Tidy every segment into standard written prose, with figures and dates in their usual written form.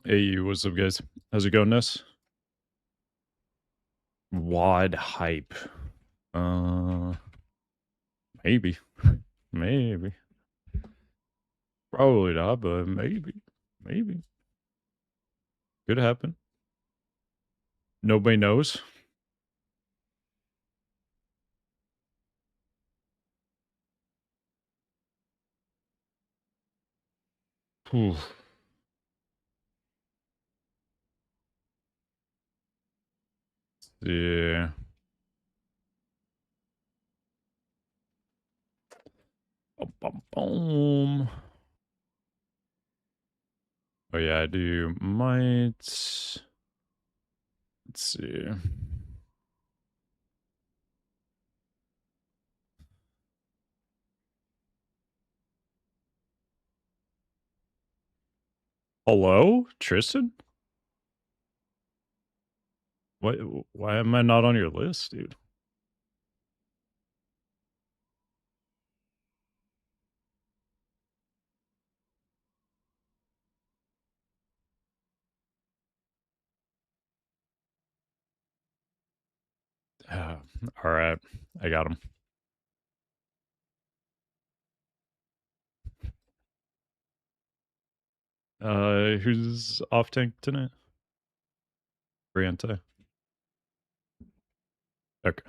Hey, what's up, guys? How's it going, Ness? Wad hype. Uh, maybe. Maybe. Probably not, but maybe. Maybe. Could happen. Nobody knows. Whew. Yeah. Boom, boom, boom. Oh, yeah, I do. Might. Let's see. Hello, Tristan? Why am I not on your list, dude? Uh, all right. I got him. Who's off tank tonight? Briante. Okay.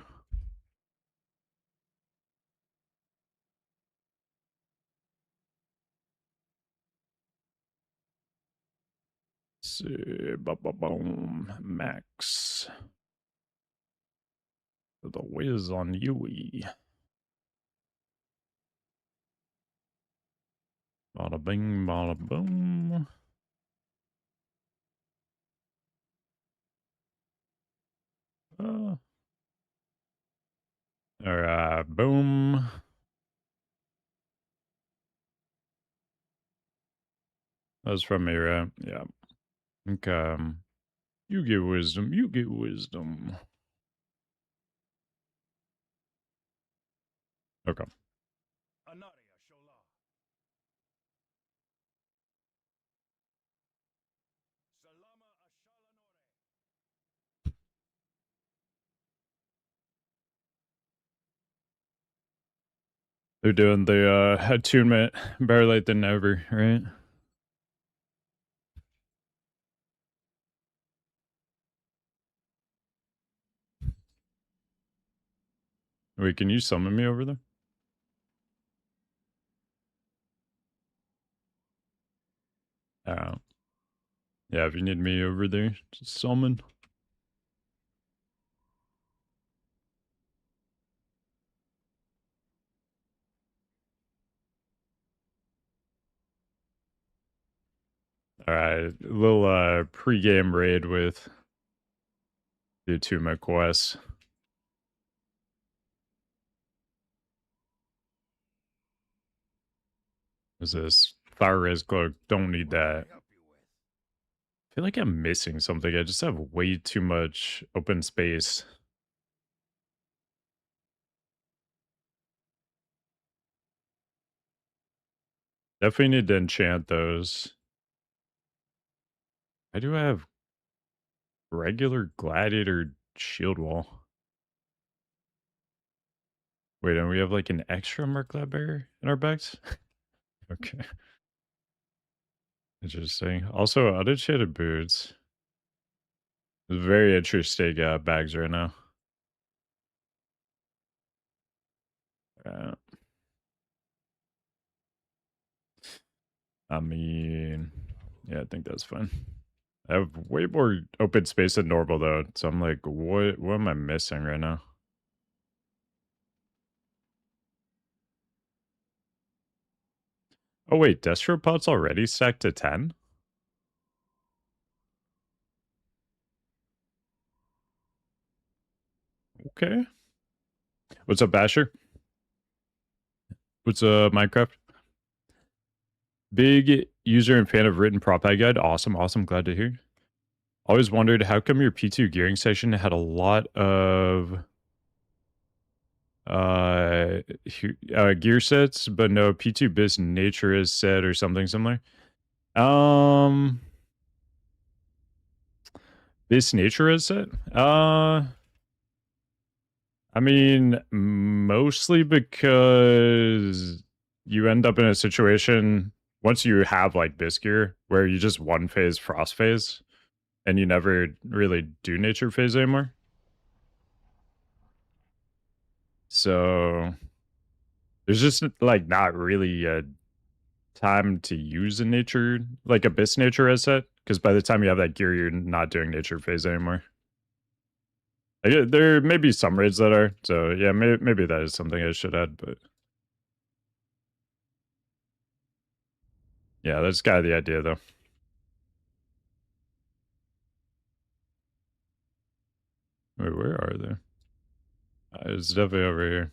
See, boom, Max. The whiz on Yui. Bada bing, bada boom. Alright, boom. That was from me, right? Yeah. Okay. You get wisdom. You get wisdom. Okay. They're doing the attunement better late than never, right? Wait, can you summon me over there? Yeah, if you need me over there, just summon. Alright, a little pre-game raid with the attunement quests. Is this fire res cloak? Don't need that. I feel like I'm missing something. I just have way too much open space. Definitely need to enchant those. I do have regular gladiator shield wall. Wait, and we have like an extra Merklab bear in our bags? Okay. Interesting. Also, unshaded boots. Very interesting bags right now. Uh, I mean, yeah, I think that's fine. I have way more open space than normal though, so I'm like, what am I missing right now? Oh wait, Destropod's already stacked to 10? Okay. What's up, Basher? What's up, Minecraft? Big user and fan of written prop guide. Awesome, awesome. Glad to hear. Always wondered how come your P2 gearing section had a lot of gear sets, but no P2 bis nature is set or something similar. Um This nature is it? I mean, mostly because you end up in a situation once you have like this gear where you just one phase frost phase and you never really do nature phase anymore. So there's just like not really a time to use a nature like abyss nature reset because by the time you have that gear, you're not doing nature phase anymore. There may be some raids that are, so yeah, maybe that is something I should add, but yeah, that's kind of the idea though. Wait, where are they? It's definitely over here.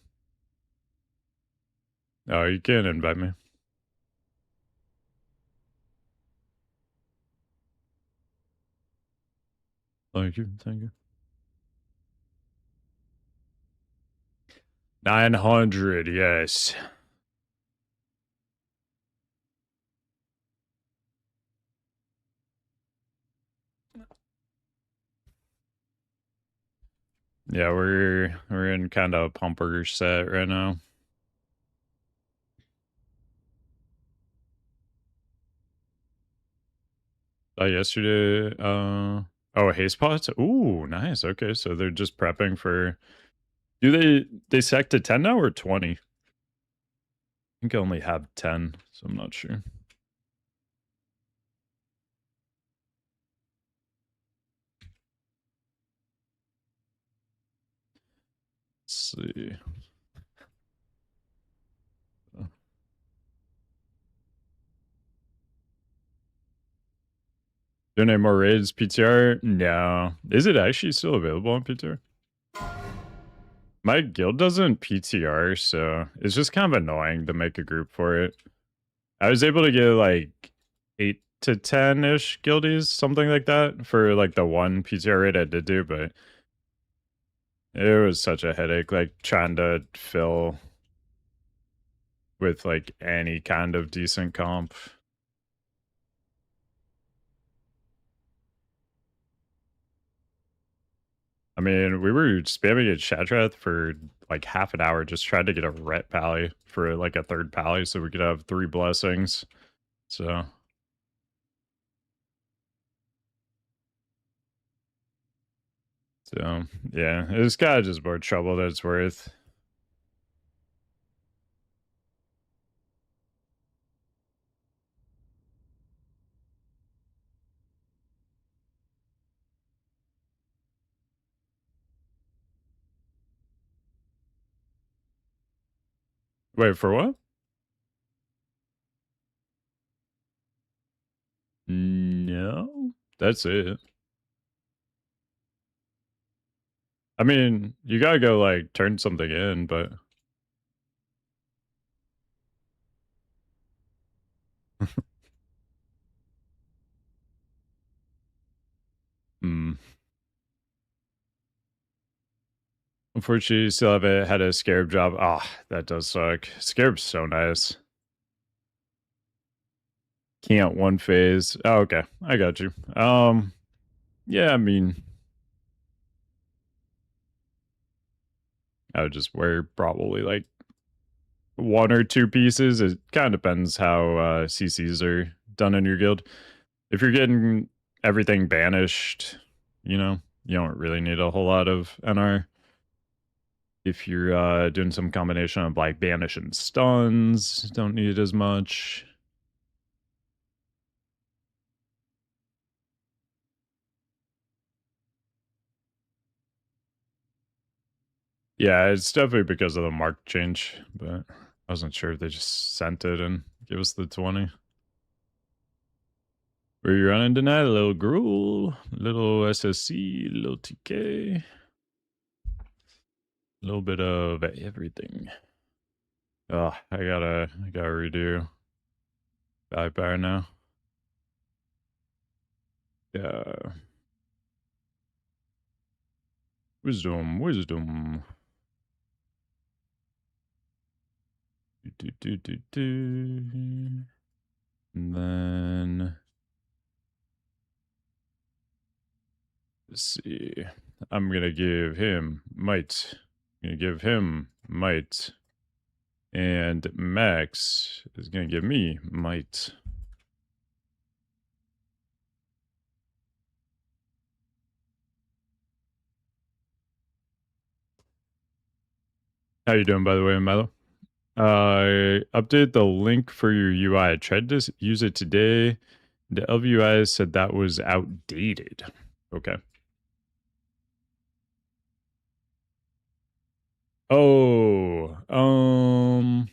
Oh, you can invite me. Thank you, thank you. 900, yes. Yeah, we're in kind of a pumper set right now. Yesterday, oh, haste pots? Ooh, nice. Okay, so they're just prepping for. Do they sec to 10 now or 20? I think I only have 10, so I'm not sure. Let's see. Doing any more raids? PTR? No. Is it actually still available on PTR? My guild doesn't PTR, so it's just kind of annoying to make a group for it. I was able to get like 8 to 10-ish guildies, something like that, for like the one PTR raid I did do, but it was such a headache, like trying to fill with like any kind of decent comp. I mean, we were spamming at Shadrath for like half an hour, just trying to get a ret pally for like a third pally so we could have 3 blessings. So yeah, it's kind of just more trouble than it's worth. Wait, for what? No, that's it. I mean, you gotta go like turn something in, but hmm. Unfortunately, you still haven't had a scarab job. Ah, that does suck. Scarab's so nice. Can't one phase. Oh, okay. I got you. Yeah, I mean, I would just wear probably like 1 or 2 pieces. It kind of depends how CCs are done in your guild. If you're getting everything banished, you don't really need a whole lot of NR. If you're doing some combination of like banish and stuns, don't need it as much. Yeah, it's definitely because of the mark change, but I wasn't sure if they just sent it and give us the 20. Where you running tonight? A little Gruul, little SSC, little TK, a little bit of everything. Oh, I gotta redo Vampire now. Yeah. Wisdom. Do. And then Let's see. I'm gonna give him might. I'm gonna give him might. And Max is gonna give me might. How you doing, by the way, Milo? Update the link for your UI. I tried to use it today. The LVUI said that was outdated. Okay. Oh, I'm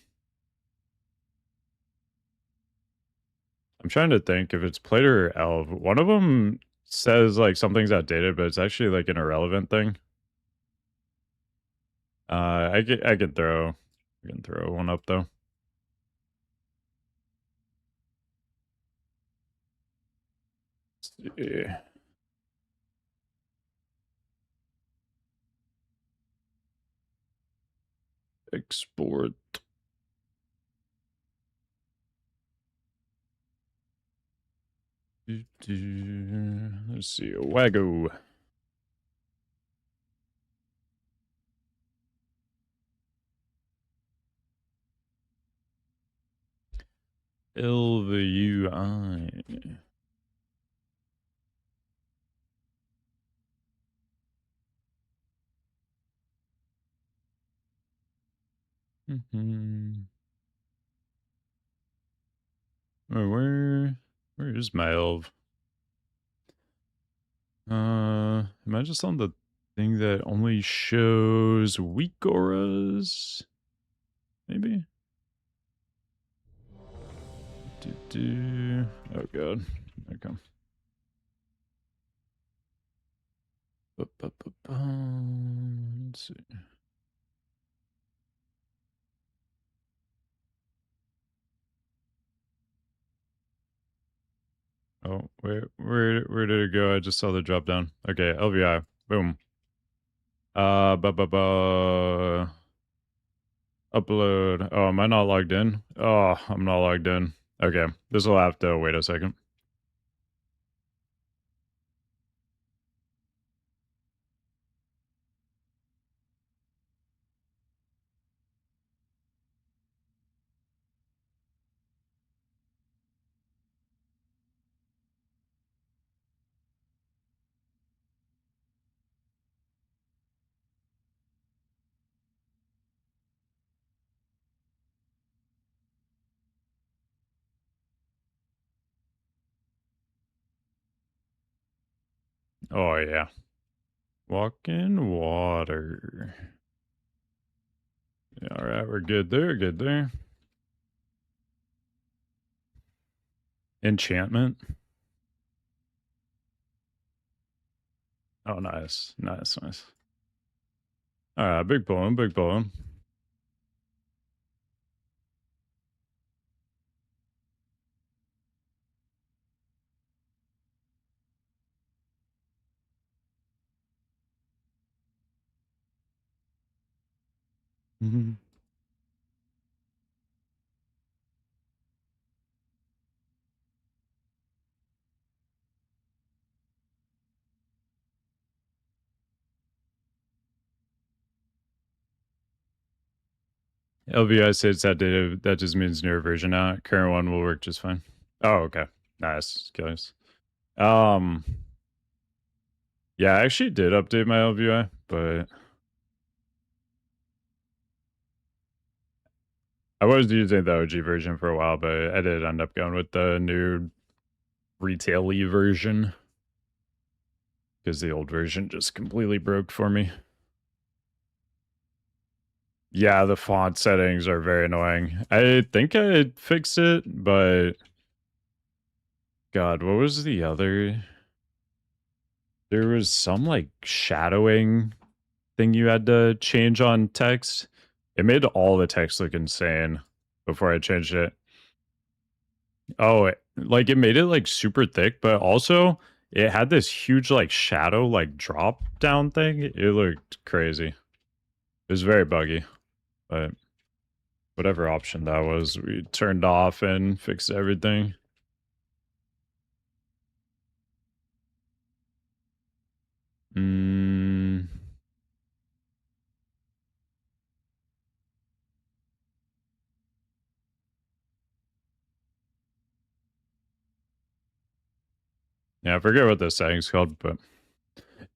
trying to think if it's Plate or Elv. One of them says like something's outdated, but it's actually like an irrelevant thing. I can throw one up though. Let's see. Export. Let's see, a Wagyu. LVUI. Oh, where is my elf? Am I just on the thing that only shows weak auras? Maybe? Oh god. Okay. Let's see. Oh, where did it go? I just saw the drop down. Okay, LVI. Boom. Upload. Oh, am I not logged in? Oh, I'm not logged in. Okay, this will have to wait a second. Oh, yeah. Walk in water. Yeah, all right, we're good there, good there. Enchantment. Oh, nice, nice, nice. All right, big poem, big poem. Mm-hmm. LVI says that data, that just means newer version now. Current one will work just fine. Oh, okay. Nice. Killers. Yeah, I actually did update my LVI, but I was using the OG version for a while, but I did end up going with the new retail-y version because the old version just completely broke for me. Yeah, the font settings are very annoying. I think I fixed it, but God, what was the other? There was some like shadowing thing you had to change on text. It made all the text look insane before I changed it. Oh, like it made it like super thick, but also it had this huge like shadow like drop down thing. It looked crazy. It was very buggy, but whatever option that was, we turned off and fixed everything. Yeah, I forget what the setting's called, but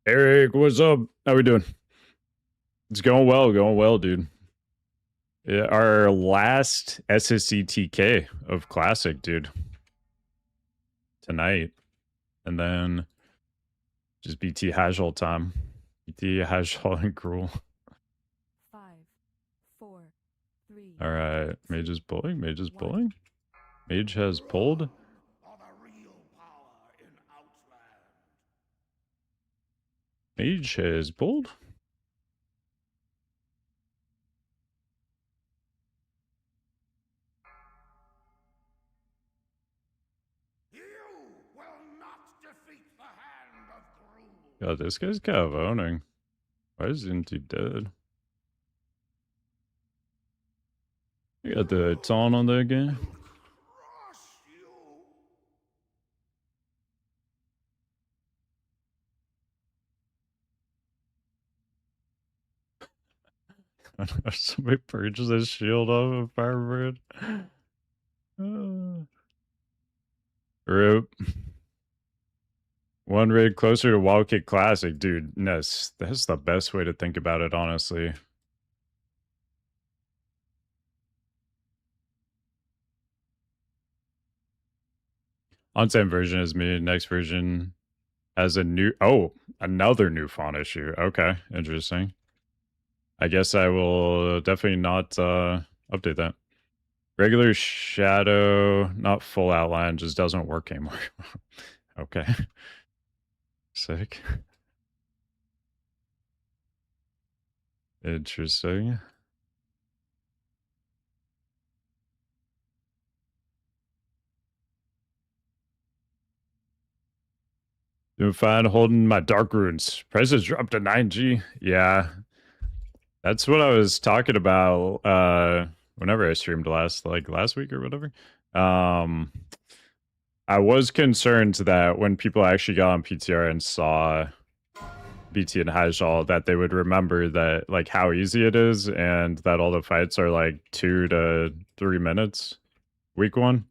Eric, what's up? How we doing? It's going well, dude. Yeah, our last SSCTK of Classic, dude, tonight. And then just BT Hajal time. BT Hajal and Gruel. 5, 4, 3. Alright, Mage is pulling, Mage is pulling. Mage has pulled. Mage has pulled. God, this guy's kind of owning. Why is Into dead? You got the taunt on that guy. Somebody purges his shield off of Firebird. Rip. One raid closer to Wildcat Classic, dude. That's the best way to think about it, honestly. On same version as me. Next version has a new another new font issue. Okay, interesting. I guess I will definitely not update that. Regular shadow, not full outline, just doesn't work anymore. Okay. Sick. Interesting. Doing fine holding my dark runes. Price has dropped to 9G. Yeah. That's what I was talking about whenever I streamed last week or whatever. I was concerned that when people actually got on PTR and saw BT and Hajal, that they would remember that like how easy it is and that all the fights are like 2 to 3 minutes week 1.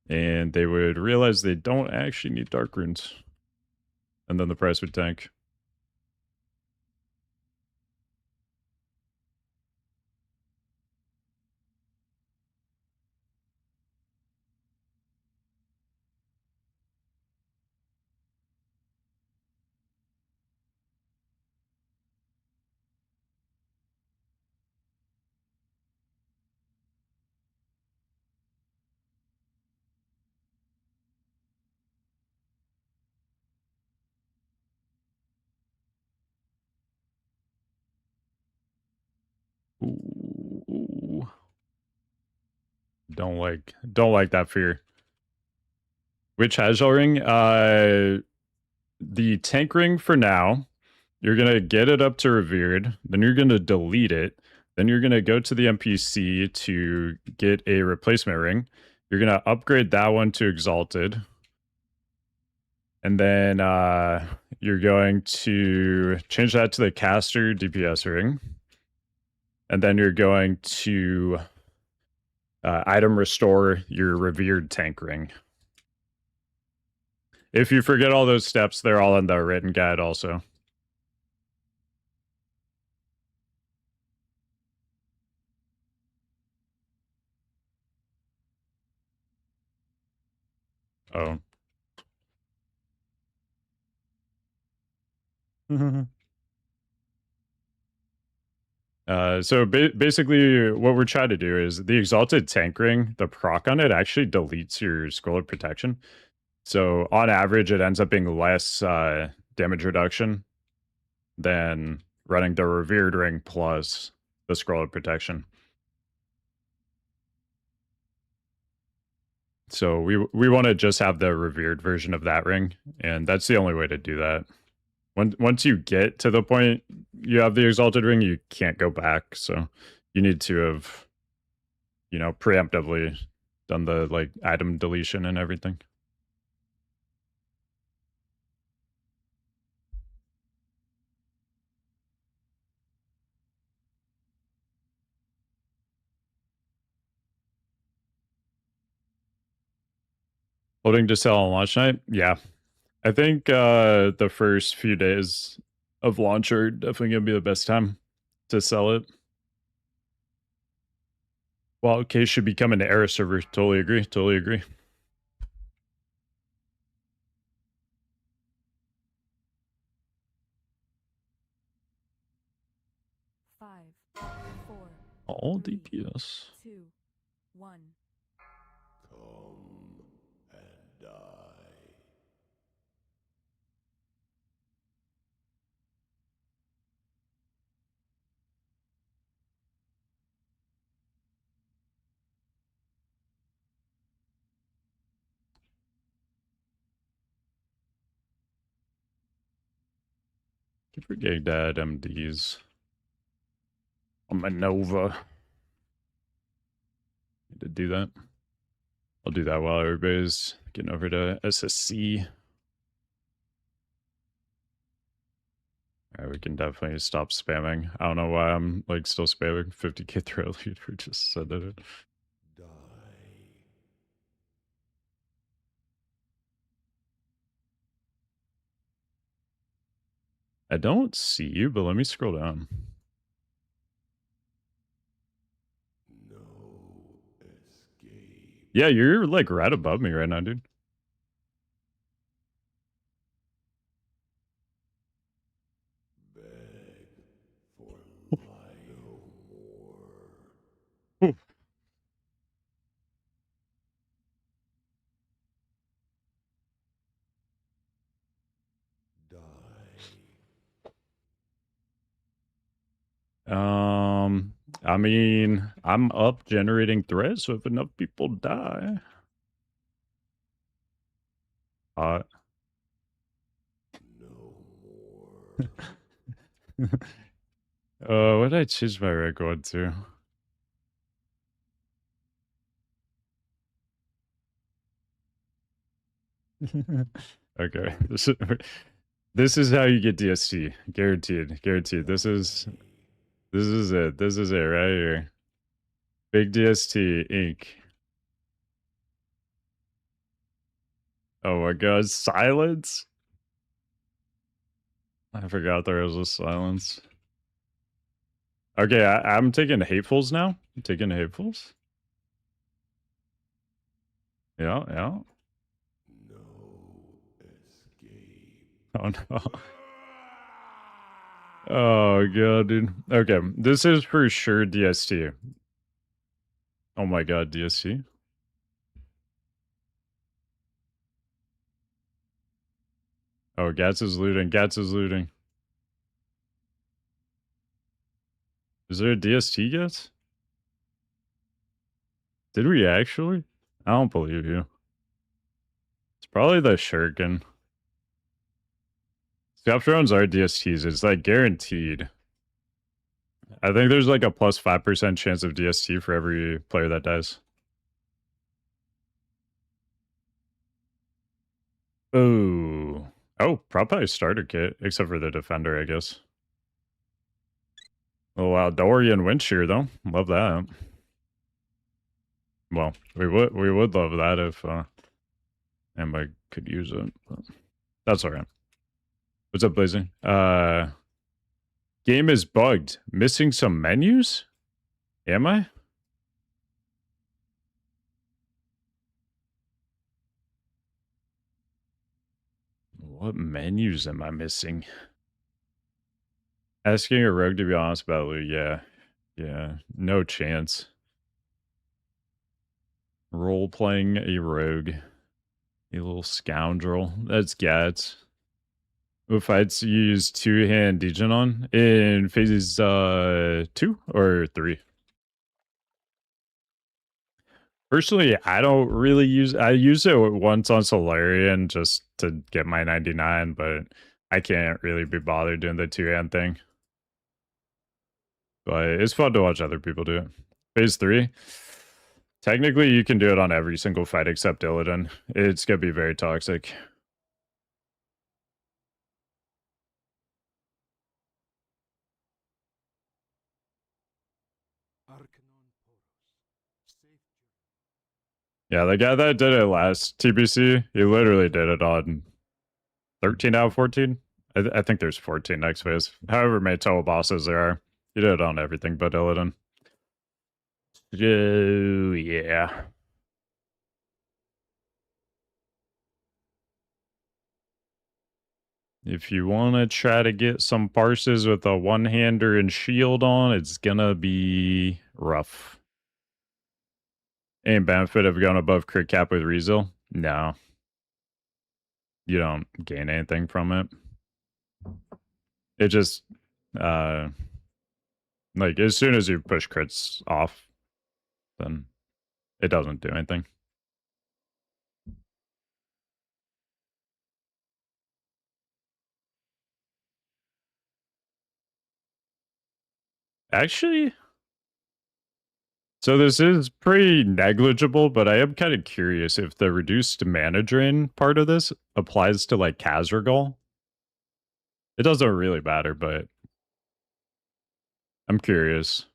And they would realize they don't actually need dark runes. And then the price would tank. Ooh. Don't like that fear. Which Hajal ring? The tank ring for now. You're gonna get it up to revered, then you're gonna delete it, then you're gonna go to the NPC to get a replacement ring. You're gonna upgrade that one to exalted. And then you're going to change that to the caster DPS ring. And then you're going to item restore your revered tank ring. If you forget all those steps, they're all in the written guide also. Oh. So basically what we're trying to do is the exalted tank ring, the proc on it actually deletes your scroll of protection. So on average, it ends up being less damage reduction than running the revered ring plus the scroll of protection. So we want to just have the revered version of that ring, and that's the only way to do that. Once you get to the point you have the exalted ring, you can't go back. So you need to have, you know, preemptively done the like item deletion and everything. Holding to sell on launch night? Yeah. I think the first few days of launch are definitely gonna be the best time to sell it. Well, case should become an era server. Totally agree. Totally agree. Five, four, All three, DPS. 2, 1. Come and die. Keep forgetting to add MDs on my Nova. Need to do that. I'll do that while everybody's getting over to SSC. Alright, we can definitely stop spamming. I don't know why I'm like still spamming 50k throw leader. Just said that. Die. I don't see you, but let me scroll down. No escape. Yeah, you're like right above me right now, dude. Beg for life. No more. Ooh. Die. I mean, I'm up generating threads, so if enough people die. No more. What did I choose my record to? Okay, this is how you get DST, guaranteed, guaranteed. This is it. This is it right here. Big DST Inc. Oh my god, silence. I forgot there was a silence. Okay, I'm taking hatefuls now. I'm taking hatefuls. Yeah, yeah. No escape. Oh no. Oh god, dude. Okay, this is for sure DST. Oh my god, DST. Oh, Gats is looting. Gats is looting. Is there a DST Gats? Did we actually? I don't believe you. It's probably the Shuriken. Scout drones are DSTs. It's like guaranteed. I think there's like a plus 5% chance of DST for every player that dies. Oh. Oh, probably starter kit, except for the defender, I guess. Oh wow, Dorian wind shear though. Love that. Well, we would love that if anybody could use it. But that's alright. What's up, Blazing? Game is bugged. Missing some menus? Am I? What menus am I missing? Asking a rogue to be honest about loot, yeah. Yeah, no chance. Role-playing a rogue. A little scoundrel. That's Gats. What fights you use two-hand Diginon in phases 2 or 3? Personally, I don't really use I use it once on Solarian just to get my 99, but I can't really be bothered doing the two-hand thing. But it's fun to watch other people do it. Phase 3. Technically, you can do it on every single fight except Illidan. It's gonna be very toxic. Yeah, the guy that did it last TBC, he literally did it on 13 out of 14? I think there's 14 next phase. However many total bosses there are. You did it on everything but Illidan. Yeah. If you want to try to get some parses with a one-hander and shield on, it's gonna be rough. Any benefit of going above crit cap with Rezel? No. You don't gain anything from it. It just, like, as soon as you push crits off, then it doesn't do anything. Actually, so this is pretty negligible, but I am kind of curious if the reduced mana drain part of this applies to, like, Kazragal. It doesn't really matter, but I'm curious.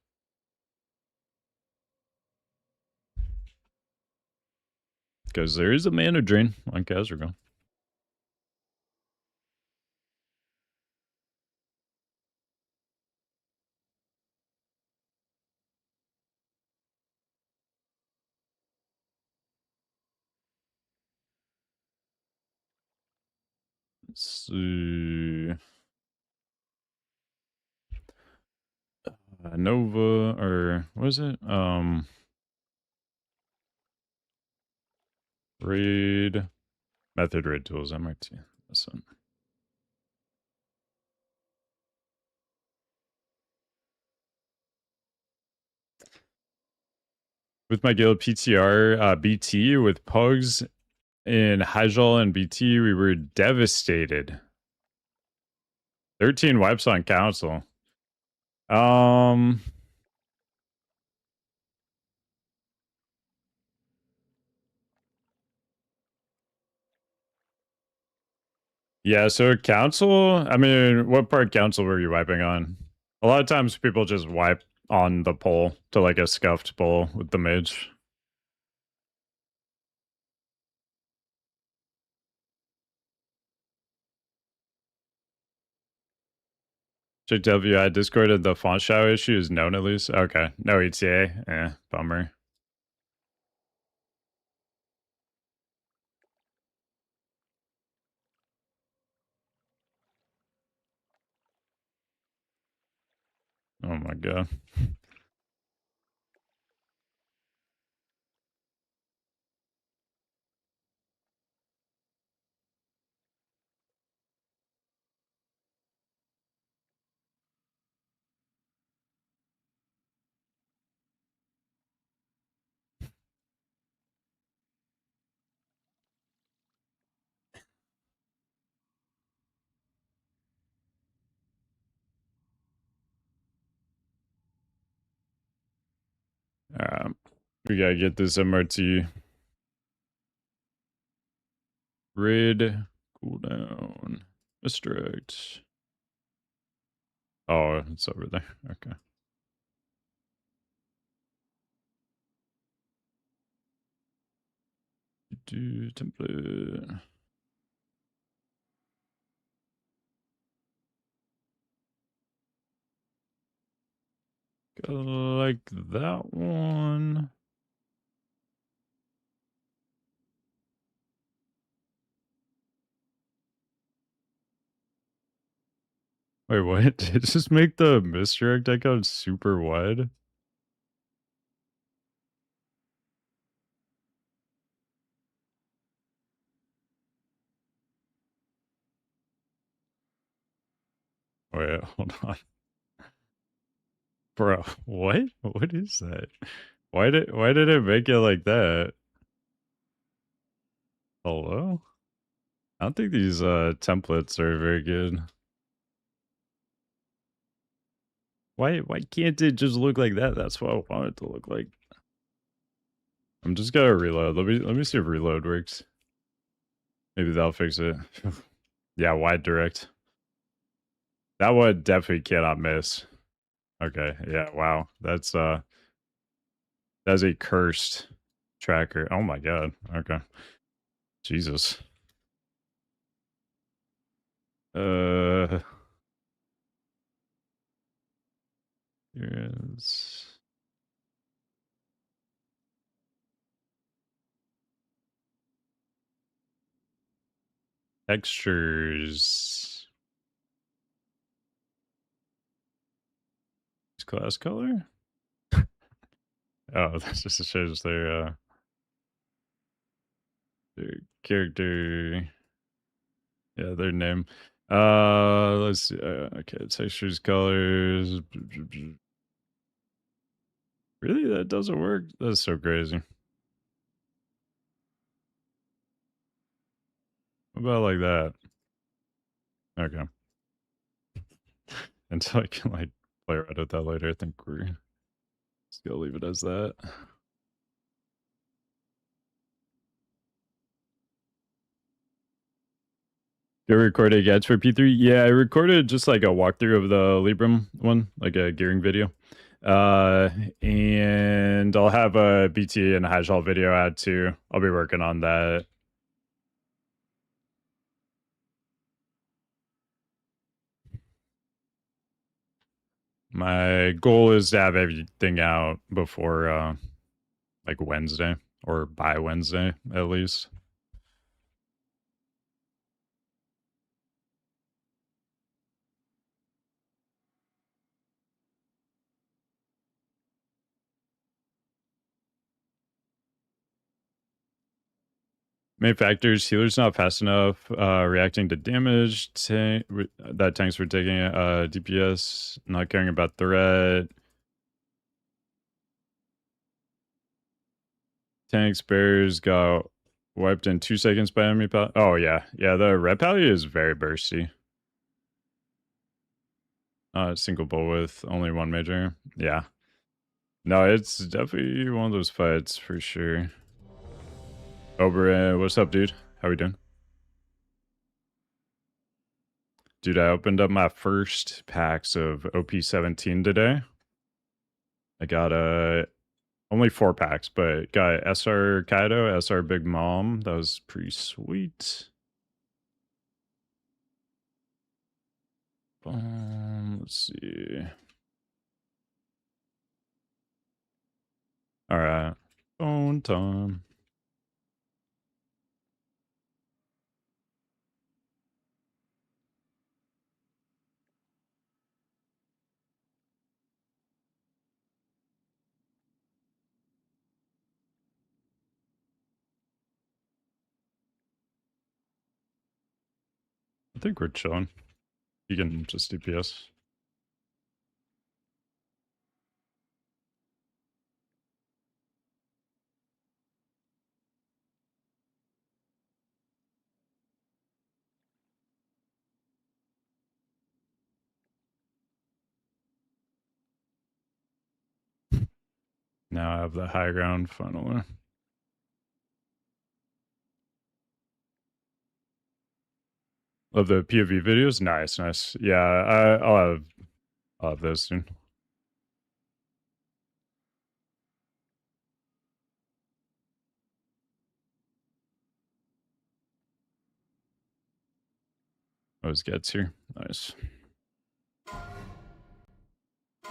Because there is a mana drain on Kazragal. Let's see. Nova, or what is it? Raid. Method raid tools, MIT. This one. With my guild PTR, BT with Pugs in Hyjal and BT, we were devastated. 13 wipes on council. Yeah, so council, I mean, what part council were you wiping on? A lot of times people just wipe on the pole to like a scuffed pole with the mage. JWI discorded the font shower issue is known at least. Okay, no ETA. Bummer. Oh my god. We gotta get this MRT. Raid cooldown. Restrict. Oh, it's over there. Okay. Do template. Go like that one. Wait, what? Did it just make the misdirect icon super wide? Wait, hold on. Bro, what? What is that? Why did it make it like that? Hello? I don't think these templates are very good. Why can't it just look like that? That's what I want it to look like. I'm just gonna reload. Let me see if reload works. Maybe that'll fix it. Yeah, wide direct. That one definitely cannot miss. Okay, yeah, wow. That's a cursed tracker. Oh my god. Okay. Jesus. Here is textures. Is class color? Oh, that's just shows their character. Yeah, their name. Let's see. Okay, textures, colors. Really, that doesn't work. That's so crazy. What about like that? Okay. Until I can like play around with that later, I think we're just gonna leave it as that. You recorded ads for P3? Yeah, I recorded just like a walkthrough of the Librem one, like a gearing video. And I'll have a BT and a hash video ad too. I'll be working on that. My goal is to have everything out before like Wednesday or by Wednesday at least. Main factors: healer's not fast enough, reacting to damage, that tanks were taking DPS, not caring about threat. Tanks, bears got wiped in 2 seconds by enemy pal. Oh yeah, yeah. The red pally is very bursty. Single bull with only one major. Yeah. No, it's definitely one of those fights for sure. Oberon, what's up, dude? How we doing? Dude, I opened up my first packs of OP17 today. I got only 4 packs, but got SR Kaido, SR Big Mom. That was pretty sweet. Let's see. All right. Phone time. I think we're chilling. You can just DPS. Now I have the high ground finally. Love the POV videos. Nice, nice. Yeah, I'll have those soon. Always gets here. Nice.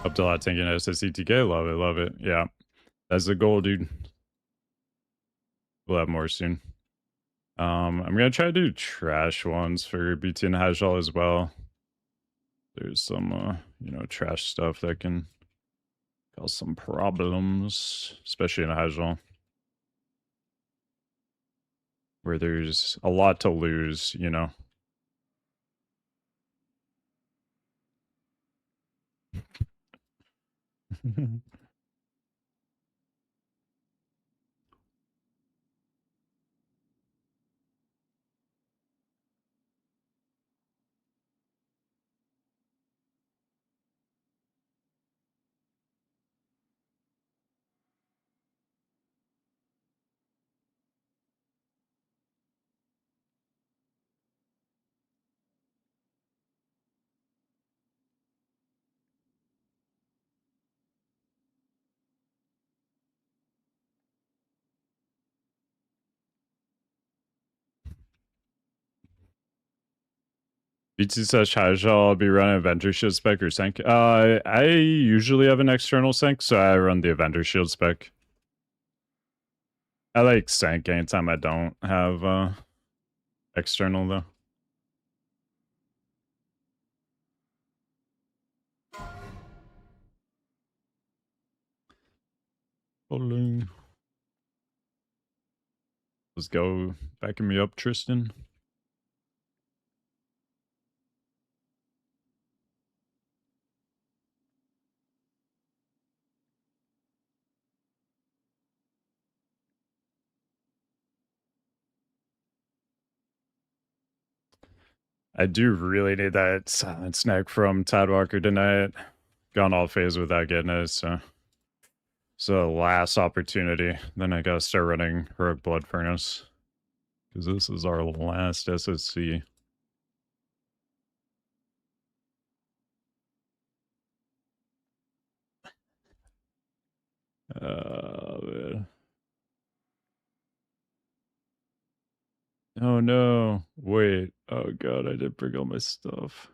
Up to a lot tanking SSCTK. Love it, love it. Yeah. That's the goal, dude. We'll have more soon. I'm gonna try to do trash ones for BT and Hajal as well. There's some trash stuff that can cause some problems, especially in Hajal, where there's a lot to lose, you know. BT says, how shall I be running Avenger Shield spec or sync? I usually have an external sync, so I run the Avenger Shield spec. I like sync anytime I don't have external though. Balloon. Let's go. Backing me up, Tristan. I do really need that silent snack from Tidewalker tonight. Gone all phase without getting it, so it's the last opportunity. Then I gotta start running Heroic Blood Furnace. Because this is our last SSC. Man. Oh no. Wait. Oh god, I did bring all my stuff.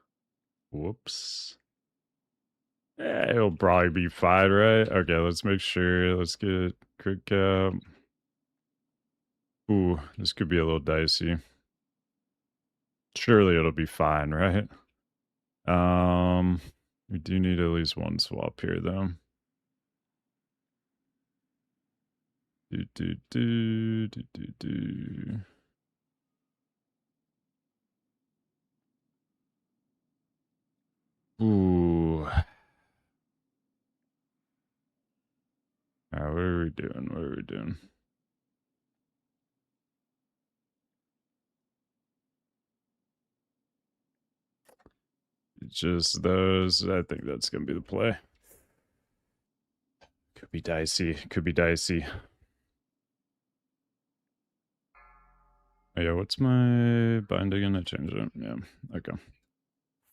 Whoops. Yeah, it'll probably be fine, right? Okay, let's make sure. Let's get quick cap. Ooh, this could be a little dicey. Surely it'll be fine, right? We do need at least one swap here, though. Do. Ooh. Alright, what are we doing? What are we doing? Just those. I think that's going to be the play. Could be dicey. Could be dicey. Oh, yeah, what's my binding? And I change it. Yeah, okay.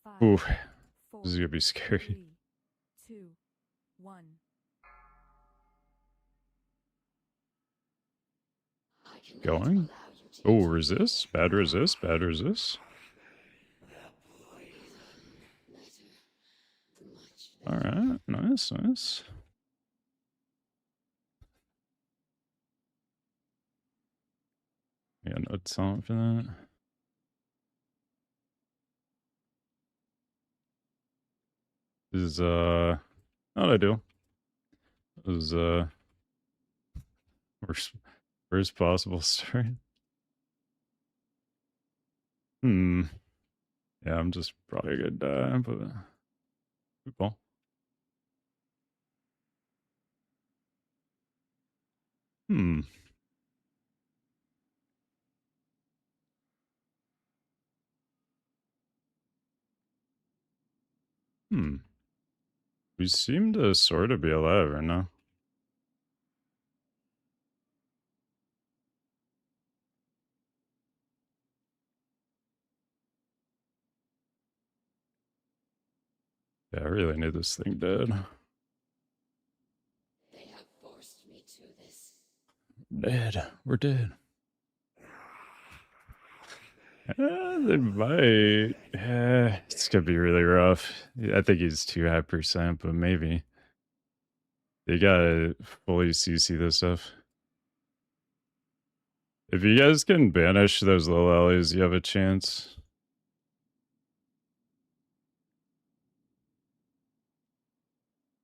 5, Ooh, 4, this is going to be scary. 3, 2, 1. Going? Oh, resist? Bad resist? Bad resist? Alright, nice, nice. Yeah, no talent for that. This is, not ideal. This is, worst possible start. Yeah, I'm just probably gonna die, but good ball. Hmm. We seem to sort of be alive right now. Yeah, I really need this thing dead. They have forced me to this. Dead. We're dead. They might. It's gonna be really rough. I think he's too high percent, but maybe. They gotta fully CC this stuff. If you guys can banish those little alleys, you have a chance.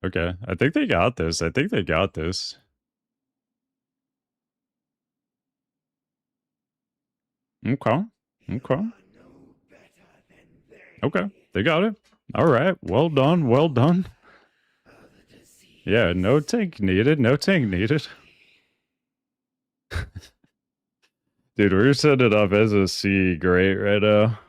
Okay, I think they got this. I think they got this. Okay. Okay. Okay, they got it. All right, well done, well done. Yeah, no tank needed, no tank needed. Dude, we're setting it up as a C great right now.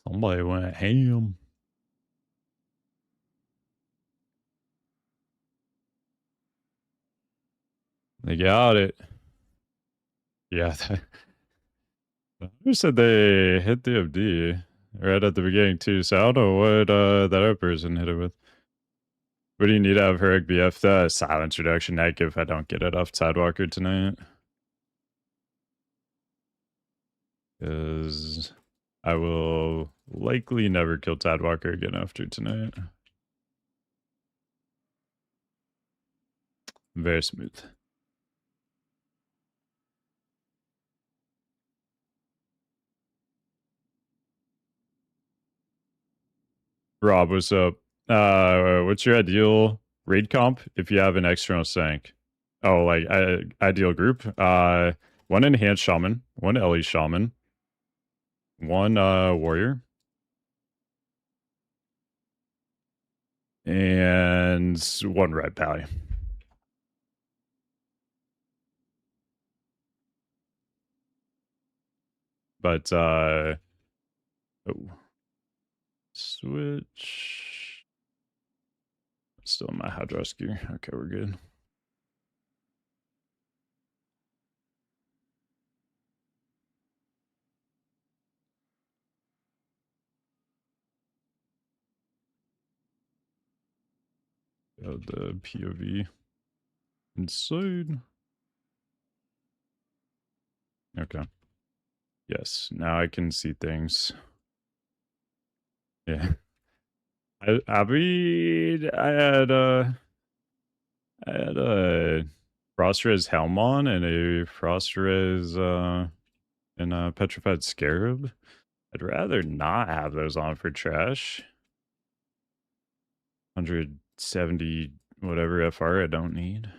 Somebody went ham. They got it. Yeah, Who said they hit the FD right at the beginning too? So I don't know what that other person hit it with. What do you need out of her BF? The silence reduction neck if I don't get it off Tidewalker tonight. Because I will likely never kill Tidewalker again after tonight. Very smooth. Rob, what's up? What's your ideal raid comp if you have an external sank? Oh, like ideal group? One enhanced shaman, one LE shaman, one warrior, and one red pally. But oh, switch. Still in my hydros gear. Okay, we're good. Got the POV inside. Okay. Yes, now I can see things. Yeah. I mean, I had a Frostres helm on and a Frostres and a petrified scarab. I'd rather not have those on for trash. 170 whatever FR I don't need.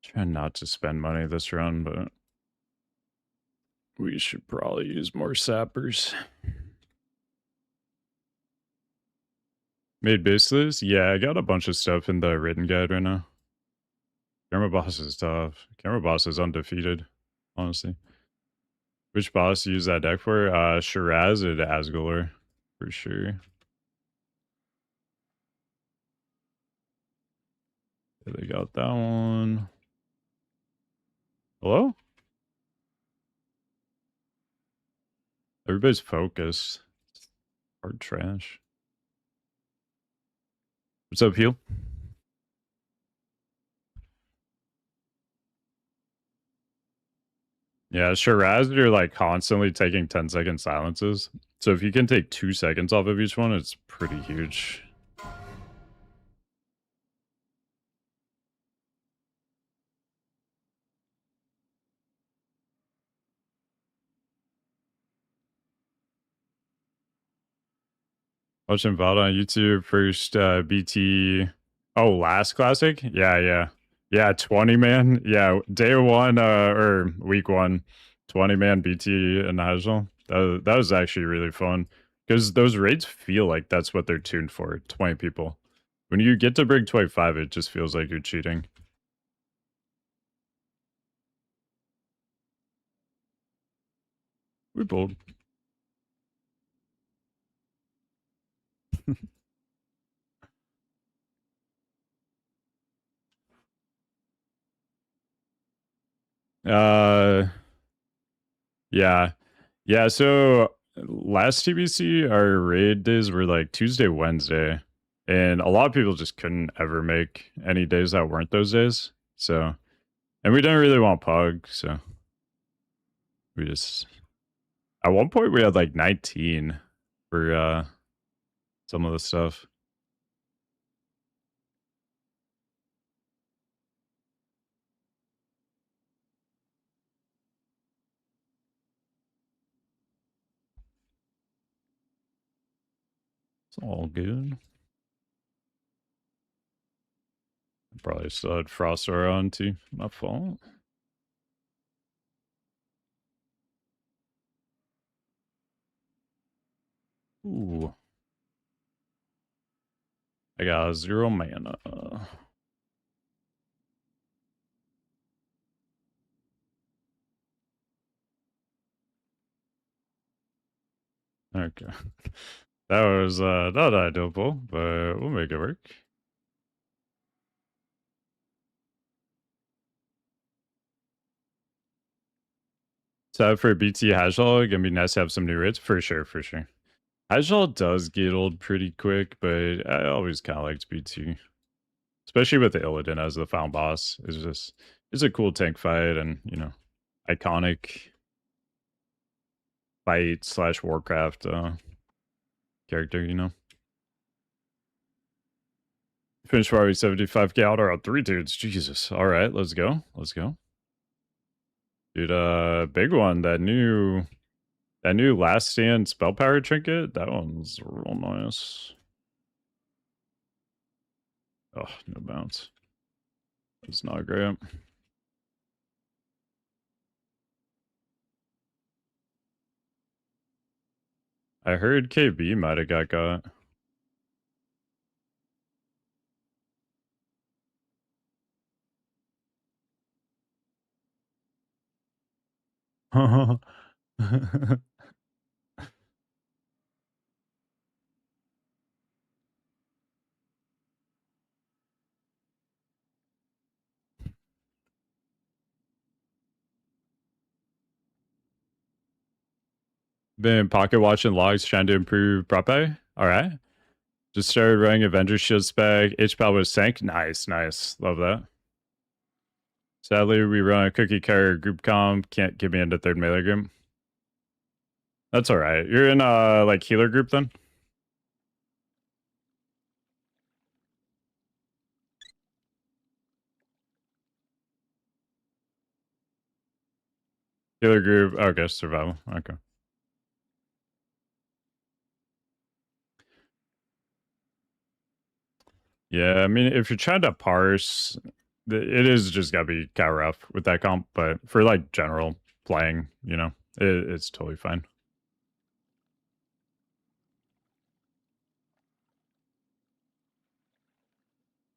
Try not to spend money this run, but we should probably use more sappers. Made base list? Yeah, I got a bunch of stuff in the written guide right now. Camera boss is tough. Camera boss is undefeated, honestly. Which boss do you use that deck for? Shiraz and Asgulor, for sure. Yeah, they got that one. Hello? Everybody's focused. Hard trash. What's up, Heal? Yeah, Shiraz, you're like constantly taking 10-second silences. So if you can take 2 seconds off of each one, it's pretty huge. Watching VOD on YouTube, first BT. Oh, last classic? Yeah. Yeah, 20 man. Yeah, day one or week one, 20 man BT and Nigel. That was actually really fun because those raids feel like that's what they're tuned for, 20 people. When you get to bring 25, it just feels like you're cheating. We bold. Yeah. Yeah, so last TBC, our raid days were like Tuesday, Wednesday. And a lot of people just couldn't ever make any days that weren't those days. So, and we didn't really want Pug, so we just, at one point we had like 19 for some of the stuff. It's all good. Probably still had Frost Aura on too. My fault. Ooh. I got 0 mana. Okay. That was not ideal, but we'll make it work. So for BT Hashall, gonna be nice to have some new rates for sure, for sure. Hashall does get old pretty quick, but I always kind of liked BT, especially with the Illidan as the final boss. It's a cool tank fight, and iconic fight / Warcraft character. Finish for 75k outer on 3 dudes. Jesus. All right, let's go. Let's go. Dude, big one. That new last stand spell power trinket. That one's real nice. Oh, no bounce. It's not great. I heard KB might have got. Been pocket watching logs trying to improve prop pay. All right. Just started running Avengers Shield spec. HPAL was sank. Nice, nice. Love that. Sadly, we run a cookie cutter group comp. Can't get me into third melee group. That's all right. You're in like healer group then? Healer group. Okay, survival. Okay. Yeah, I mean, if you're trying to parse, it is just gotta be kind of rough with that comp. But for like general playing, it's totally fine.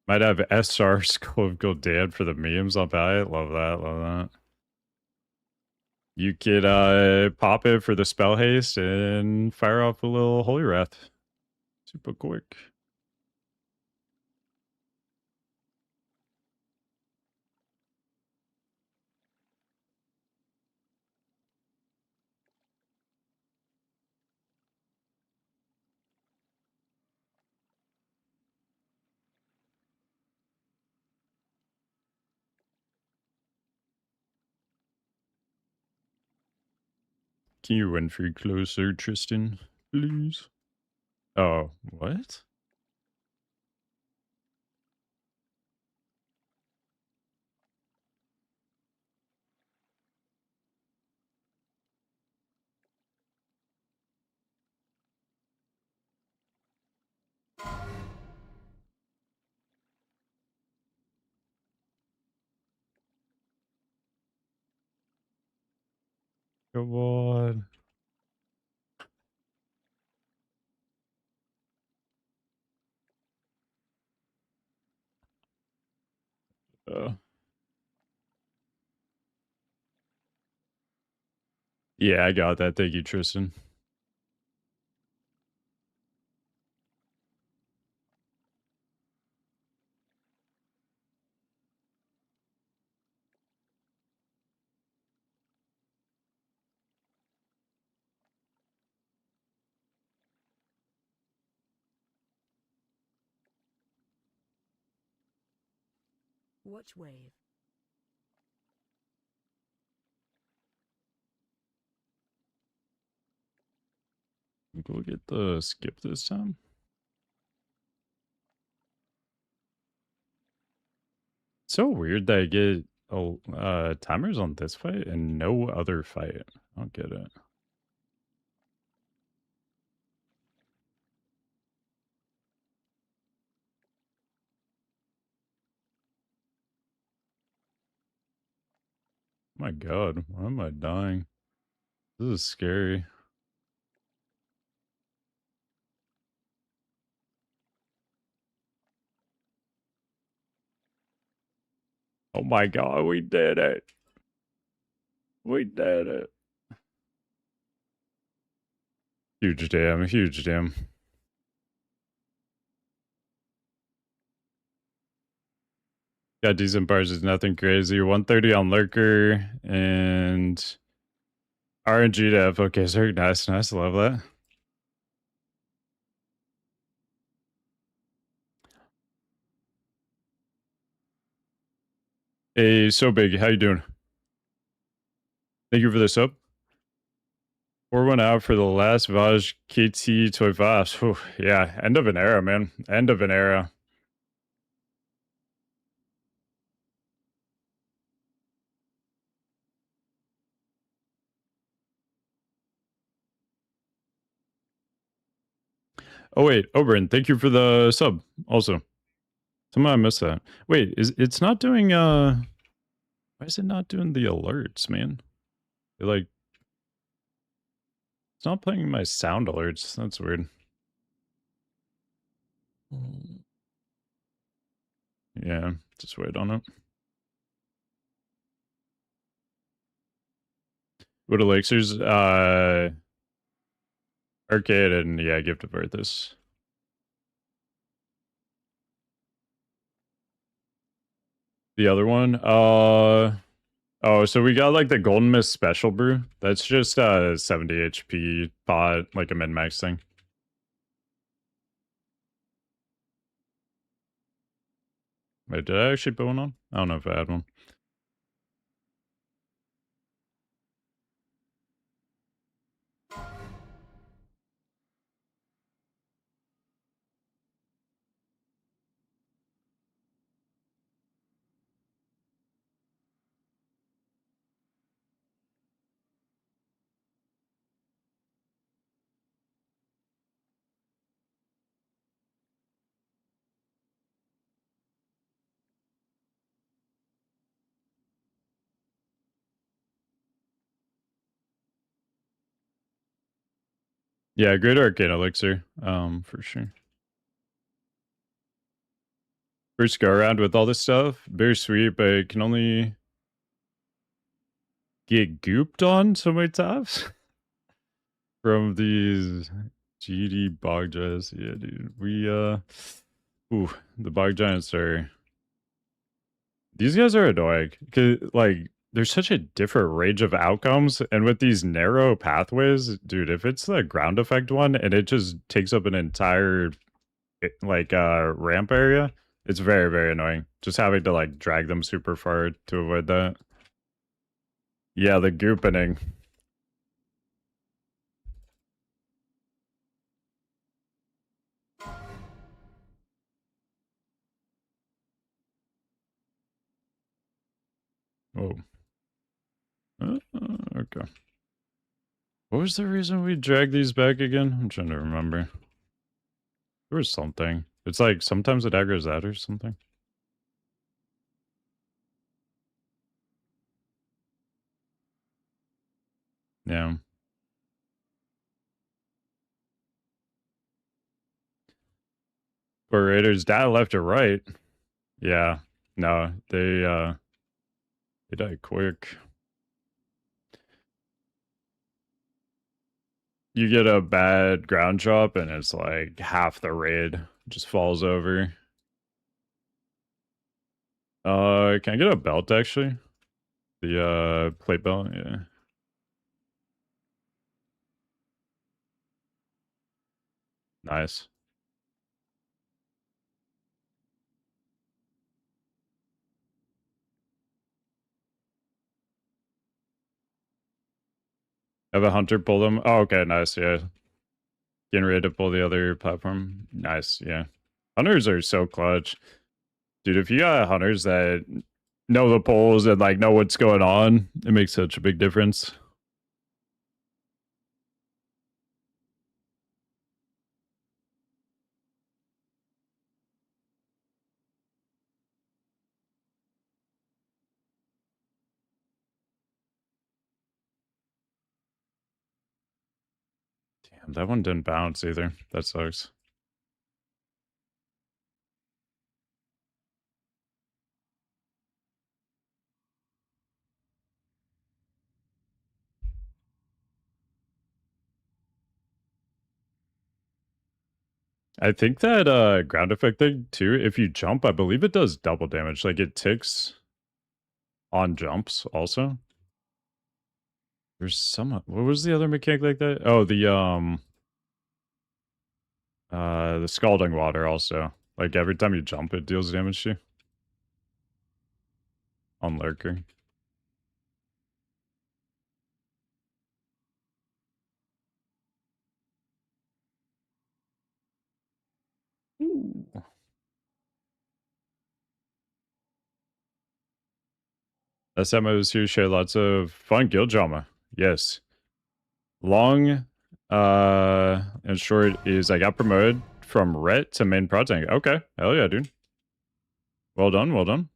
Might have SR Skull of Gul'dan for the memes. I'll buy it. Love that. Love that. You could pop it for the spell haste and fire off a little Holy Wrath. Super quick. Can you win free closer, Tristan? Please. Oh, what? Come on. Yeah, I got that. Thank you, Tristan. Watch wave. Go get the skip this time. So weird that I get timers on this fight and no other fight. I don't get it. My god, why am I dying? This is scary. Oh my god, we did it. We did it. Huge damn, huge damn. Got decent bars, is nothing crazy. 130 on Lurker and RNG to F. Okay, sir. Nice, nice. Love that. Hey, so big. How you doing? Thank you for the sub. 4-1 out for the last Vaj KT 25. Whew, yeah, end of an era, man. End of an era. Oh wait, Oberon, thank you for the sub. Also, somehow I missed that. Wait, it's not doing why is it not doing the alerts, man? Like, it's not playing my sound alerts. That's weird. Yeah, just wait on it. What elixirs? Arcade and yeah, Gift of Arthas. The other one? Oh, so we got like the Golden Mist Special Brew. That's just 70 HP pot, like a min-max thing. Wait, did I actually put one on? I don't know if I had one. Yeah, Great Arcane Elixir, for sure. First go around with all this stuff, very sweet, but it can only get gooped on so many times from these GD bog giants. Yeah, dude. We ooh, the bog giants are, these guys are annoying. 'Cause like there's such a different range of outcomes, and with these narrow pathways, dude, if it's the ground effect one and it just takes up an entire like ramp area, it's very, very annoying. Just having to like drag them super far to avoid that. Yeah, the goopening. Oh. Okay. What was the reason we dragged these back again? I'm trying to remember. There was something. It's like sometimes it aggroes that or something. Yeah. But Raiders die left or right. Yeah. No, they die quick. You get a bad ground drop and it's like half the raid just falls over. Can I get a belt actually? The plate belt, yeah. Nice. Have a hunter pull them. Oh, okay, nice, yeah. Getting ready to pull the other platform. Nice, yeah. Hunters are so clutch. Dude, if you got hunters that know the polls and like know what's going on, it makes such a big difference. Damn, that one didn't bounce either. That sucks. I think that ground effect thing too, if you jump, I believe it does double damage. Like it ticks on jumps also. There's some what was the other mechanic like that? Oh, the scalding water also. Like every time you jump it deals damage to you. On lurker. Ooh. Last time I was here, shared lots of fun guild drama. Yes. Long and short is I got promoted from ret to main prot tank. Okay. Hell yeah, dude. Well done, well done.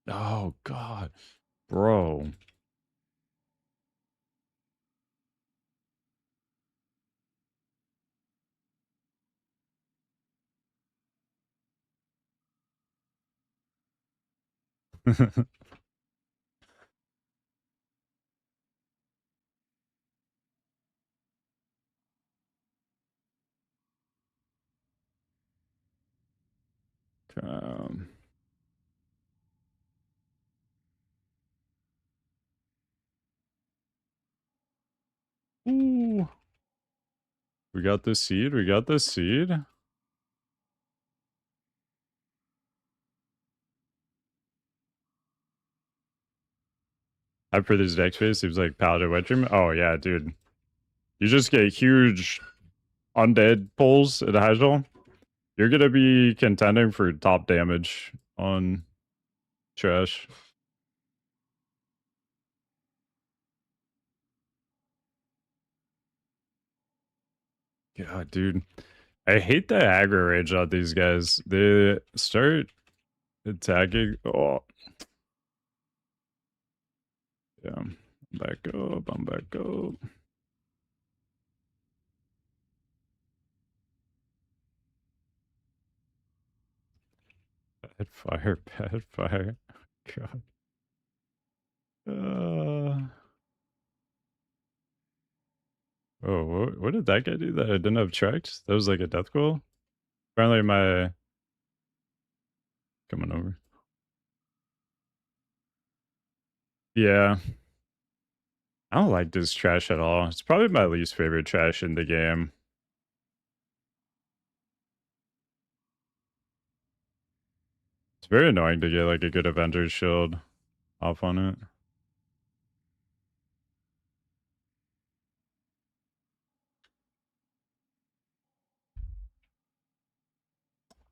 Oh god. Bro. um, ooh. We got the seed, we got the seed. After this deck phase, seems like Paladin Wet Dream. Oh yeah, dude. You just get huge undead pulls at Hyjal. You're gonna be contending for top damage on trash. God, dude. I hate the aggro rage on these guys. They start attacking. Oh. Yeah. Back up. I'm back up. Bad fire. Bad fire. God. Oh, what did that guy do that I didn't have checked? That was like a death goal? Apparently my... Coming over. Yeah. I don't like this trash at all. It's probably my least favorite trash in the game. It's very annoying to get like a good Avengers shield off on it.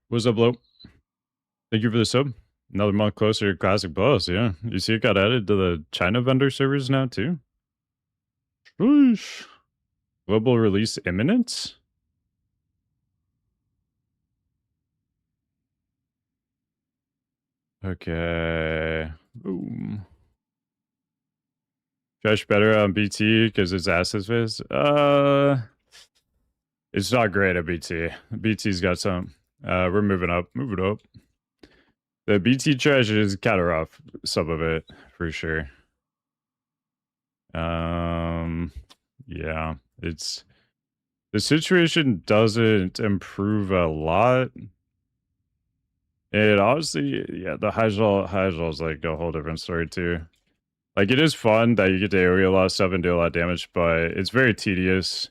What's up, Lo? Thank you for the sub. Another month closer to Classic Boss, yeah. You see it got added to the China vendor servers now, too? Whoosh. Global release imminent? Okay. Boom. Trash better on BT because it's assets phase? It's not great at BT. BT's got some. We're moving up. Move it up. The BT trash is kind of rough. Some of it, for sure. Yeah. It's... The situation doesn't improve a lot. It honestly, yeah, the Hyjal is like a whole different story too. Like it is fun that you get to AoE a lot of stuff and do a lot of damage, but it's very tedious.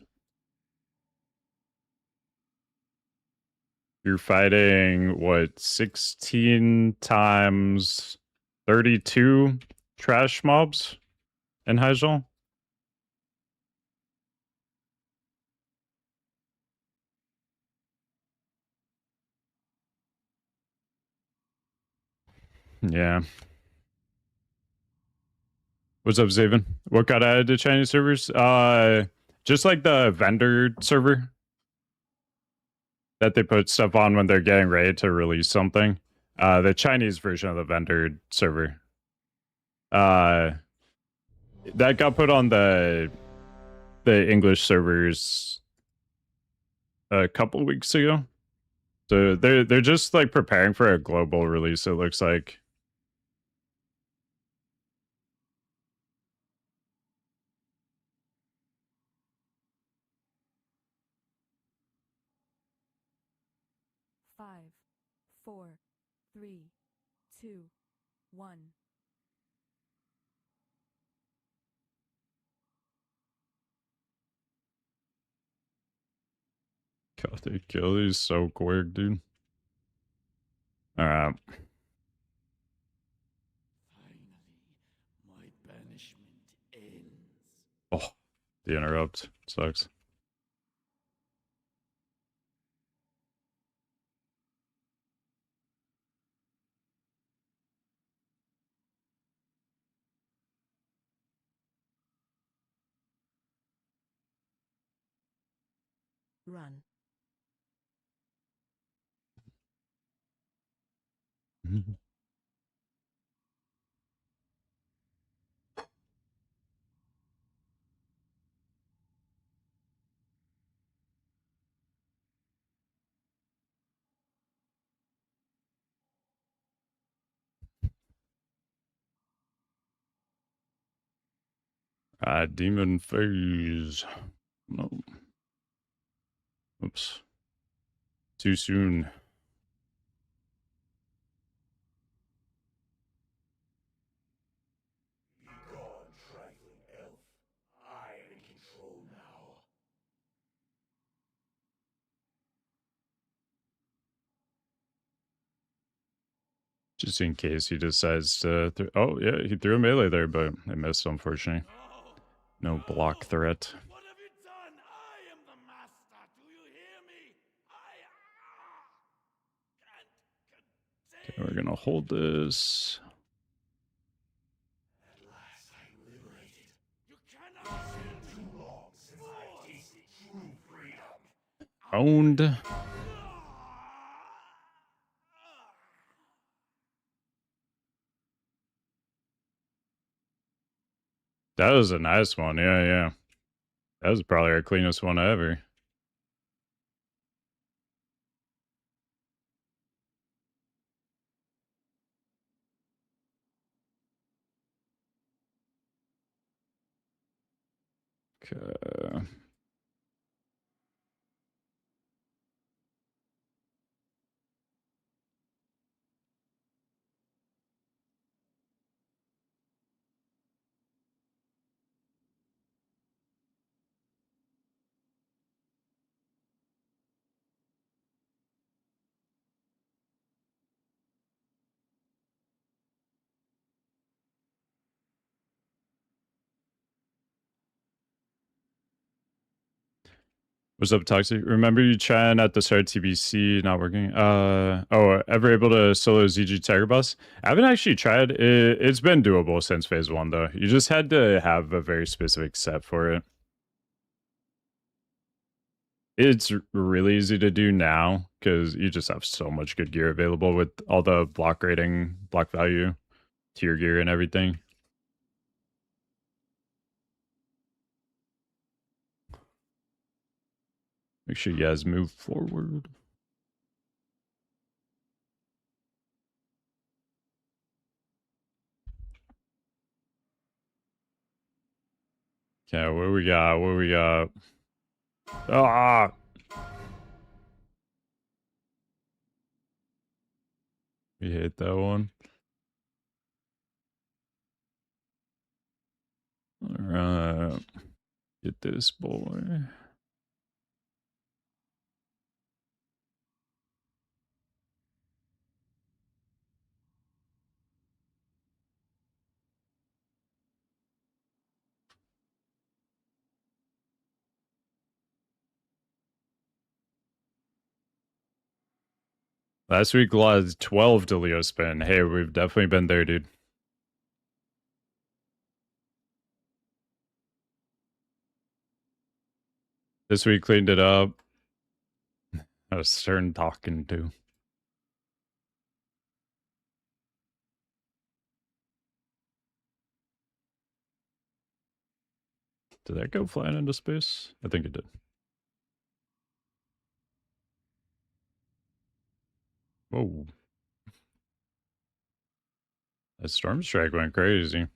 You're fighting what 16 times 32 trash mobs in Hyjal. Yeah. What's up, Zaven? What got added to Chinese servers? Just like the vendor server that they put stuff on when they're getting ready to release something. The Chinese version of the vendor server. That got put on the English servers a couple weeks ago. So they're just like preparing for a global release, it looks like. 5, 4, 3, 2, 1. God, they kill these so quick, dude. Alright. Finally, my banishment ends. Oh, the interrupt sucks. Run. Demon phase. No. Oops. Too soon. Be gone, trifling elf. I am in control now. Just in case he decides to... oh, yeah, he threw a melee there, but I missed, unfortunately. No block threat. What have you done? I am the master. Do you hear me? Okay, we're gonna hold this. At last I'm liberated. You cannot kill too long since I tasted true freedom. Owned. That was a nice one. Yeah, yeah. That was probably our cleanest one ever. Okay. What's up, Toxic? Remember you trying at the start TBC, not working? Oh, ever able to solo ZG Tiger Boss? I haven't actually tried. It's been doable since phase 1, though. You just had to have a very specific set for it. It's really easy to do now, because you just have so much good gear available with all the block rating, block value, tier gear, and everything. Make sure you guys move forward. Okay, what do we got? What do we got? Ah! We hit that one. Alright. Get this boy. Last week lost 12 to Leo spin. Hey, we've definitely been there, dude. This week cleaned it up. I was stern talking to. Did that go flying into space? I think it did. Whoa. That storm strike went crazy.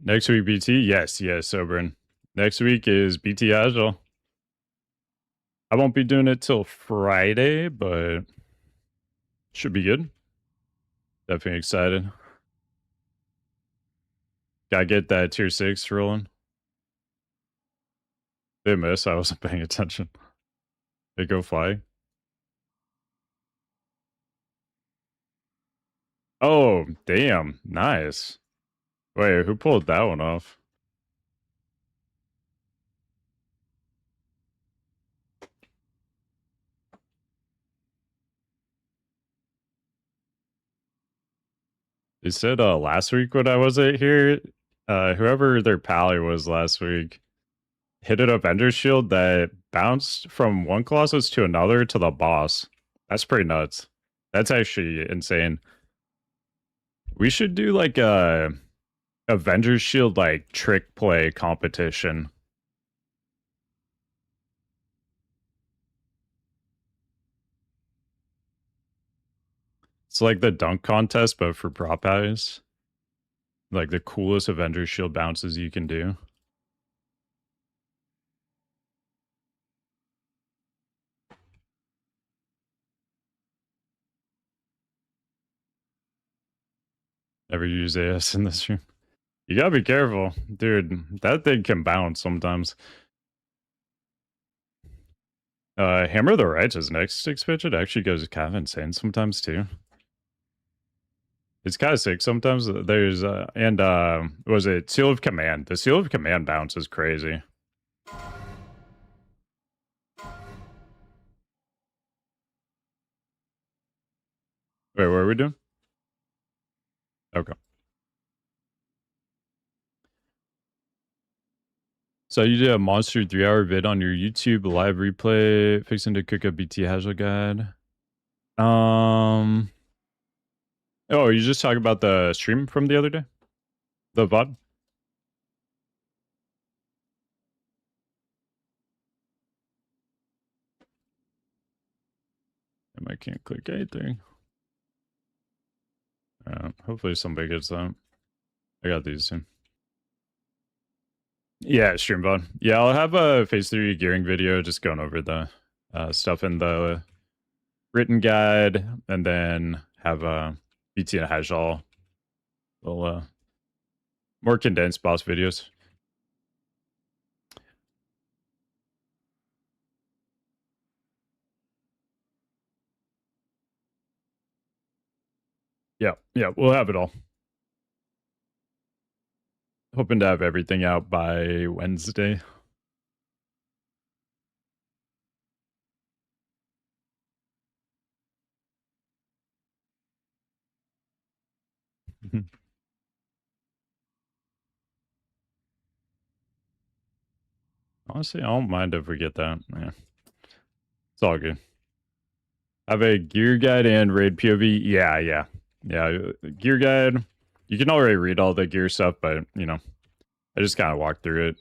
Next week, BT? Yes, Oberon. Next week is BT Agile. I won't be doing it till Friday, but should be good. Definitely excited. Gotta get that tier 6 rolling. They miss. I wasn't paying attention. They go fly. Oh, damn. Nice. Wait, who pulled that one off? They said last week when I wasn't here, whoever their pally was last week hit an Avenger shield that bounced from one Colossus to another to the boss. That's pretty nuts. That's actually insane. We should do like a Avenger shield like trick play competition. It's like the dunk contest, but for prop eyes. Like the coolest Avenger shield bounces you can do. Never use AS in this room. You gotta be careful. Dude, that thing can bounce sometimes. Hammer of the Righteous next expansion actually goes kind of insane sometimes too. It's kind of sick sometimes. There's was it Seal of Command? The Seal of Command bounce is crazy. Wait, what are we doing? Okay. So you did a monster 3-hour vid on your YouTube live replay, fixing to cook a BT Hazel guide. Oh, you just talking about the stream from the other day? The VOD? I can't click anything. Hopefully somebody gets that. I got these soon. Yeah, stream VOD. Yeah, I'll have a phase 3 gearing video just going over the stuff in the written guide, and then have BT and Hajal little more condensed boss videos. Yeah, we'll have it all. Hoping to have everything out by Wednesday. Honestly, I don't mind if we get that. Yeah. It's all good. Have a gear guide and raid POV. Yeah. Gear guide. You can already read all the gear stuff, but you know, I just kind of walk through it.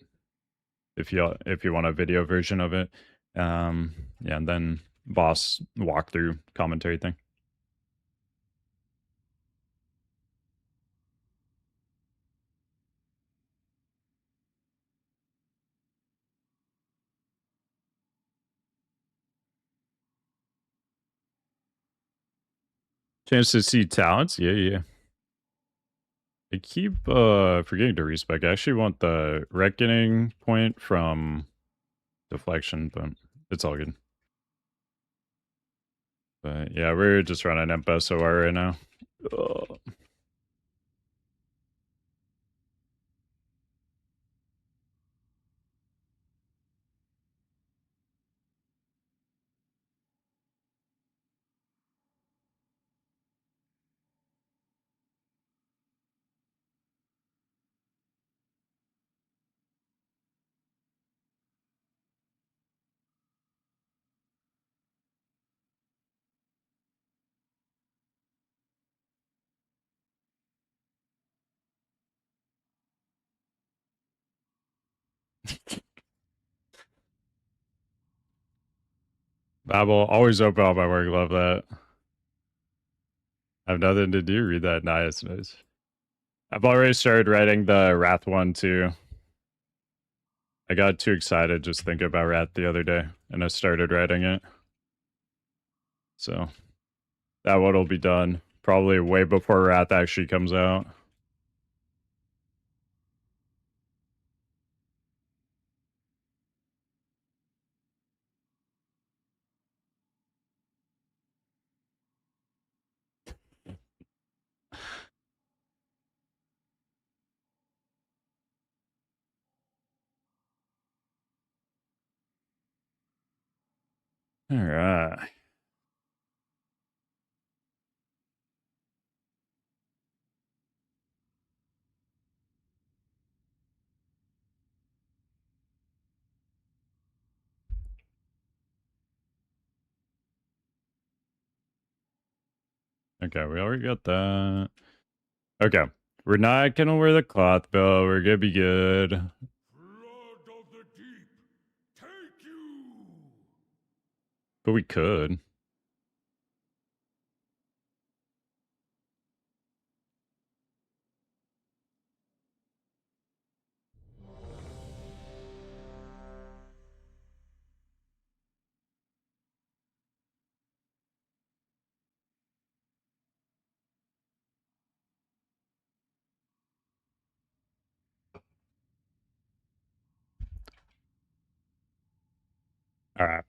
If you want a video version of it, yeah, and then boss walkthrough commentary thing. Chance to see talents? Yeah. I keep forgetting to respec. I actually want the reckoning point from deflection, but it's all good. But yeah, we're just running MPSOR right now. Ugh. Babel, always open all my work. Love that. I have nothing to do. Read that. Nice. I've already started writing the Wrath one too. I got too excited just thinking about Wrath the other day, and I started writing it. So that one will be done probably way before Wrath actually comes out. All right. Okay, we already got that. Okay. We're not gonna wear the cloth belt. We're gonna be good. Flood of the deep, take you! But we could. All right.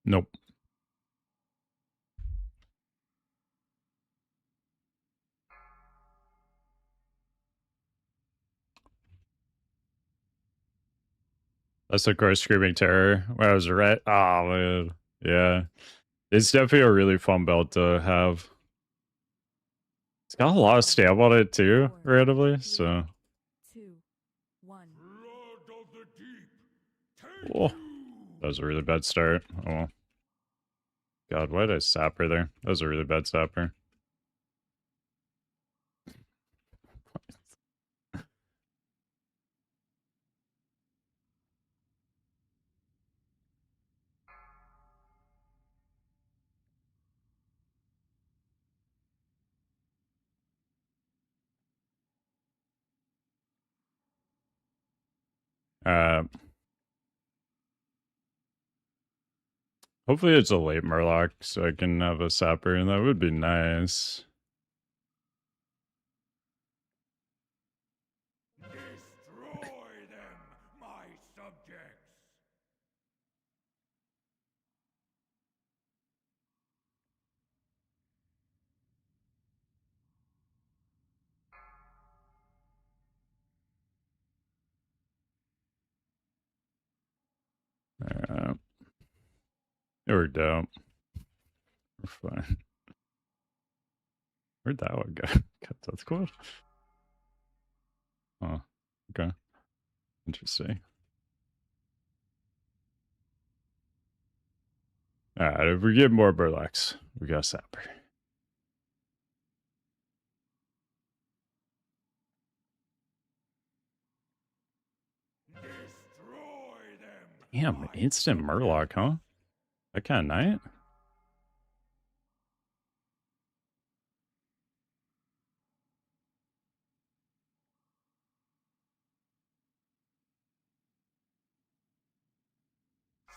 Nope. That's of course Screaming Terror. Where I was right. Oh man. Yeah. It's definitely a really fun belt to have. It's got a lot of stamp on it too, Four, randomly. three, So 2, 1. Flood of the deep, take oh, you! that was a really bad start. Oh well. God, why did I sap her there? That was a really bad sapper. Uh Hopefully it's a late Murloc so I can have a sapper, and that would be nice. Destroy them, my subjects! Uh, it worked out. We're fine. Where'd that one go? God, that's cool. Oh, okay. Interesting. Alright, if we get more Burlocks, we got sapper. Destroy them! Damn, my instant subjects. Murloc, huh? That kind of night?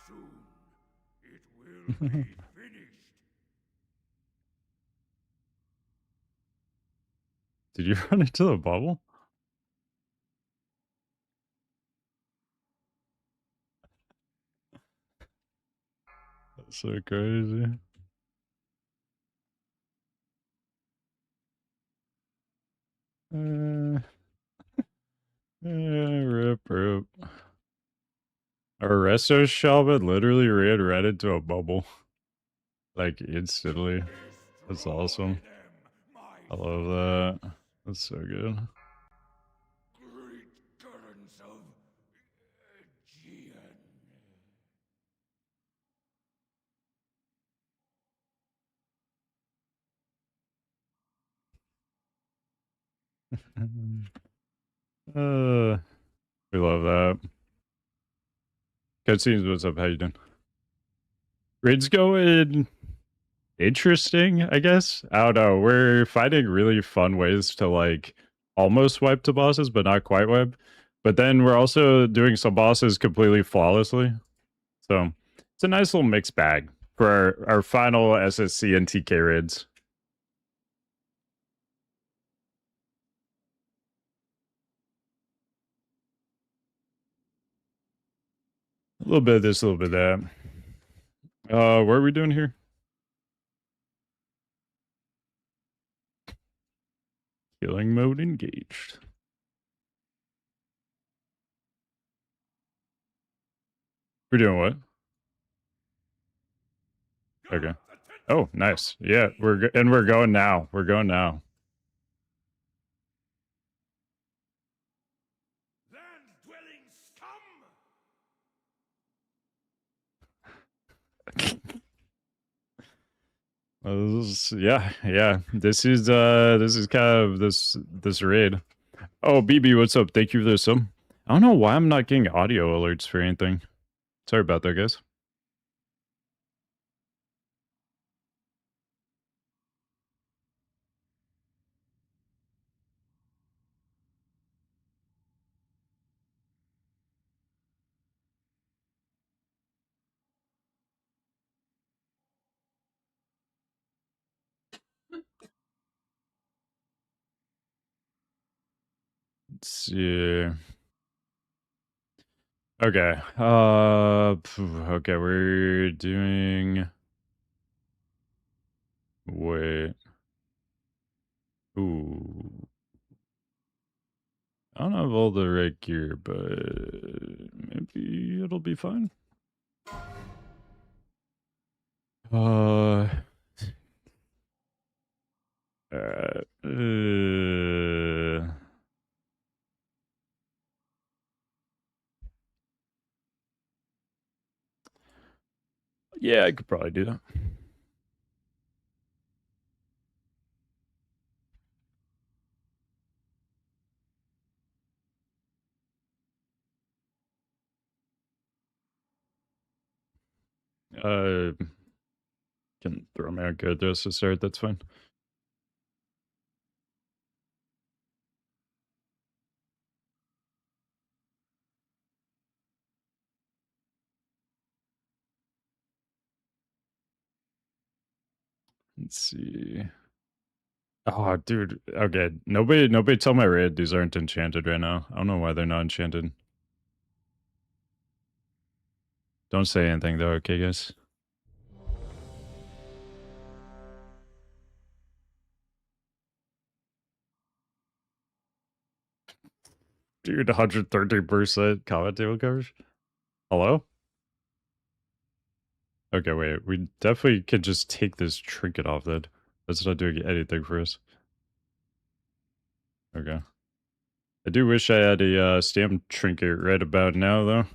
Soon, it will be finished. Did you run into the bubble? That's so crazy. Rip. Our resto Shelvin literally ran right into a bubble. Like, instantly. That's Destroy awesome. them, my I love that. That's so good. great currents of Aegean. We love that. Cutscenes, what's up? How you doing? Raid's going interesting, I guess. I don't know. We're finding really fun ways to like almost wipe to bosses, but not quite wipe. But then we're also doing some bosses completely flawlessly. So it's a nice little mixed bag for our final SSC and TK raids. A little bit of this, a little bit of that. What are we doing here? Killing mode engaged. We're doing what? Okay. Oh, nice. Yeah, we're going now. We're going now. Land-dwelling scum! Yeah. This is kind of this raid. Oh, BB, what's up? Thank you for this. I don't know why I'm not getting audio alerts for anything. Sorry about that, guys. Let's see. Okay. Okay, we're doing. Wait. Ooh. I don't have all the right gear, but maybe it'll be fine. Uh. Uh. Yeah, I could probably do that. Can throw me a good dose to start. That's fine. Let's see. Oh, dude. Okay. Nobody tell my raid these aren't enchanted right now. I don't know why they're not enchanted. Don't say anything though, okay, guys? Dude, 130% comment table coverage. Hello? Okay, wait. We definitely could just take this trinket off then. That's not doing anything for us. Okay. I do wish I had a stamp trinket right about now, though.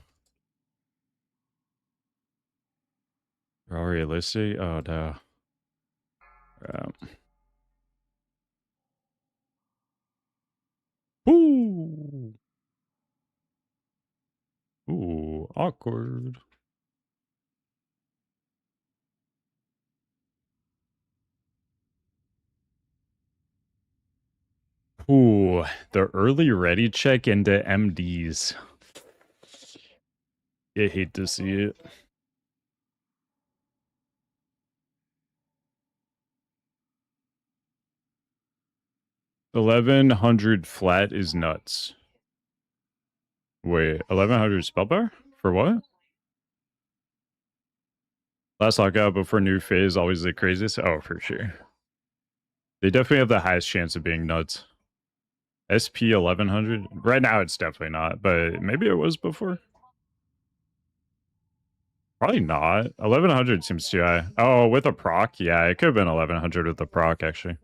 Realistic? Oh, no. Ooh. Ooh, awkward. Ooh, the early ready check into MDs. I hate to see it. 1100 flat is nuts. Wait, 1100 spellbar? For what? Last lockout before new phase, always the craziest? Oh, for sure. They definitely have the highest chance of being nuts. SP 1100? Right now it's definitely not, but maybe it was before. Probably not. 1100 seems too high. Oh, with a proc? Yeah, it could have been 1100 with a proc, actually.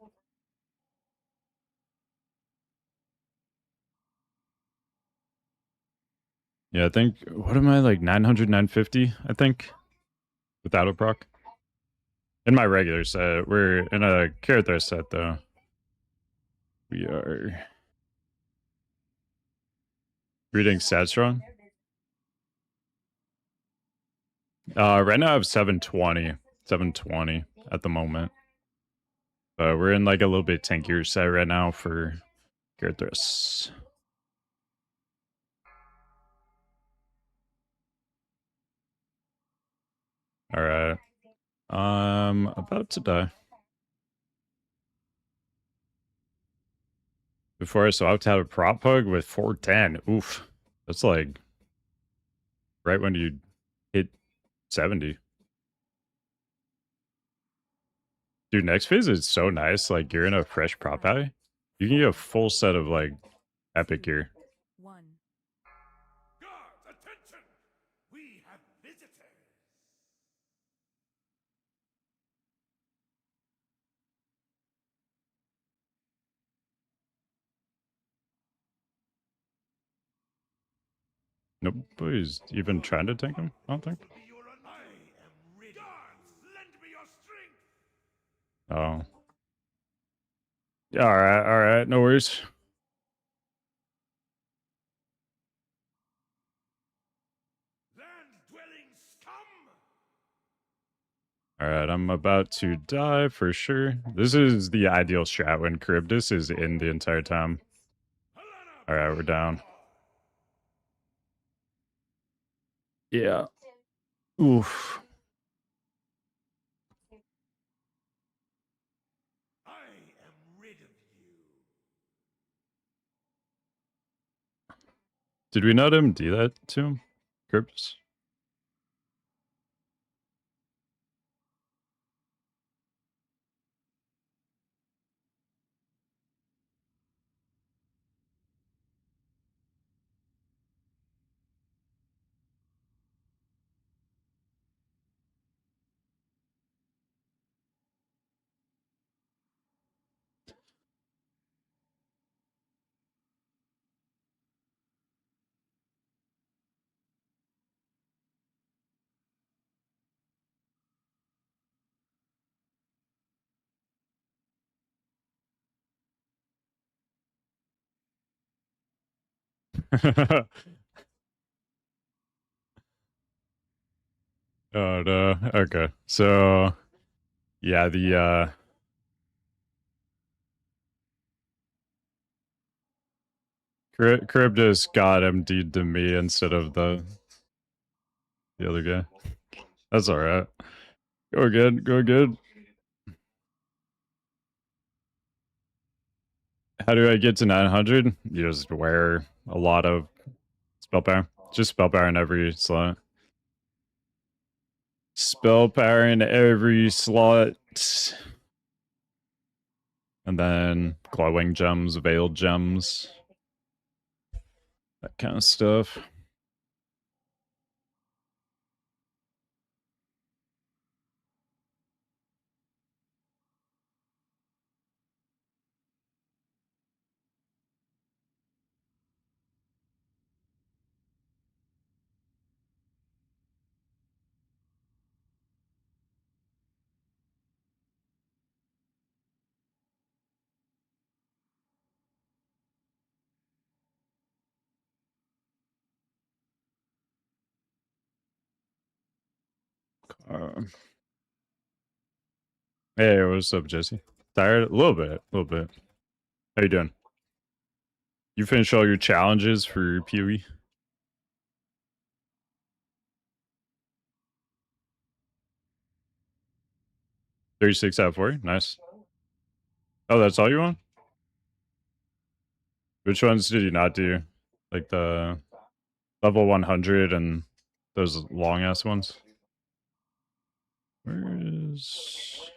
Yeah, I think, what am I, like 900, 950, I think? Without a proc. In my regular set, we're in a character set, though. We are reading stats wrong. Right now I have 720. 720 at the moment. But we're in like a little bit tankier set right now for Gerthus. Alright. About to die. Before I swapped out a prop pug with 410. Oof. That's like right when you hit 70. Dude, next phase is so nice. Like you're in a fresh prop eye. You can get a full set of like epic gear. 1. Guards, attention! We have visitors! Nobody's even trying to tank him, I don't think. I am ready. Guards, lend me your strength! Oh. Yeah, alright, no worries. Land-dwelling scum! Alright, I'm about to die for sure. This is the ideal strat when Charybdis is in the entire time. Alright, we're down. Yeah. Oof. I am rid of you. Did we not him do that to him? Charybdis? Oh no. Okay. So yeah, the Charybdis got MD'd to me instead of the other guy. That's alright. Go good, go good. How do I get to 900? You just wear a lot of spell power. Just spell power in every slot. Spell power in every slot. And then glowing gems, veiled gems. That kind of stuff. Hey, what's up, Jesse? Tired? A little bit, a little bit. How you doing? You finished all your challenges for PoE? 36 out of 40? Nice. Oh, that's all you want? Which ones did you not do? Like the level 100 and those long ass ones? Where is...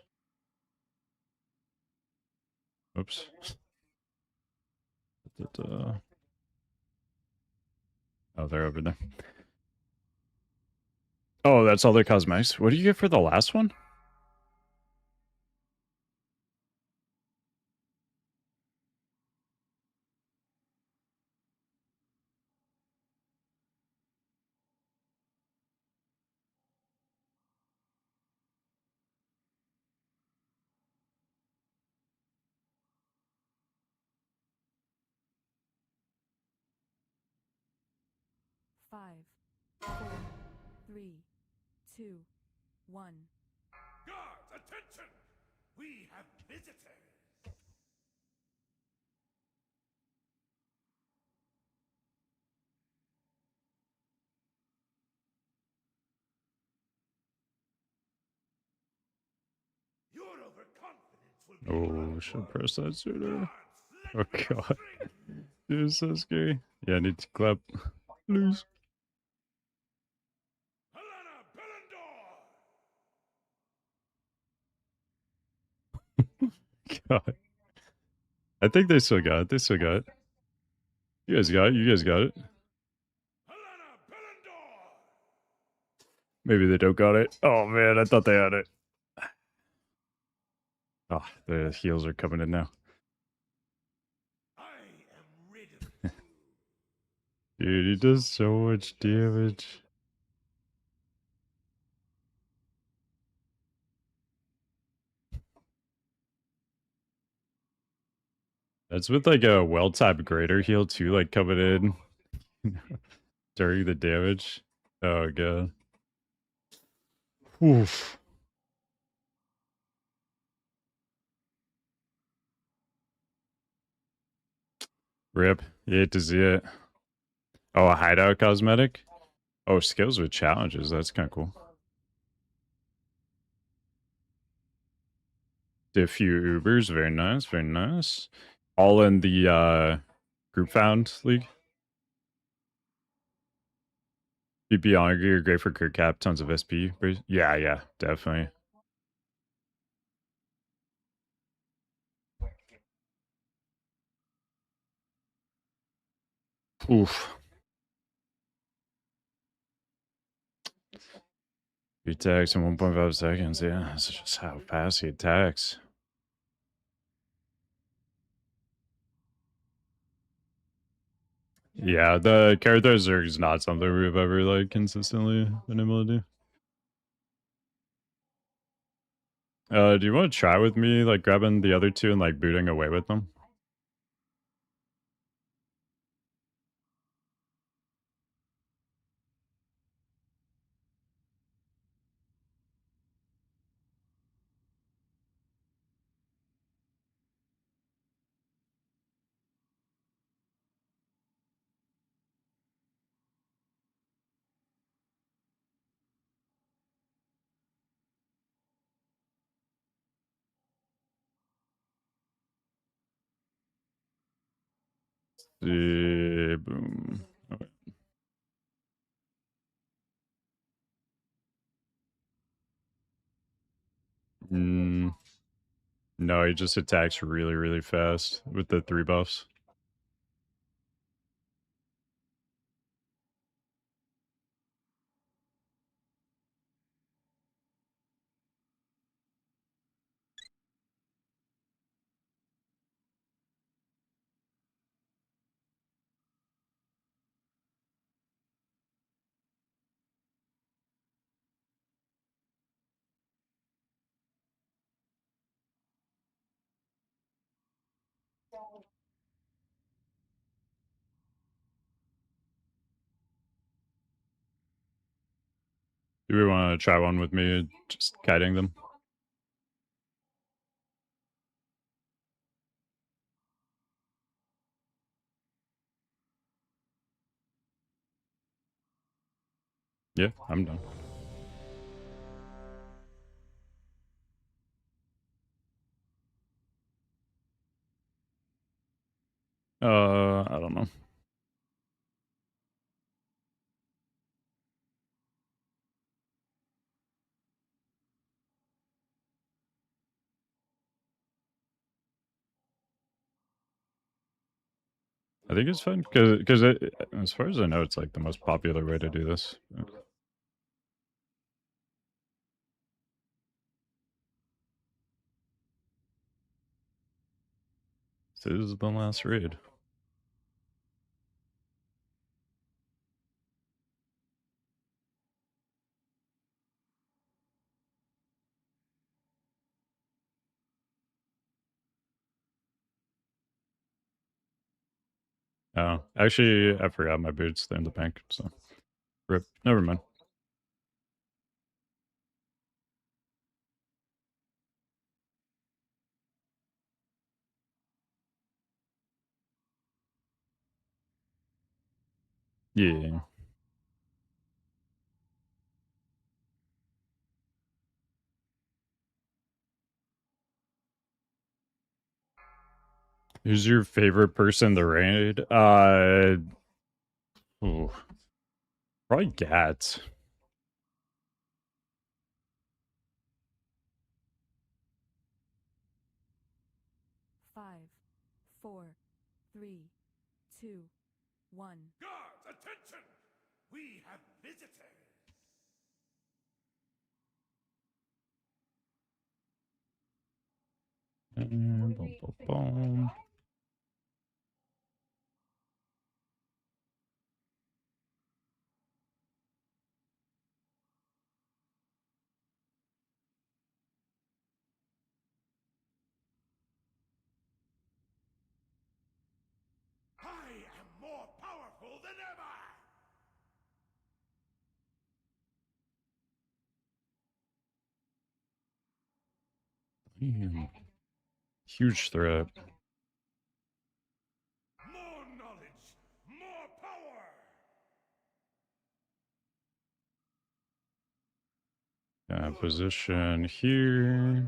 Oops. Oh, they're over there. Oh, that's all their cosmetics. What do you get for the last one? Five, four, three, 2, 1. Guards, attention! We have visitors! Your overconfidence will be Oh, should press that sooner. Guards, Oh let me god. string! Dude, it's so scary. Yeah, I need to clap. Lose. Helena Bellendor! God. I think they still got it. They still got it. You guys got it. You guys got it. Helena Bellendor! Maybe they don't got it. Oh man, I thought they had it. Oh, the heals are coming in now. I am rid of you. Dude, he does so much damage. That's with like a well-timed greater heal too, like coming in during the damage. Oh god. Oof. Rip. You hate to see it. Oh, a hideout cosmetic? Oh, skills with challenges. That's kind of cool. Did a few Ubers. Very nice. Very nice. All in the group found league. BP honor gear, great for crit cap, tons of SP. Yeah, yeah, definitely. Oof. He attacks in 1.5 seconds. Yeah, that's just how fast he attacks. Yeah, the character Zerg is not something we've ever like consistently been able to do. Do you want to try with me, like grabbing the other two and like booting away with them? Boom. Okay. No, he just attacks really, really fast with the 3 buffs. Do we want to try one with me, just kiting them? Yeah, I'm done. I don't know. I think it's fine because as far as I know, it's like the most popular way to do this. This is the last raid. Oh, actually, I forgot my boots. They're in the bank, so rip. Never mind. Yeah. Who's your favorite person to raid? Ooh, probably Gats. Five, four, three, two, one. Guards, attention! We have visitors! Boom, boom, boom. I am more powerful than ever! Damn. Huge threat. More knowledge! More power! Position here.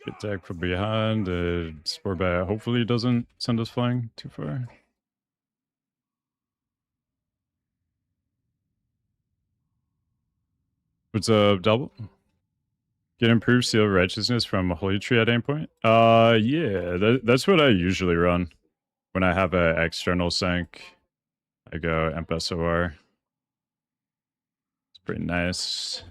Get attacked from behind. Spore bat hopefully doesn't send us flying too far. What's up, double? Get improved seal of righteousness from Holy Tree at any point? Yeah, that's what I usually run. When I have an external sync, I go MPSOR. It's pretty nice.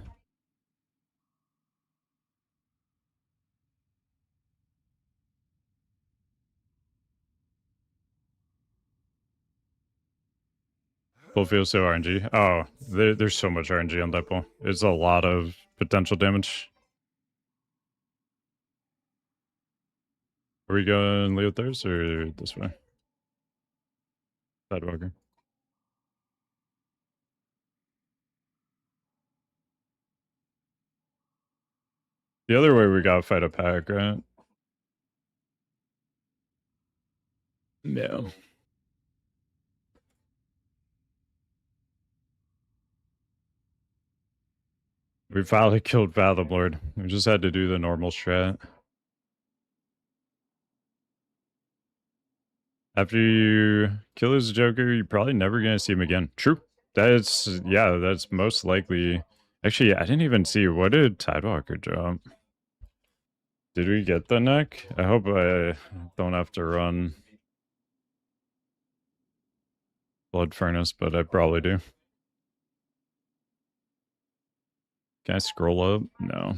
Pull feels so RNG. Oh, there's so much RNG on that pull. It's a lot of potential damage. Are we going Leothers or this way? Sidewalker. The other way we gotta fight a pack, right? Yeah. We finally killed Fathom Lord. We just had to do the normal strat. After you kill his Joker, you're probably never gonna see him again. True. That's most likely. Actually, I didn't even see, what did Tidewalker drop? Did we get the neck? I hope I don't have to run Blood Furnace, but I probably do. Can I scroll up? No.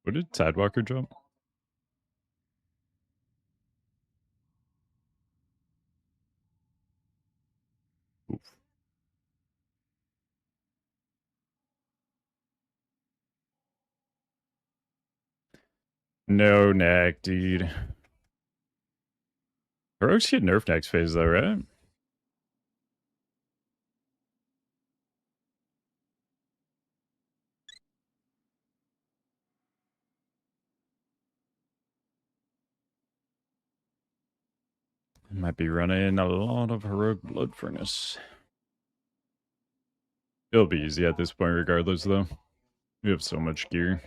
What did Tidewalker drop? Oof. No neck, dude. Heroics get nerfed next phase though, right? Might be running a lot of heroic Blood Furnace. It'll be easy at this point regardless though. We have so much gear.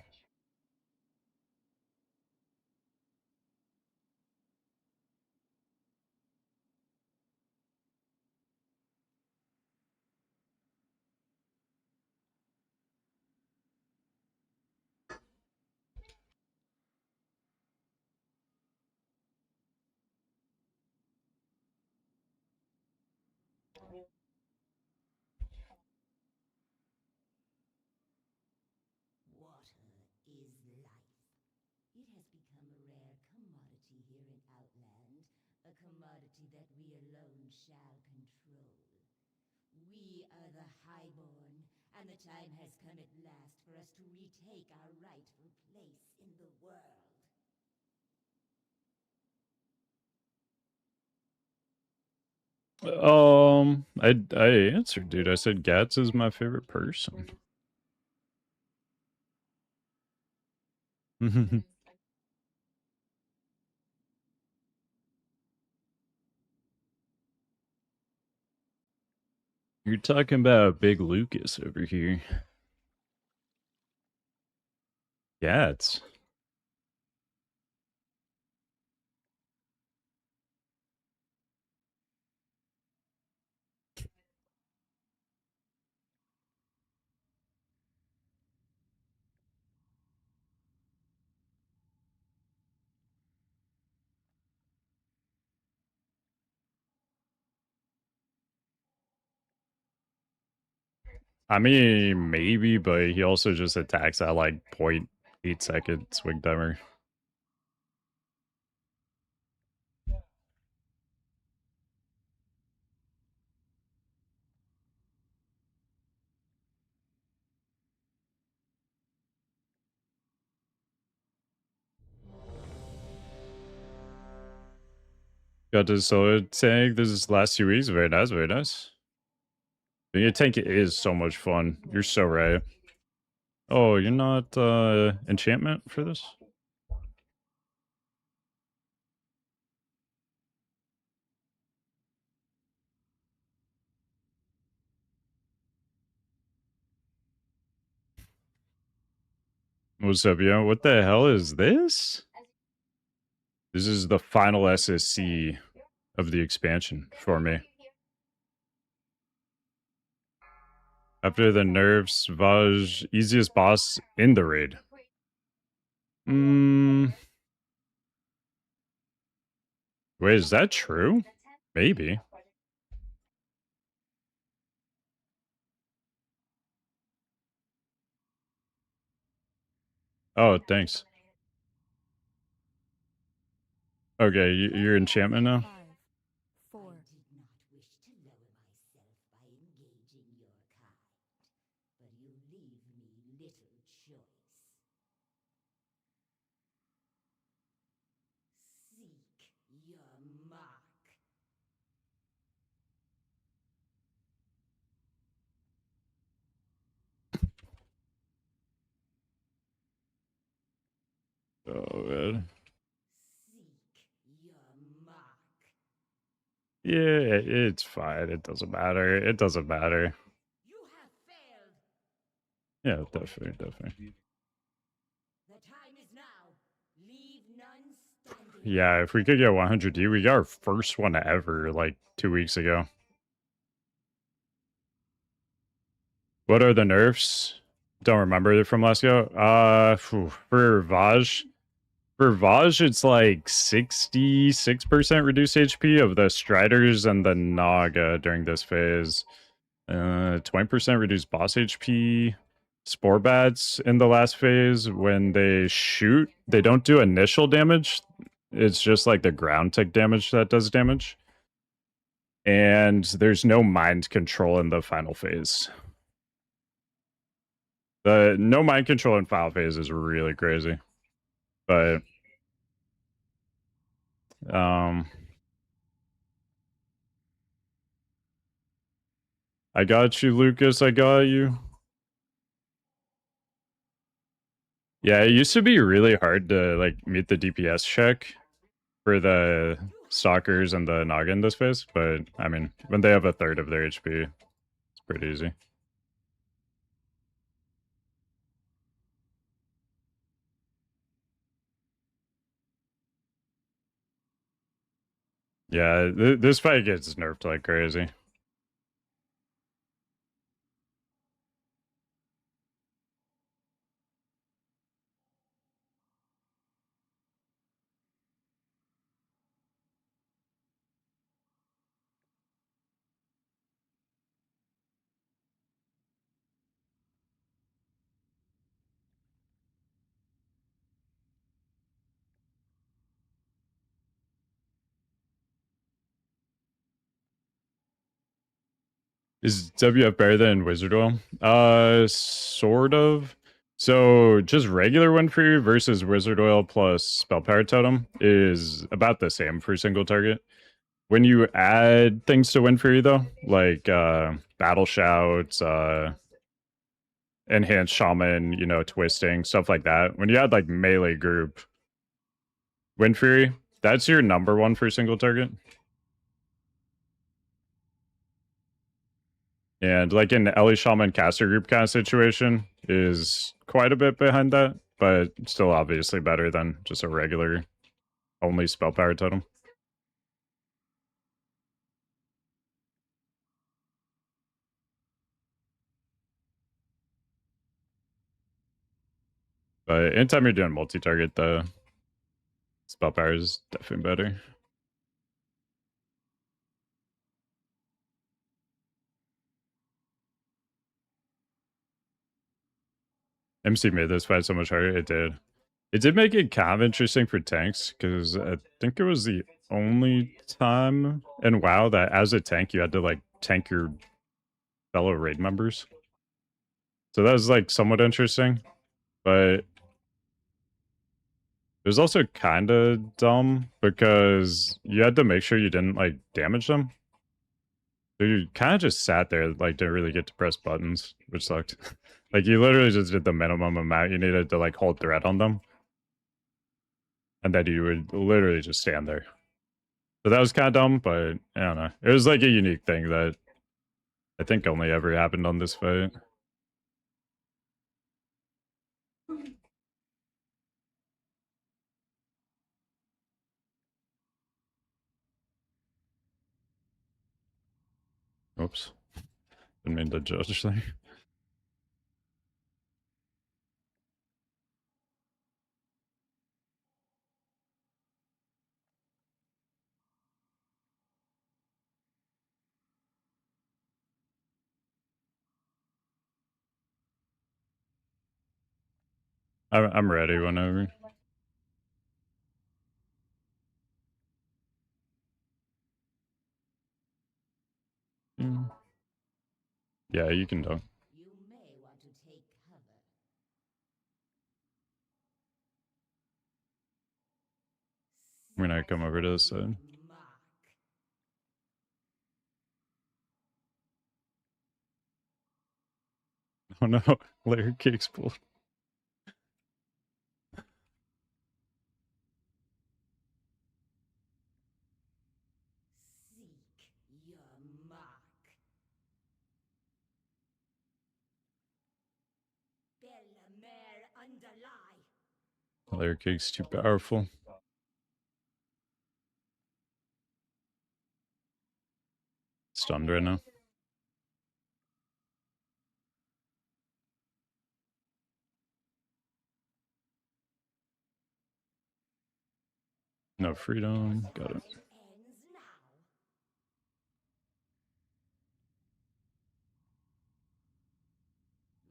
Water is life. It has become a rare commodity here in Outland, a commodity that we alone shall control. We are the Highborn, and the time has come at last for us to retake our rightful place in the world. I answered, dude. I said Gats is my favorite person. You're talking about Big Lucas over here. Yeah, it's I mean, maybe, but he also just attacks at like 0.8 second swing timer. Got to solo tank this last 2 weeks. Very nice, very nice. Being a tank is so much fun. You're so right. Oh, you're not enchantment for this? What's up, yo? What the hell is this? This is the final SSC of the expansion for me. After the nerfs, Vaj, easiest boss in the raid. Wait, is that true? Maybe. Oh, thanks. Okay, you're enchantment now? 5, 4, I did not wish to lower myself by engaging your kind, but you leave me little choice. Seek your mark. Oh, man. Seek your mark. Yeah, it's fine. It doesn't matter. It doesn't matter. You have failed. Yeah, definitely, definitely. The time is now. Leave none standing. Yeah, if we could get 100D, we got our first one ever like 2 weeks ago. What are the nerfs? Don't remember it from last go. For Vaj. For Vaj, it's like 66% reduced HP of the Striders and the Naga during this phase. 20% reduced boss HP. Spore Bats in the last phase, when they shoot, they don't do initial damage. It's just like the ground tick damage that does damage. And there's no mind control in the final phase. The no mind control in final phase is really crazy. But I got you, Lucas. I got you. Yeah, it used to be really hard to like meet the DPS check for the stalkers and the Naga in this phase, but I mean, when they have a third of their HP, it's pretty easy. Yeah, this fight gets nerfed like crazy. Is WF better than Wizard Well? Sort of. So just regular Winfrey versus Wizard Oil plus Spell Power Totem is about the same for single target. When you add things to Winfrey though, like Battle Shouts, enhanced shaman, you know, twisting, stuff like that. When you had like melee group, Wind Fury, that's your number one for single target. And like in Ellie Shaman caster group kind of situation is quite a bit behind that, but still obviously better than just a regular only spell power totem. But anytime you're doing multi-target, the spell power is definitely better. MC made this fight so much harder. It did. It did make it kind of interesting for tanks, because I think it was the only time in WoW that as a tank you had to like tank your fellow raid members. So that was like somewhat interesting, but it was also kind of dumb because you had to make sure you didn't like damage them. So you kind of just sat there, like didn't really get to press buttons, which sucked. Like you literally just did the minimum amount you needed to like hold threat on them. And then you would literally just stand there. So that was kind of dumb, but I don't know. It was like a unique thing that I think only ever happened on this fight. Oops. Didn't mean to judge there. I'm ready whenever. Mm. Yeah, you can dunk. You may want to take cover. When I come over to this side. Mark. Oh no, layer cake's pulled. Seek your mark. Bellamere underlie. Layer cake's too powerful. Stunned right now. No freedom. Got it. Ends now.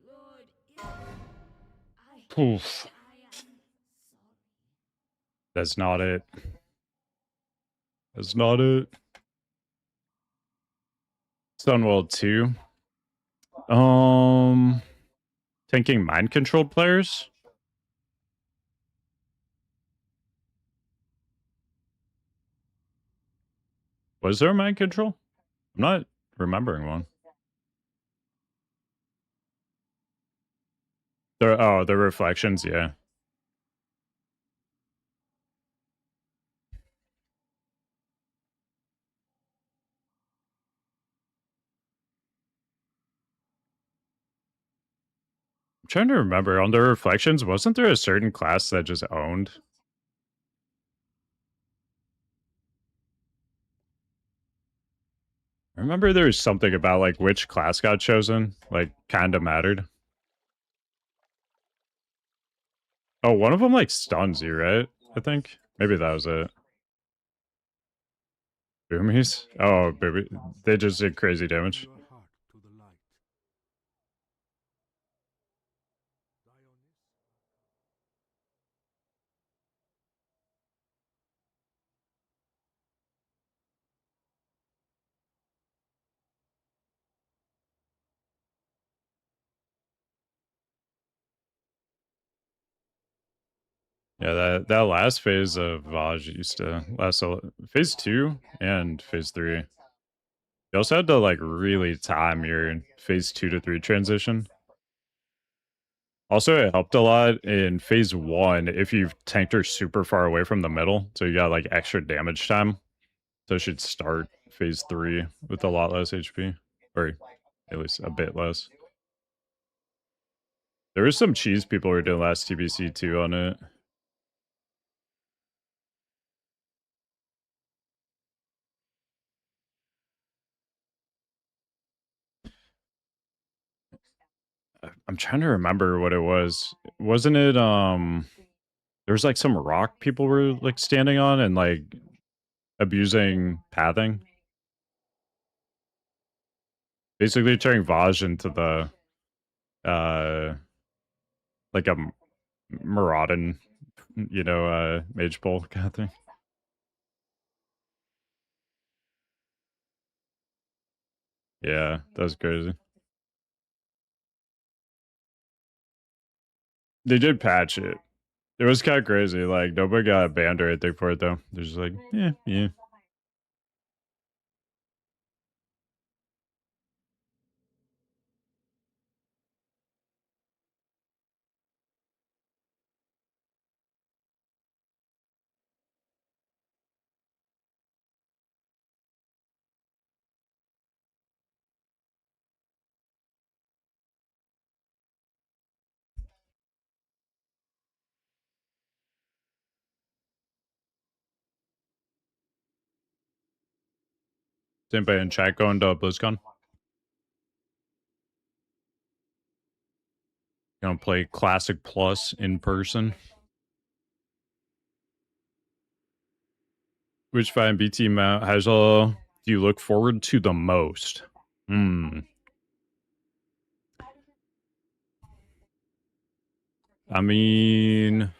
Lord, Oof. I am sorry. That's not it. That's not it. Stonewall 2. Tanking mind controlled players? Was there a mind control? I'm not remembering one. The reflections, yeah. I'm trying to remember. On the reflections, wasn't there a certain class that just owned? I remember there was something about like which class got chosen, like kind of mattered. Oh, one of them like stuns you, right? I think maybe that was it. Boomies? Oh, baby, they just did crazy damage. Your heart to the light. Yeah, that last phase of Vaj used to last phase 2 and phase 3. You also had to like really time your phase 2 to 3 transition. Also, it helped a lot in phase 1 if you've tanked her super far away from the middle, so you got, like, extra damage time. So it should start phase 3 with a lot less HP, or at least a bit less. There was some cheese people were doing last TBC too on it. I'm trying to remember what it was. Wasn't it, there was, like, some rock people were, like, standing on and, like, abusing pathing? Basically turning Vaj into the, like a Maraudin, mage bull kind of thing. Yeah, that was crazy. They did patch it. It was kind of crazy. Like, nobody got banned or anything for it, though. They're just like, yeah, yeah. Is anybody in chat going to BlizzCon? Gonna play Classic Plus in person? Which fight BT mount has do you look forward to the most? I mean,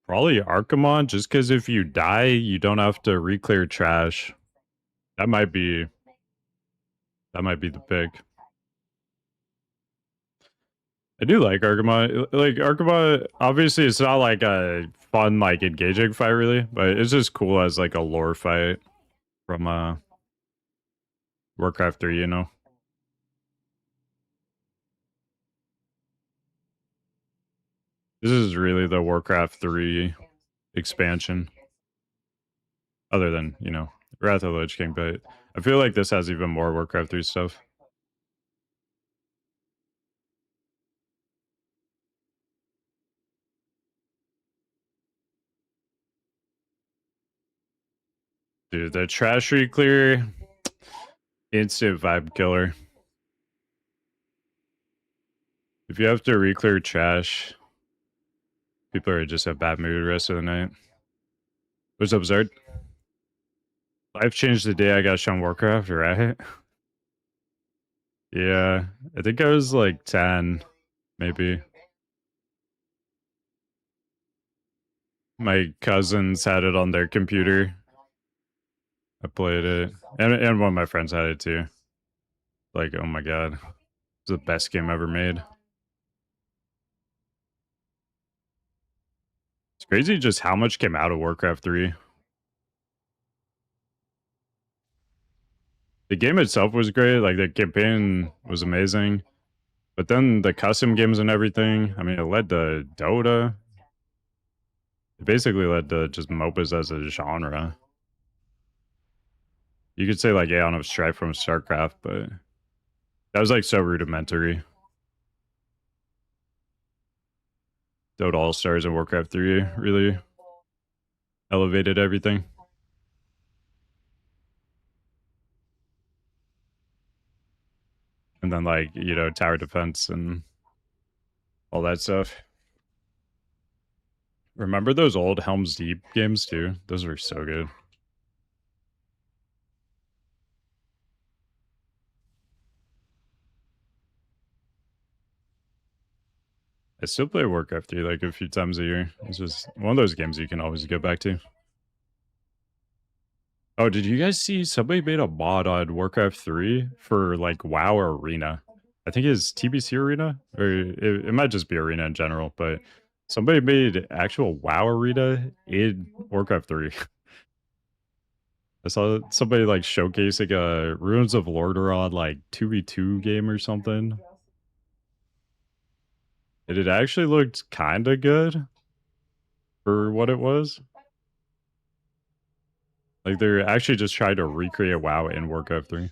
probably Archimon, just because if you die, you don't have to re-clear trash. That might be the pick. I do like Archimon. Like, Archimon, obviously, it's not like a fun, like, engaging fight, really, but it's just cool as, like, a lore fight from Warcraft 3, you know? This is really the Warcraft 3 expansion. Other than, Wrath of the Lich King, but I feel like this has even more Warcraft 3 stuff. Dude, the trash re-clear, instant vibe killer. If you have to re-clear trash, people are just a bad mood the rest of the night. What's up, Zard? Life changed the day I got shown Warcraft, right? Yeah, I think I was like 10, maybe. My cousins had it on their computer. I played it, and one of my friends had it too. Like, oh my god, it's the best game ever made. It's crazy just how much came out of Warcraft 3. The game itself was great, like the campaign was amazing. But then the custom games and everything, I mean, it led to Dota. It basically led to just MOBAs as a genre. You could say like Aeon of Strife from StarCraft, but that was like so rudimentary. Dota All-Stars and Warcraft 3 really elevated everything. And then like, tower defense and all that stuff. Remember those old Helm's Deep games too? Those were so good. I still play Warcraft 3 like a few times a year. It's just one of those games you can always go back to. Oh, did you guys see somebody made a mod on Warcraft 3 for like WoW Arena? I think it's TBC Arena, or it might just be Arena in general, but somebody made actual WoW Arena in Warcraft 3. I saw somebody like showcasing a Ruins of Lordaeron like 2v2 game or something. It actually looked kind of good for what it was. Like, they're actually just trying to recreate WoW in Warcraft 3.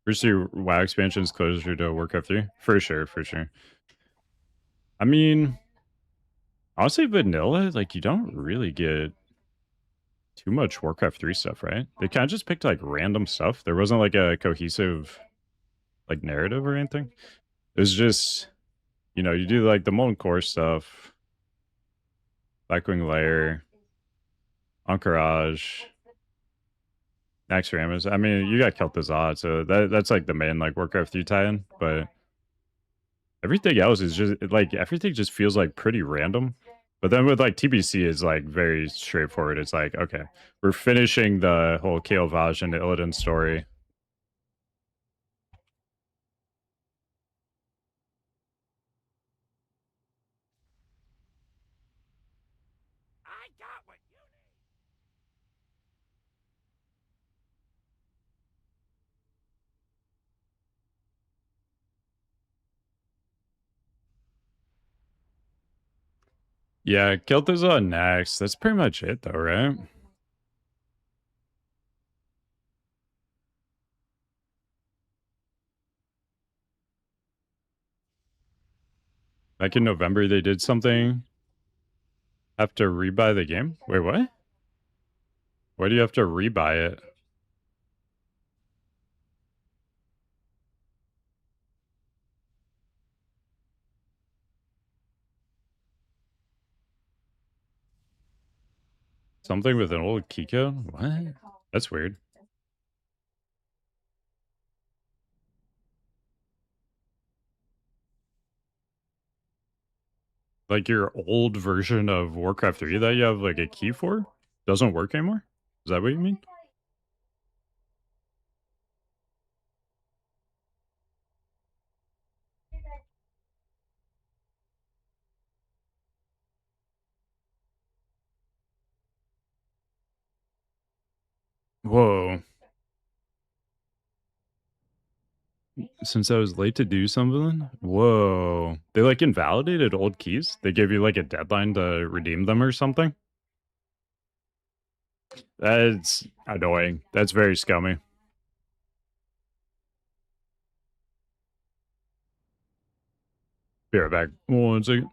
First year WoW expansion's closer to Warcraft 3. For sure, for sure. I mean, honestly, vanilla, like, you don't really get too much Warcraft 3 stuff, right? They kind of just picked, like, random stuff. There wasn't, like, a cohesive, like, narrative or anything. It was just, you know, you do, like, the Molten Core stuff, Blackwing Lair, Encourage, Nax Ramus. I mean, you got Kel'Thuzad, so that's, like, the main, like, Warcraft 3 tie-in, but everything else is just, like, everything just feels, like, pretty random. But then with, like, TBC is, like, very straightforward. It's like, okay, we're finishing the whole Kael Vaj and the Illidan story. I got what you need. Yeah, Kel'Thuzad next. That's pretty much it, though, right? Back in November, they did something. Have to rebuy the game? Wait, what? Why do you have to rebuy it? Something with an old key code? What? That's weird. Like your old version of Warcraft 3 that you have like a key for doesn't work anymore? Is that what you mean? Whoa. Since I was late to do something? Whoa. They like invalidated old keys? They gave you like a deadline to redeem them or something? That's annoying. That's very scummy. Be right back. 1 second.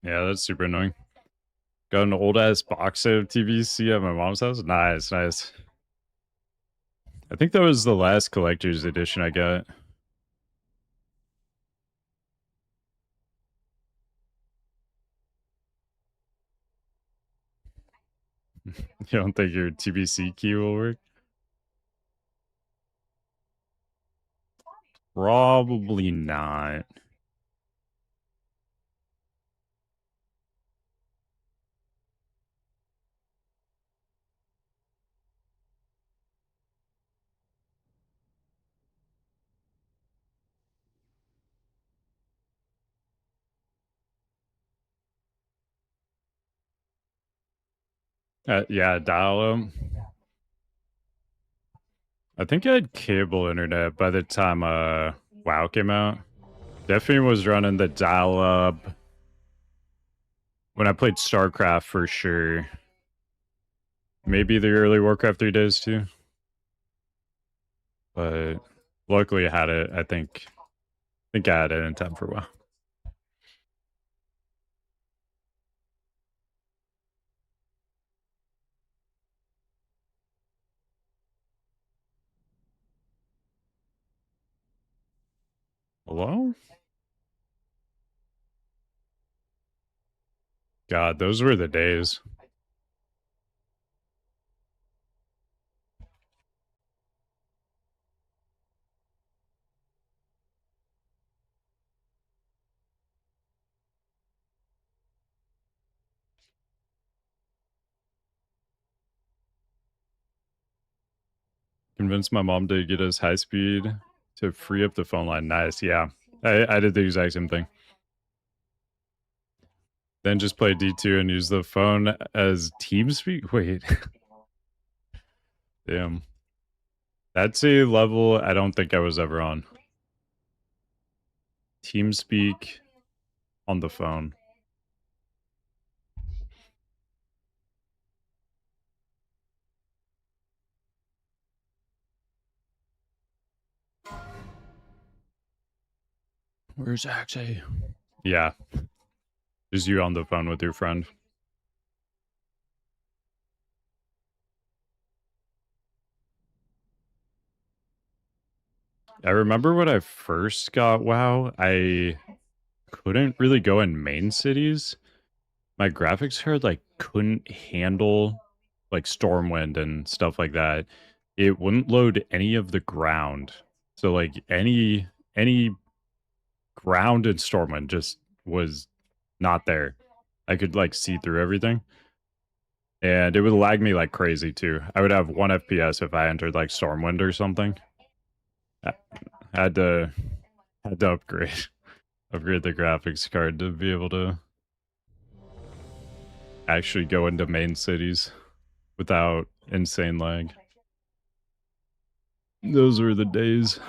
Yeah, that's super annoying. Got an old ass box of TBC at my mom's house. Nice, nice. I think that was the last collector's edition I got. You don't think your TBC key will work? Probably not. Yeah, dial-up. I think I had cable internet by the time WoW came out. Definitely was running the dial-up when I played StarCraft for sure. Maybe the early Warcraft 3 days too. But luckily I had it, I think I had it in time for a while. Hello? God, those were the days. Convinced my mom to get us high speed to free up the phone line. Nice, yeah. I did the exact same thing. Then just play D2 and use the phone as TeamSpeak? Wait. Damn. That's a level I don't think I was ever on. TeamSpeak on the phone. Where's Axie? Yeah. Just you on the phone with your friend. I remember when I first got WoW, I couldn't really go in main cities. My graphics card like couldn't handle like Stormwind and stuff like that. It wouldn't load any of the ground. So like any ground in Stormwind just was not there. I could like see through everything. And it would lag me like crazy too. I would have 1 FPS if I entered like Stormwind or something. I had to upgrade upgrade the graphics card to be able to actually go into main cities without insane lag. Those were the days.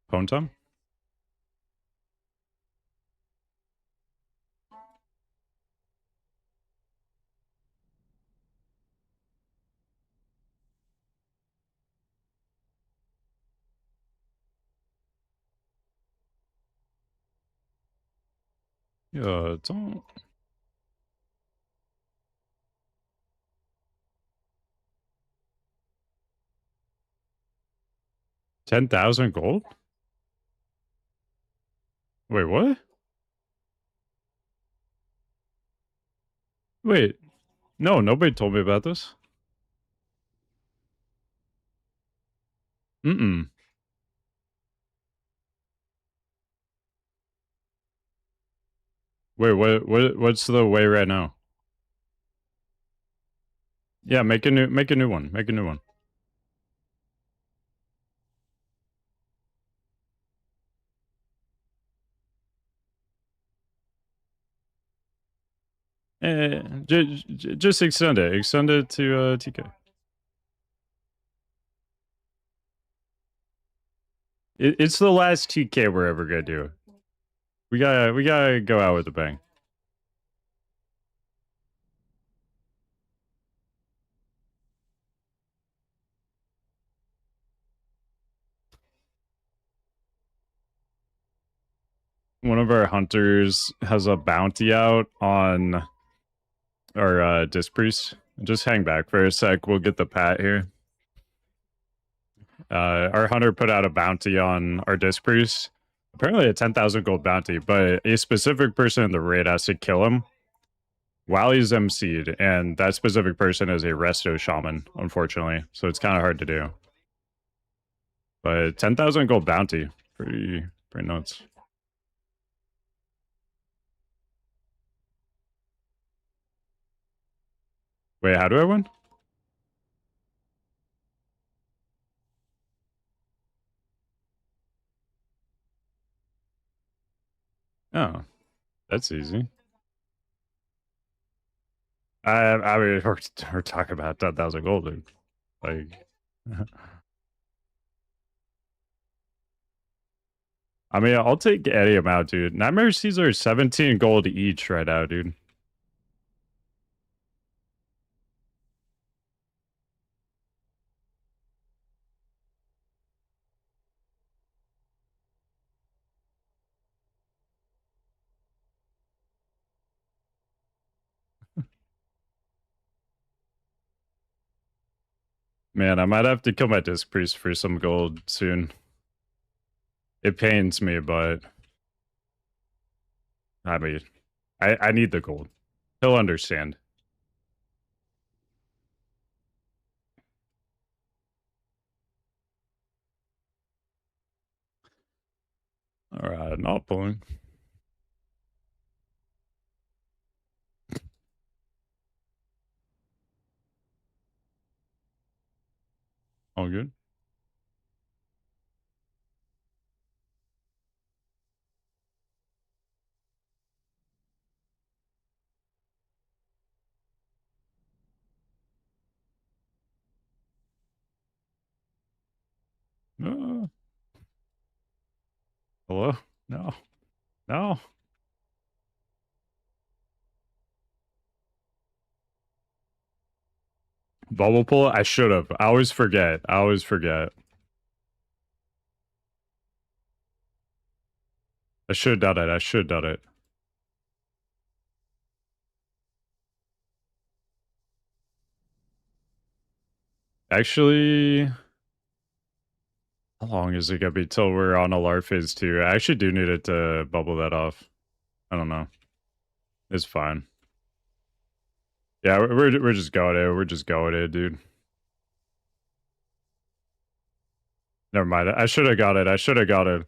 Phone time? Yeah, it's all 10,000 gold? Wait, what? Wait, no, nobody told me about this. Mm-mm. Wait, what's the way right now? Yeah, make a new one. Make a new one. Just extend it. Extend it to TK. It's the last TK we're ever gonna do. We gotta go out with a bang. One of our hunters has a bounty out on our disc priest. Just hang back for a sec. We'll get the pat here. Our hunter put out a bounty on our disc priest. Apparently a 10,000 gold bounty, but a specific person in the raid has to kill him while he's MC'd, and that specific person is a resto shaman, unfortunately. So it's kind of hard to do. But 10,000 gold bounty, pretty nuts. Wait, how do I win? Oh, that's easy. I mean, we're talking about 10,000 gold, dude. Like, I mean, I'll take any amount, dude. Nightmare Seas are 17 gold each right now, dude. Man, I might have to kill my Disc Priest for some gold soon. It pains me, but I mean, I need the gold. He'll understand. All right, not pulling. All good. Uh, hello? No. No. Bubble pull? I should have. I always forget. I always forget. I should have done it. I should have done it. Actually, how long is it gonna be till we're on alarm phase 2? I actually do need it to bubble that off. I don't know. It's fine. Yeah, we're just going it. We're just going it, dude. Never mind. I should have got it. I should have got it.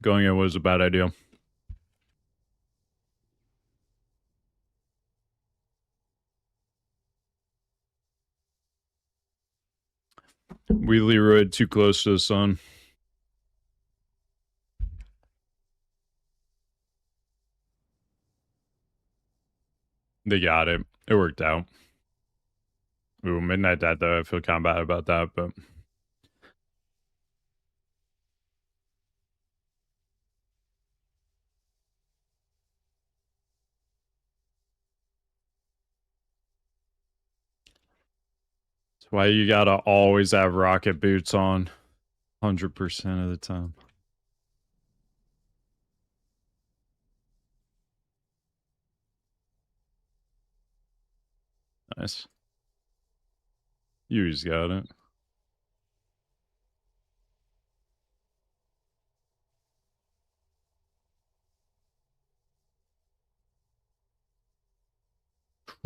Going in was a bad idea. We Leroyed too close to the sun. They got it. It worked out. Ooh, Midnight Dad, though. I feel kind of bad about that, but... That's why you gotta always have rocket boots on. 100% of the time. Nice. You just got it.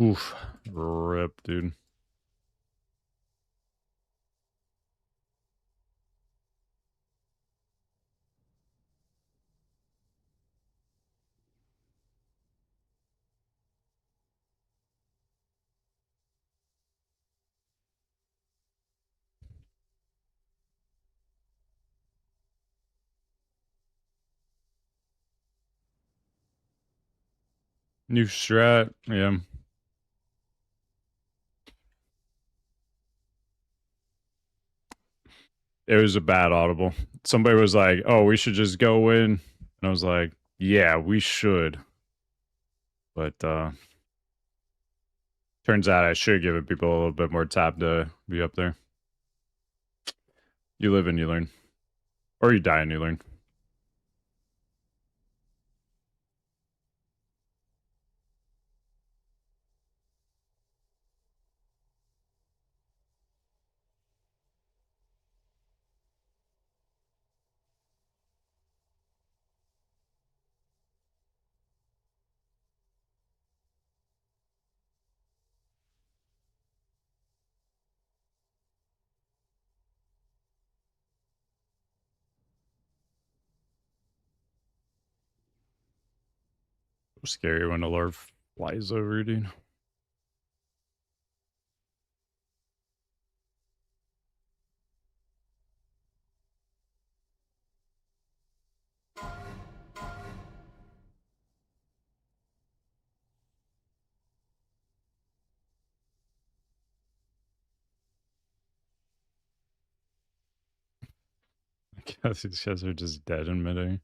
Oof. Rip, dude. New strat. Yeah. It was a bad audible. Somebody was like, oh, we should just go in. And I was like, yeah, we should. But, turns out I should give people a little bit more time to be up there. You live and you learn. Or you die and you learn. Scary when a larva flies over, dude. I guess these guys are just dead in midair.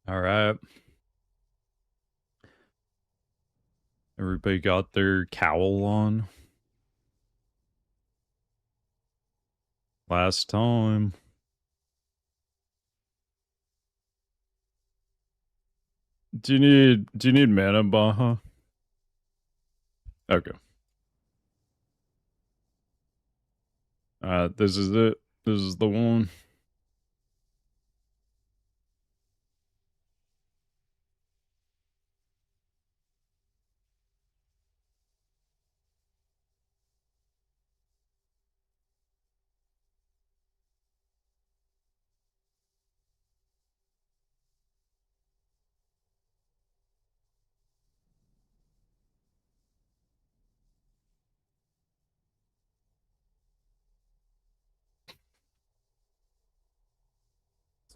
All right. Everybody got their cowl on. Last time. Do you need mana, Baja? Okay. This is it. This is the one.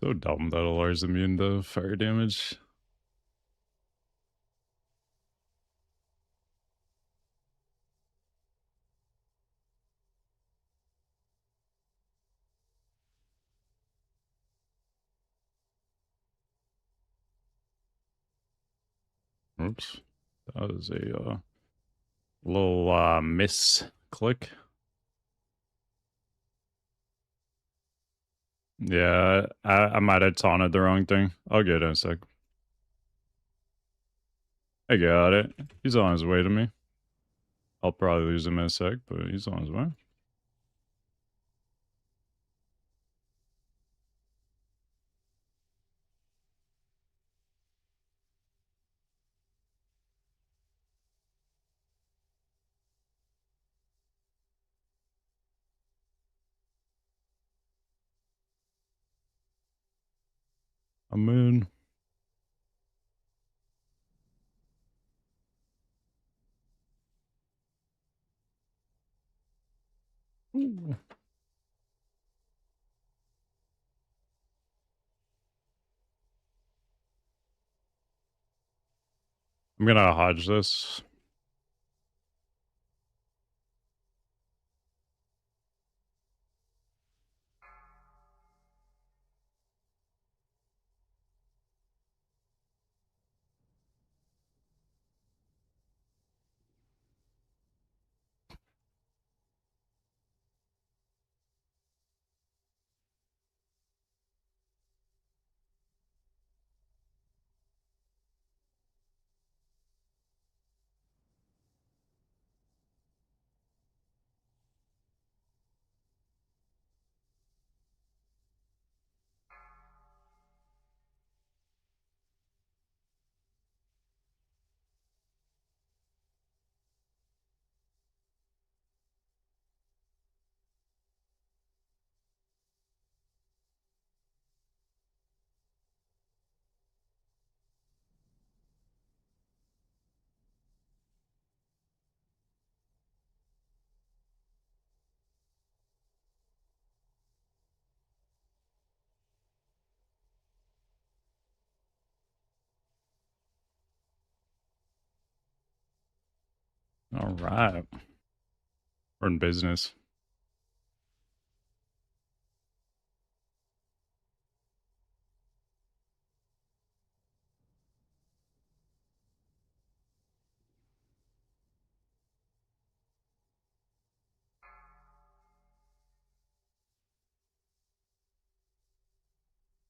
So dumb that Alar's immune to fire damage. Oops. That was a little miss-click. Yeah, I might have taunted the wrong thing. I'll get it in a sec. I got it. He's on his way to me. I'll probably lose him in a sec, but he's on his way. I'm in. Ooh. I'm gonna hodge this. All right. We're in business.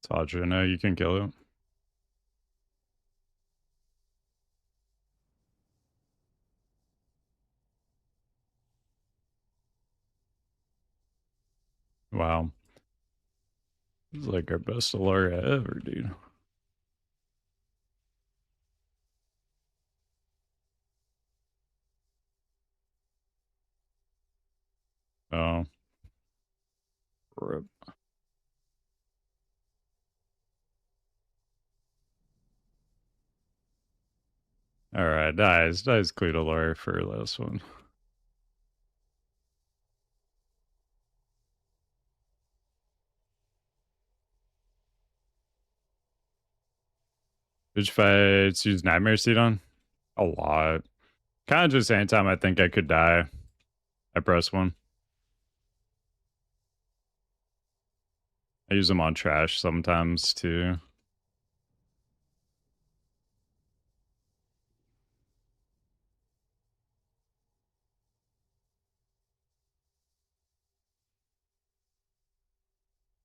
Tadra, no, you can kill it. Wow. This is like our best Alaria ever, dude. Oh. Rip. Alright, nice. Nice clean Alaria for last one. Which fights use Nightmare Seed on? A lot. Kind of just anytime I think I could die, I press one. I use them on trash sometimes too.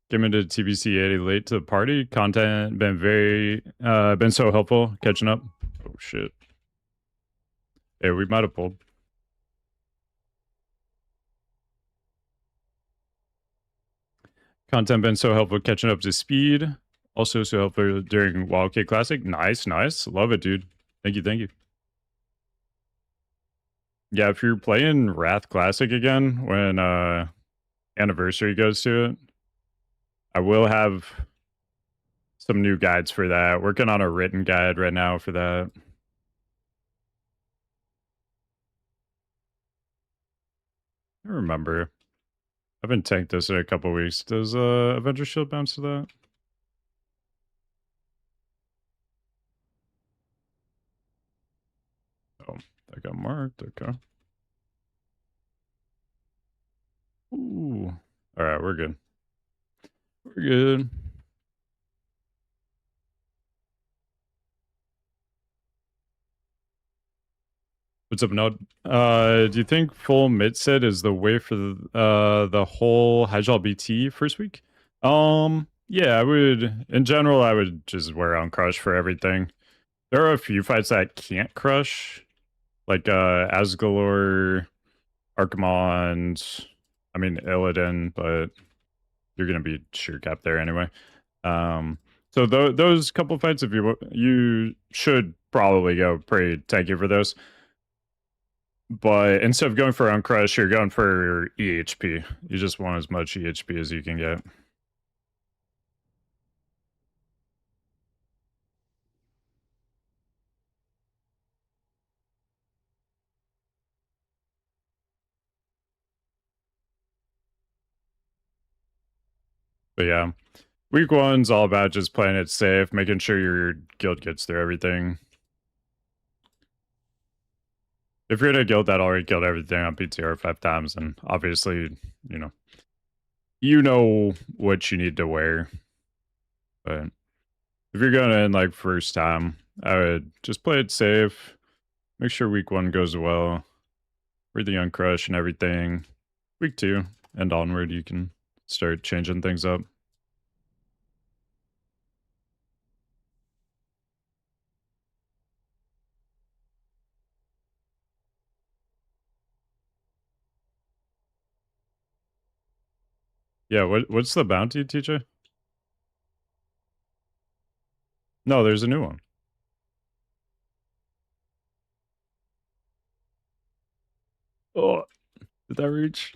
Came into TBC 80 late to the party. Content been so helpful catching up. Oh shit. Hey, we might have pulled. Content been so helpful catching up to speed. Also so helpful during Wildcat Classic. Nice, nice. Love it, dude. Thank you, thank you. Yeah, if you're playing Wrath Classic again when Anniversary goes to it, I will have some new guides for that. Working on a written guide right now for that. I remember. I haven't tanked this in a couple weeks. Does Avenger Shield bounce to that? Oh, that got marked. Okay. Ooh. Alright, we're good. We're good. What's up, Node? Do you think full mid set is the way for the whole Hydraul BT first week? Yeah, I would. In general, I would just wear on crush for everything. There are a few fights that can't crush, like Asgalor, Archimond. I mean Illidan, but you're gonna be sure cap there anyway. So those couple fights, if you should probably go pretty tanky for those. But instead of going for Uncrush, you're going for EHP. You just want as much EHP as you can get. But yeah, week one's all about just playing it safe, making sure your guild gets through everything. If you're in a guild that already killed everything on PTR 5 times, and obviously, you know what you need to wear. But if you're going in like first time, I would just play it safe. Make sure week one goes well. Read the Uncrush and everything. Week two and onward, you can start changing things up. Yeah, what's the bounty, TJ? No, there's a new one. Oh, did that reach?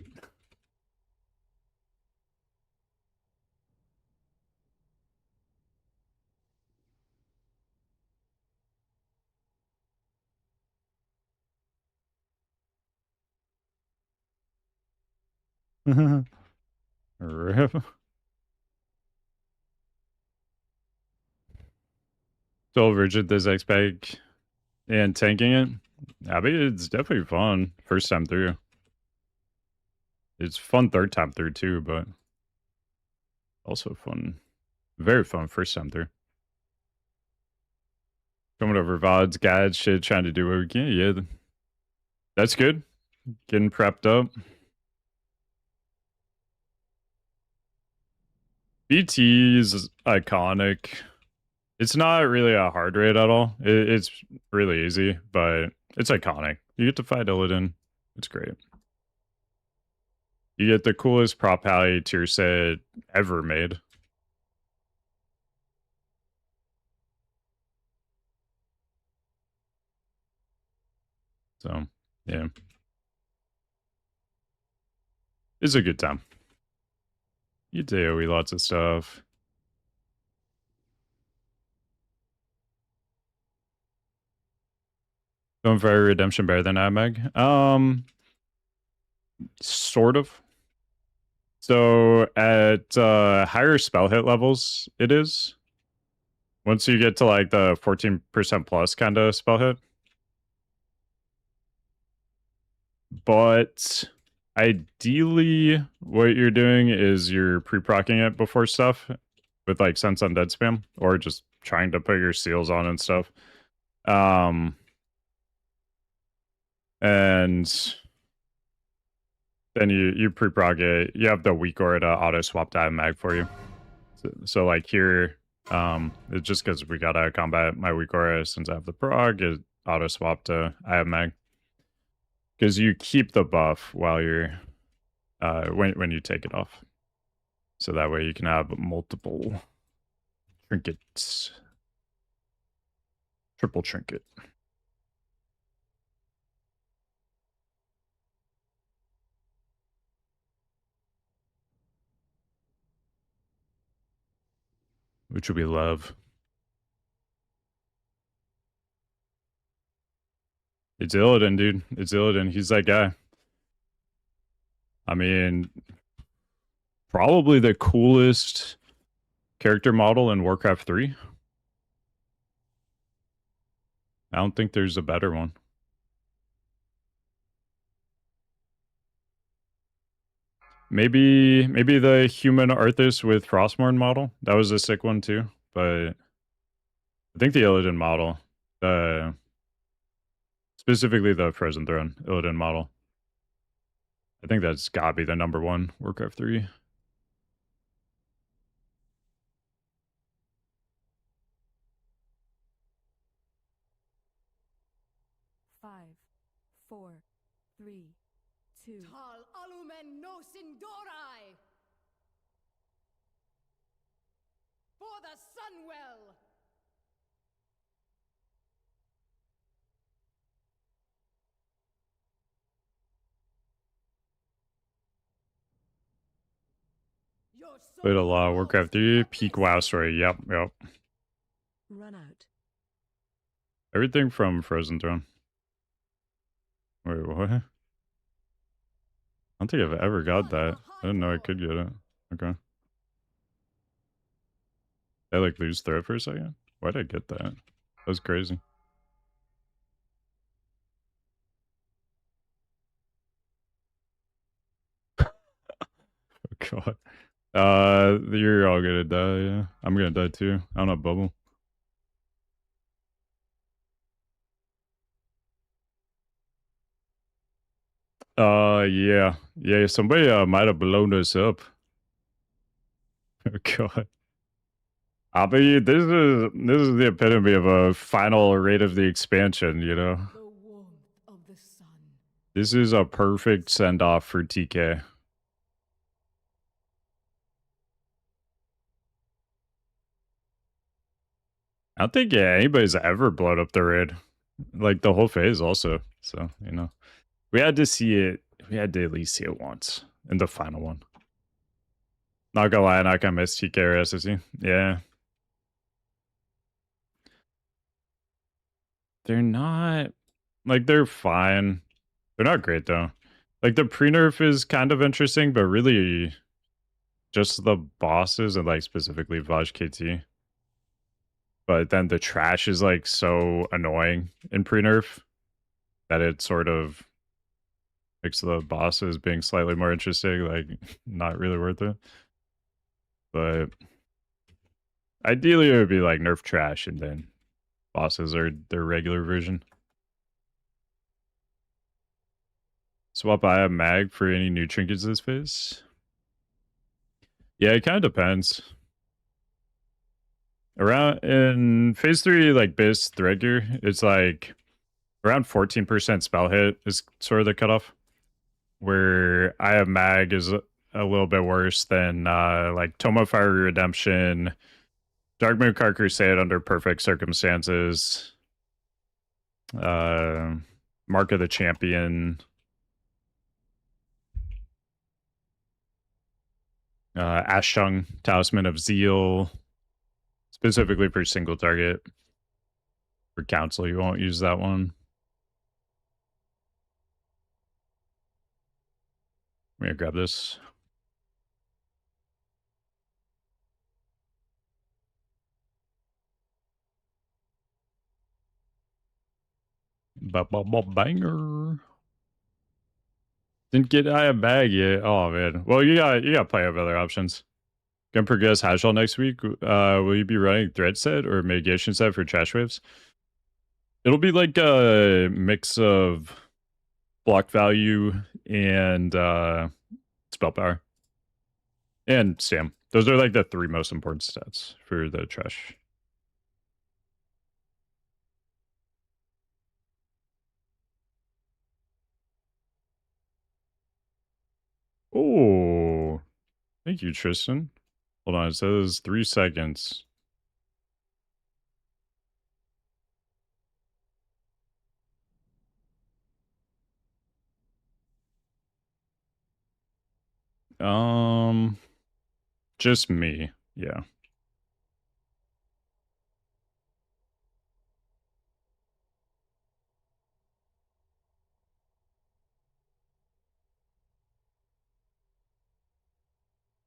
Rip. So rigid this X pack and tanking it. I mean, it's definitely fun first time through. It's fun third time through too, but also fun, very fun first time through. Coming over VODs, guides, shit, trying to do what we can. Yeah, that's good. Getting prepped up. BT is iconic. It's not really a hard raid at all. It's really easy, but it's iconic. You get to fight Illidan. It's great. You get the coolest prop pally tier set ever made. So, yeah. It's a good time. You AoE lots of stuff. Don't Fire Redemption better than AMAG? Sort of. So at higher spell hit levels, it is. Once you get to like the 14% plus kind of spell hit. But ideally, what you're doing is you're pre-procking it before stuff with like Sense Undead spam, or just trying to put your seals on and stuff. And then you pre-prog it. You have the weak aura to auto swap to mag for you. So like here, it's just because we got out of combat, my weak aura, since I have the prog, it auto swap to mag. Because you keep the buff while you're when you take it off. So that way you can have multiple trinkets. Triple trinket. Which we love. It's Illidan, dude. It's Illidan. He's that guy. I mean, probably the coolest character model in Warcraft 3. I don't think there's a better one. Maybe the human Arthas with Frostmourne model. That was a sick one too. But I think the Illidan model, specifically the Frozen Throne Illidan model, I think that's gotta be the number one Warcraft 3. Five, four, three, two. Tal alumen nos indorai! For the Sunwell! Played a lot of Warcraft 3, peak WoW story. Yep. Run out. Everything from Frozen Throne. Wait, what? I don't think I've ever got that. I didn't know I could get it. Okay. I like lose threat for a second. Why'd I get that? That was crazy. Oh god. You're all gonna die, yeah. I'm gonna die too. I don't have bubble. Yeah. Yeah, somebody might have blown us up. Oh god. I mean, this is the epitome of a final rate of the expansion, you know. The warmth of the sun. This is a perfect send-off for TK. I don't think anybody's ever blown up the raid. Like, the whole phase also. So, you know. We had to see it. We had to at least see it once. In the final one. Not gonna lie, not gonna miss TK or SSC. Yeah. They're not... Like, they're fine. They're not great, though. Like, the pre-nerf is kind of interesting, but really... Just the bosses, and, like, specifically Vaj KT. But then the trash is, like, so annoying in pre-nerf that it sort of makes the bosses being slightly more interesting, like, not really worth it. But ideally it would be, like, nerf trash, and then bosses are their regular version. Swap I have mag for any new trinkets this phase? Yeah, it kind of depends. Around in phase 3, like base thread gear, it's like around 14% spell hit is sort of the cutoff. Where I have mag is a little bit worse than like Tome of Fire Redemption, Dark Mooncar Crusade under perfect circumstances, Mark of the Champion, Ashung, Talisman of Zeal, specifically for single target. For Council, you won't use that one. I'm gonna grab this. Banger. Didn't get a bag yet. Oh man. Well, you got plenty of other options. Gonna progress Hashall next week. Will you be running thread set or mitigation set for trash waves? It'll be like a mix of block value and spell power. And Sam. Those are like the 3 most important stats for the trash. Oh, thank you, Tristan. Hold on, it says 3 seconds. Just me, yeah.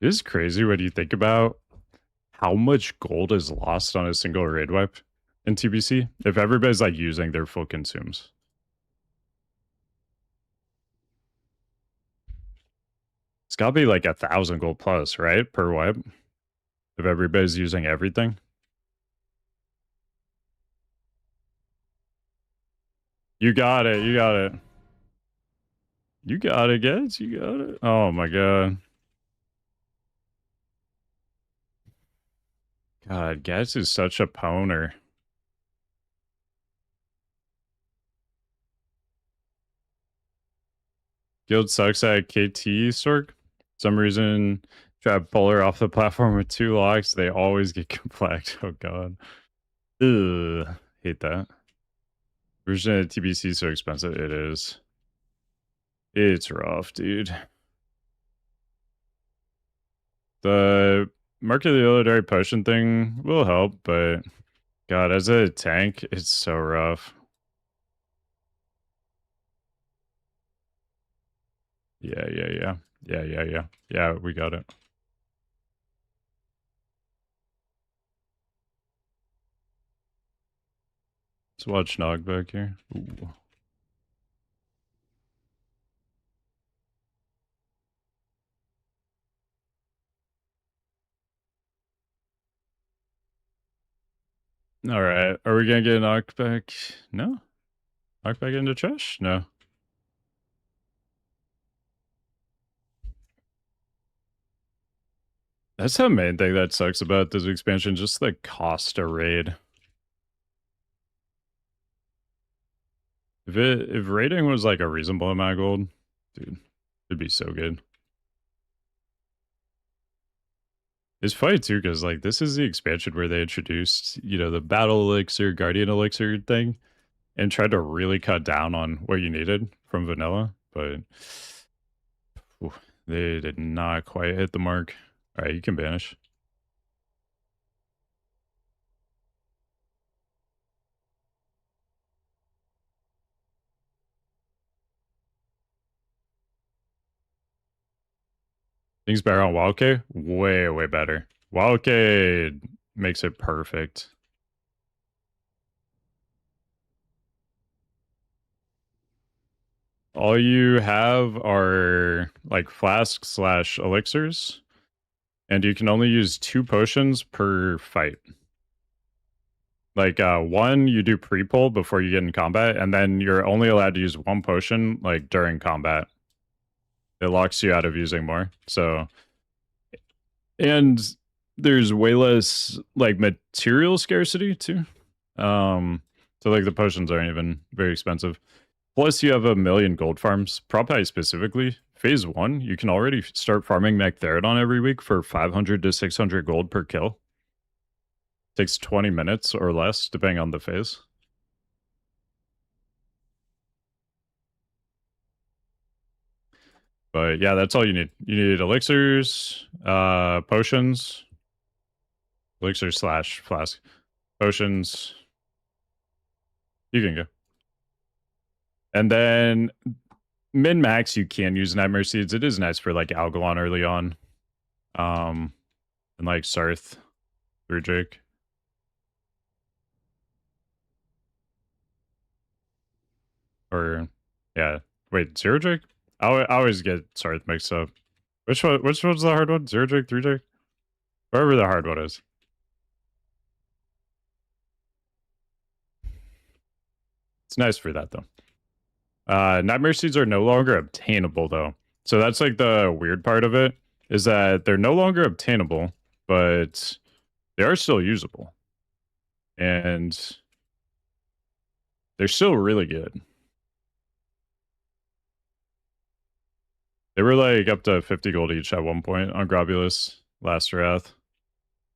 It is crazy when you think about how much gold is lost on a single raid wipe in TBC if everybody's like using their full consumes. It's gotta be like 1,000 gold plus, right? Per wipe. If everybody's using everything. You got it, you got it. You got it, guys, you got it. Oh my god. God, Gaz is such a poner. Guild sucks at KT, Sorg. Some reason, try to pull her off the platform with 2 locks, they always get complex. Oh god. Ugh. Hate that. Version of TBC is so expensive. It is. It's rough, dude. The Mark of the Illidary potion thing will help, but god, as a tank, it's so rough. Yeah. Yeah, we got it. Let's watch Nog back here. Ooh. All right. Are we going to get knocked back? No? Knocked back into trash? No. That's the main thing that sucks about this expansion, just the cost to raid. If raiding was like a reasonable amount of gold, dude, it'd be so good. It's funny too, because like this is the expansion where they introduced, you know, the battle elixir, guardian elixir thing, and tried to really cut down on what you needed from vanilla, but they did not quite hit the mark. All right, you can banish. Things better on Wildcade? Way better. Wildcade makes it perfect. All you have are like flasks / elixirs, and you can only use 2 potions per fight. Like 1 you do pre-pull before you get in combat, and then you're only allowed to use 1 potion like during combat. It locks you out of using more. So, and there's way less like material scarcity too. So like the potions aren't even very expensive. Plus, you have 1,000,000 gold farms. Prot specifically, phase 1, you can already start farming Mechtherodon every week for 500 to 600 gold per kill. Takes 20 minutes or less, depending on the phase. But yeah, that's all you need. You need elixirs, potions, elixir / flask, potions. You can go. And then min-max, you can use Nightmare Seeds. It is nice for like Algalon early on. And like Sarth through Drake. Or yeah. Wait, Zero Drake? I always get Sarth mixed up. Which one's the hard one? 0 Drake, 3 Drake? Wherever the hard one is. It's nice for that though. Nightmare Seeds are no longer obtainable though. So that's like the weird part of it, is that they're no longer obtainable, but they are still usable. And they're still really good. They were like up to 50 gold each at one point on Grobulus last Wrath.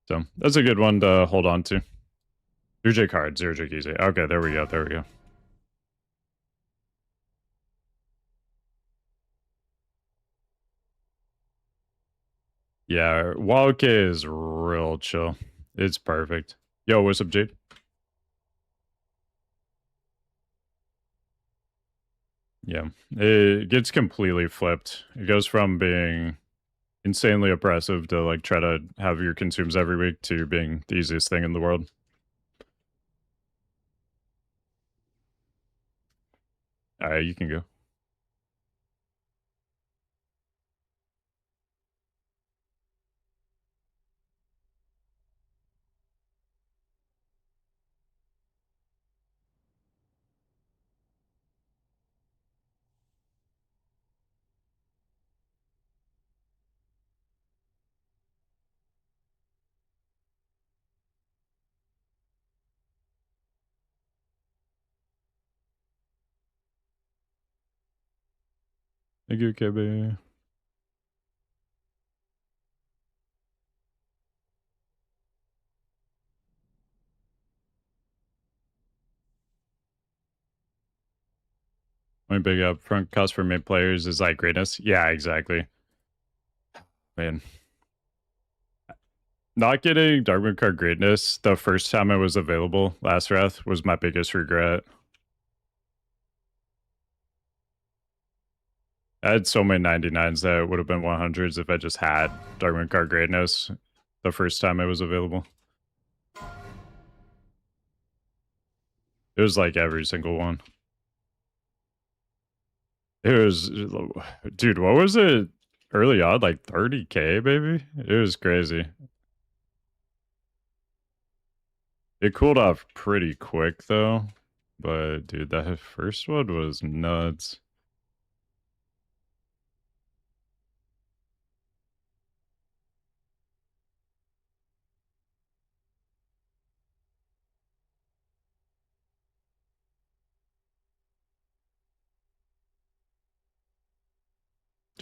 So that's a good one to hold on to. 0 card, 0 easy. Okay, there we go, there we go. Yeah, Wildcat is real chill. It's perfect. Yo, what's up, Jade? Yeah, it gets completely flipped. It goes from being insanely oppressive to like try to have your consumes every week to being the easiest thing in the world. Alright, you can go. Thank you, KB. My big upfront cost for mid players is like greatness. Yeah, exactly. Man. Not getting Darkmoon card greatness the first time it was available last Wrath was my biggest regret. I had so many 99s that would have been 100s if I just had Darkmoon card greatness the first time it was available. It was like every single one. It was, dude, what was it early on? Like 30K, baby? It was crazy. It cooled off pretty quick, though. But, dude, that first one was nuts.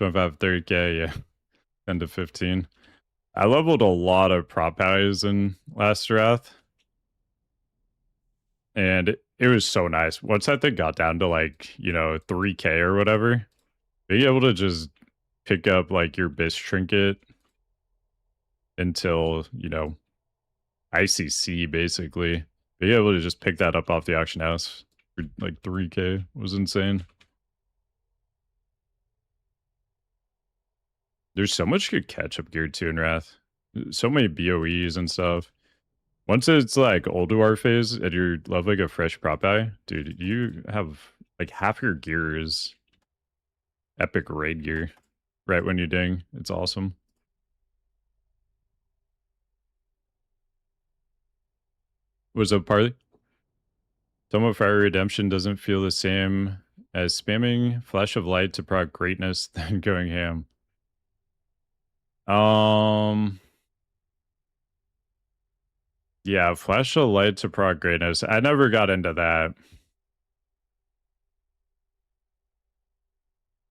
$25, $30K, yeah. 10 to 15. I leveled a lot of prop values in last Wrath. And it was so nice. Once that thing got down to like, 3K or whatever, being able to just pick up like your Bish trinket until, ICC basically. Being able to just pick that up off the auction house for like 3K was insane. There's so much good catch-up gear too in Wrath. So many BOEs and stuff. Once it's like old war phase and you're leveling a fresh prop eye, dude, you have like half your gear is epic raid gear right when you ding. It's awesome. What's up, Parley? Tome of Fire Redemption doesn't feel the same as spamming Flash of Light to proc greatness than going ham. Yeah, flash of light to proc greatness. I never got into that.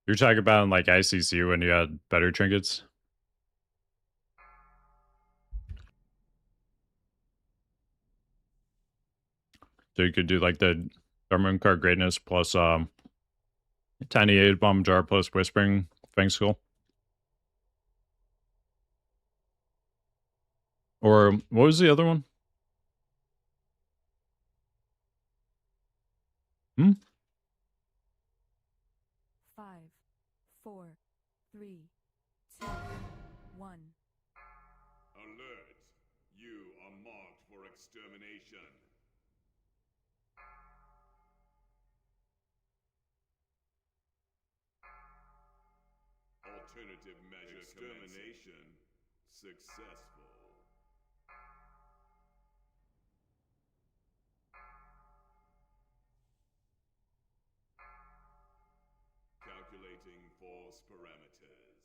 You're talking about in like ICC when you had better trinkets? So you could do like the Dormant card greatness plus tiny 8 bomb jar plus whispering fang skull. Or what was the other one? Hmm? 5, 4, 3, 2, 1. Alert! You are marked for extermination. Alternative measure extermination successful. Calculating force parameters.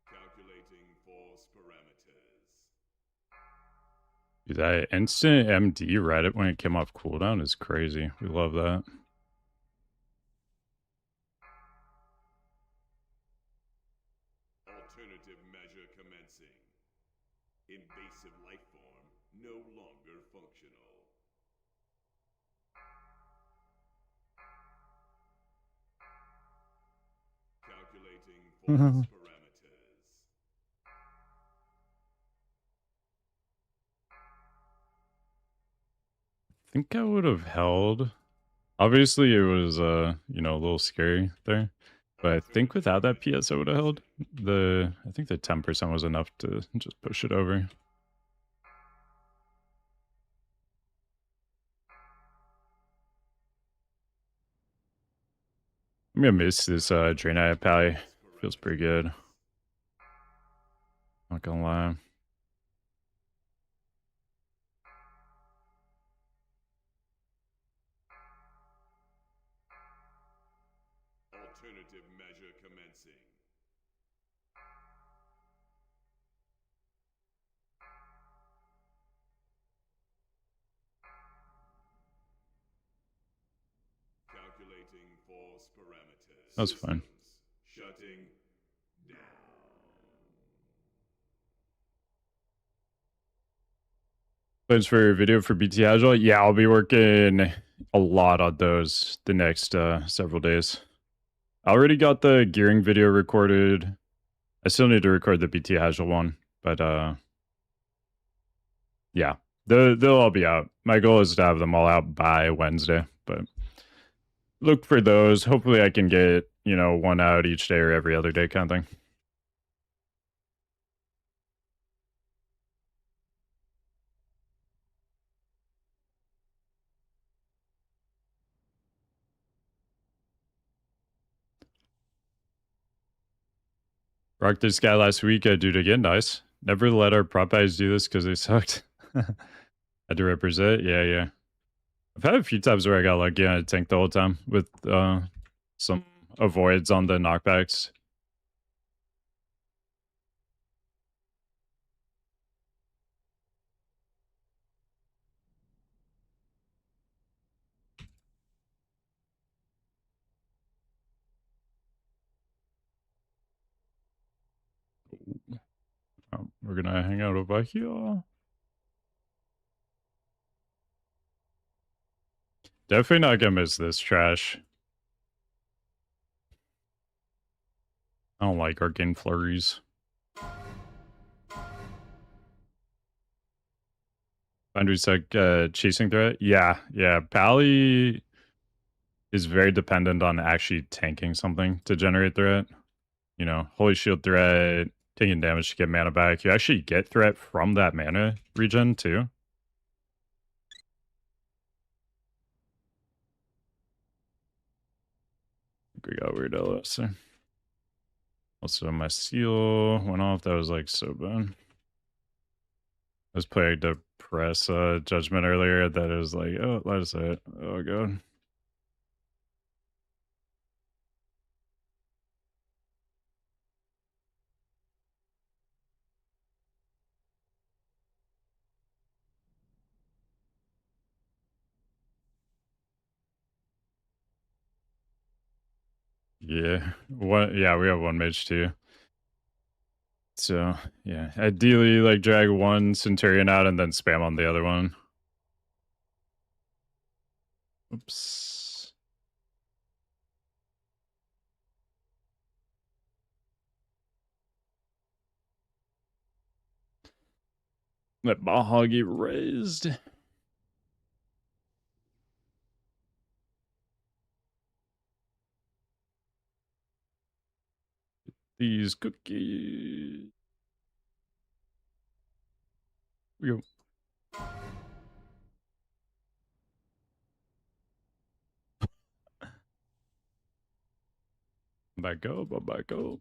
Calculating force parameters. Dude, that instant MD read it when it came off cooldown is crazy. We love that. Alternative measure commencing. Invasive life form no longer functional. Calculating force parameters. I think I would have held. Obviously, it was, you know, a little scary there. But I think without that PS, I would have held. I think the 10% was enough to just push it over. I'm gonna miss this Draenei Pally. Feels pretty good. Not gonna lie. Alternative measure commencing. Calculating force parameters. That's fine. Shutting down. Plans for video for BT Agile? Yeah, I'll be working a lot on those the next several days. I already got the gearing video recorded. I still need to record the BT Agile one, but yeah, they'll all be out. My goal is to have them all out by Wednesday, but look for those. Hopefully I can get, you know, one out each day or every other day kind of thing. Rocked this guy last week, dude, again, nice. Never let our prop guys do this because they sucked. Had to represent, yeah. I've had a few times where I got lucky and I tanked the whole time with some avoids on the knockbacks. We're gonna hang out over here. Definitely not gonna miss this trash. I don't like arcane flurries. Boundaries like chasing threat? Yeah. Pally is very dependent on actually tanking something to generate threat. You know, Holy Shield threat, taking damage to get mana back. You actually get threat from that mana regen too. We got weird LS there. Also, my seal went off. That was like so bad. I was playing to press judgment earlier that it was like, oh, let us say it. Oh god. Yeah. Yeah, we have one mage too. So yeah, ideally like drag one Centurion out and then spam on the other one. Oops. Let Baja get raised. These cookies. We go. Back up, back up.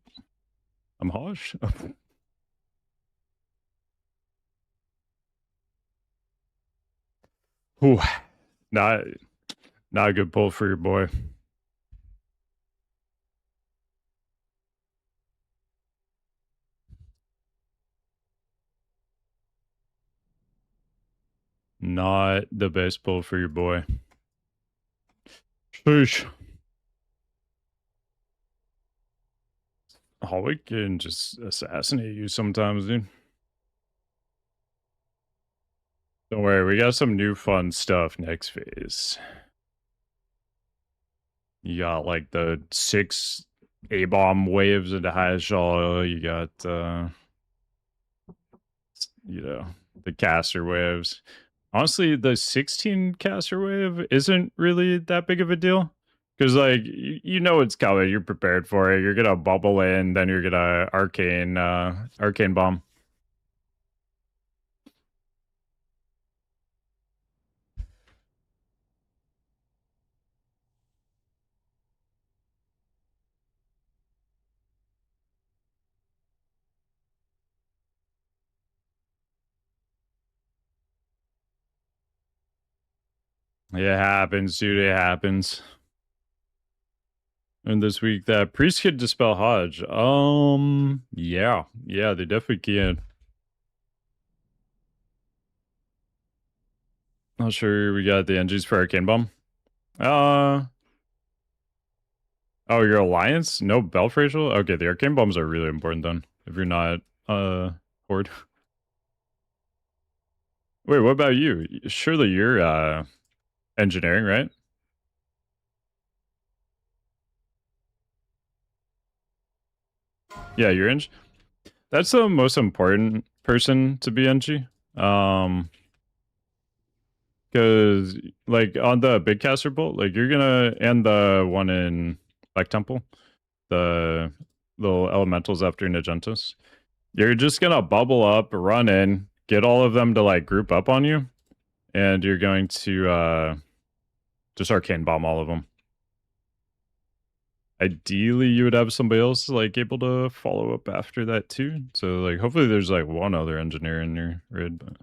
I'm harsh. Ooh, not a good pull for your boy. Not the best pull for your boy. Sheesh. Hallway can just assassinate you sometimes, dude. Don't worry, we got some new fun stuff next phase. You got like the 6 A-bomb waves into Hyshal. You got you know, the caster waves. Honestly, the 16 caster wave isn't really that big of a deal. Because like you know it's coming, you're prepared for it. You're gonna bubble in, then you're gonna arcane bomb. It happens, dude. It happens. And this week, that priest could dispel Hodge. Yeah, they definitely can. Not sure we got the engines for Arcane Bomb. Oh, your alliance? No Belfracial? Okay, the Arcane Bombs are really important then. If you're not Horde. Wait, what about you? Surely you're engineering, right? Yeah, you're Eng. That's the most important person to be Eng. Because like on the big caster bolt, like you're gonna, and the one in Black Temple, the little elementals after Nagentus, you're just gonna bubble up, run in, get all of them to like group up on you, and you're going to just arcane bomb all of them. Ideally, you would have somebody else like able to follow up after that too. So like, hopefully, there's like one other engineer in your raid. But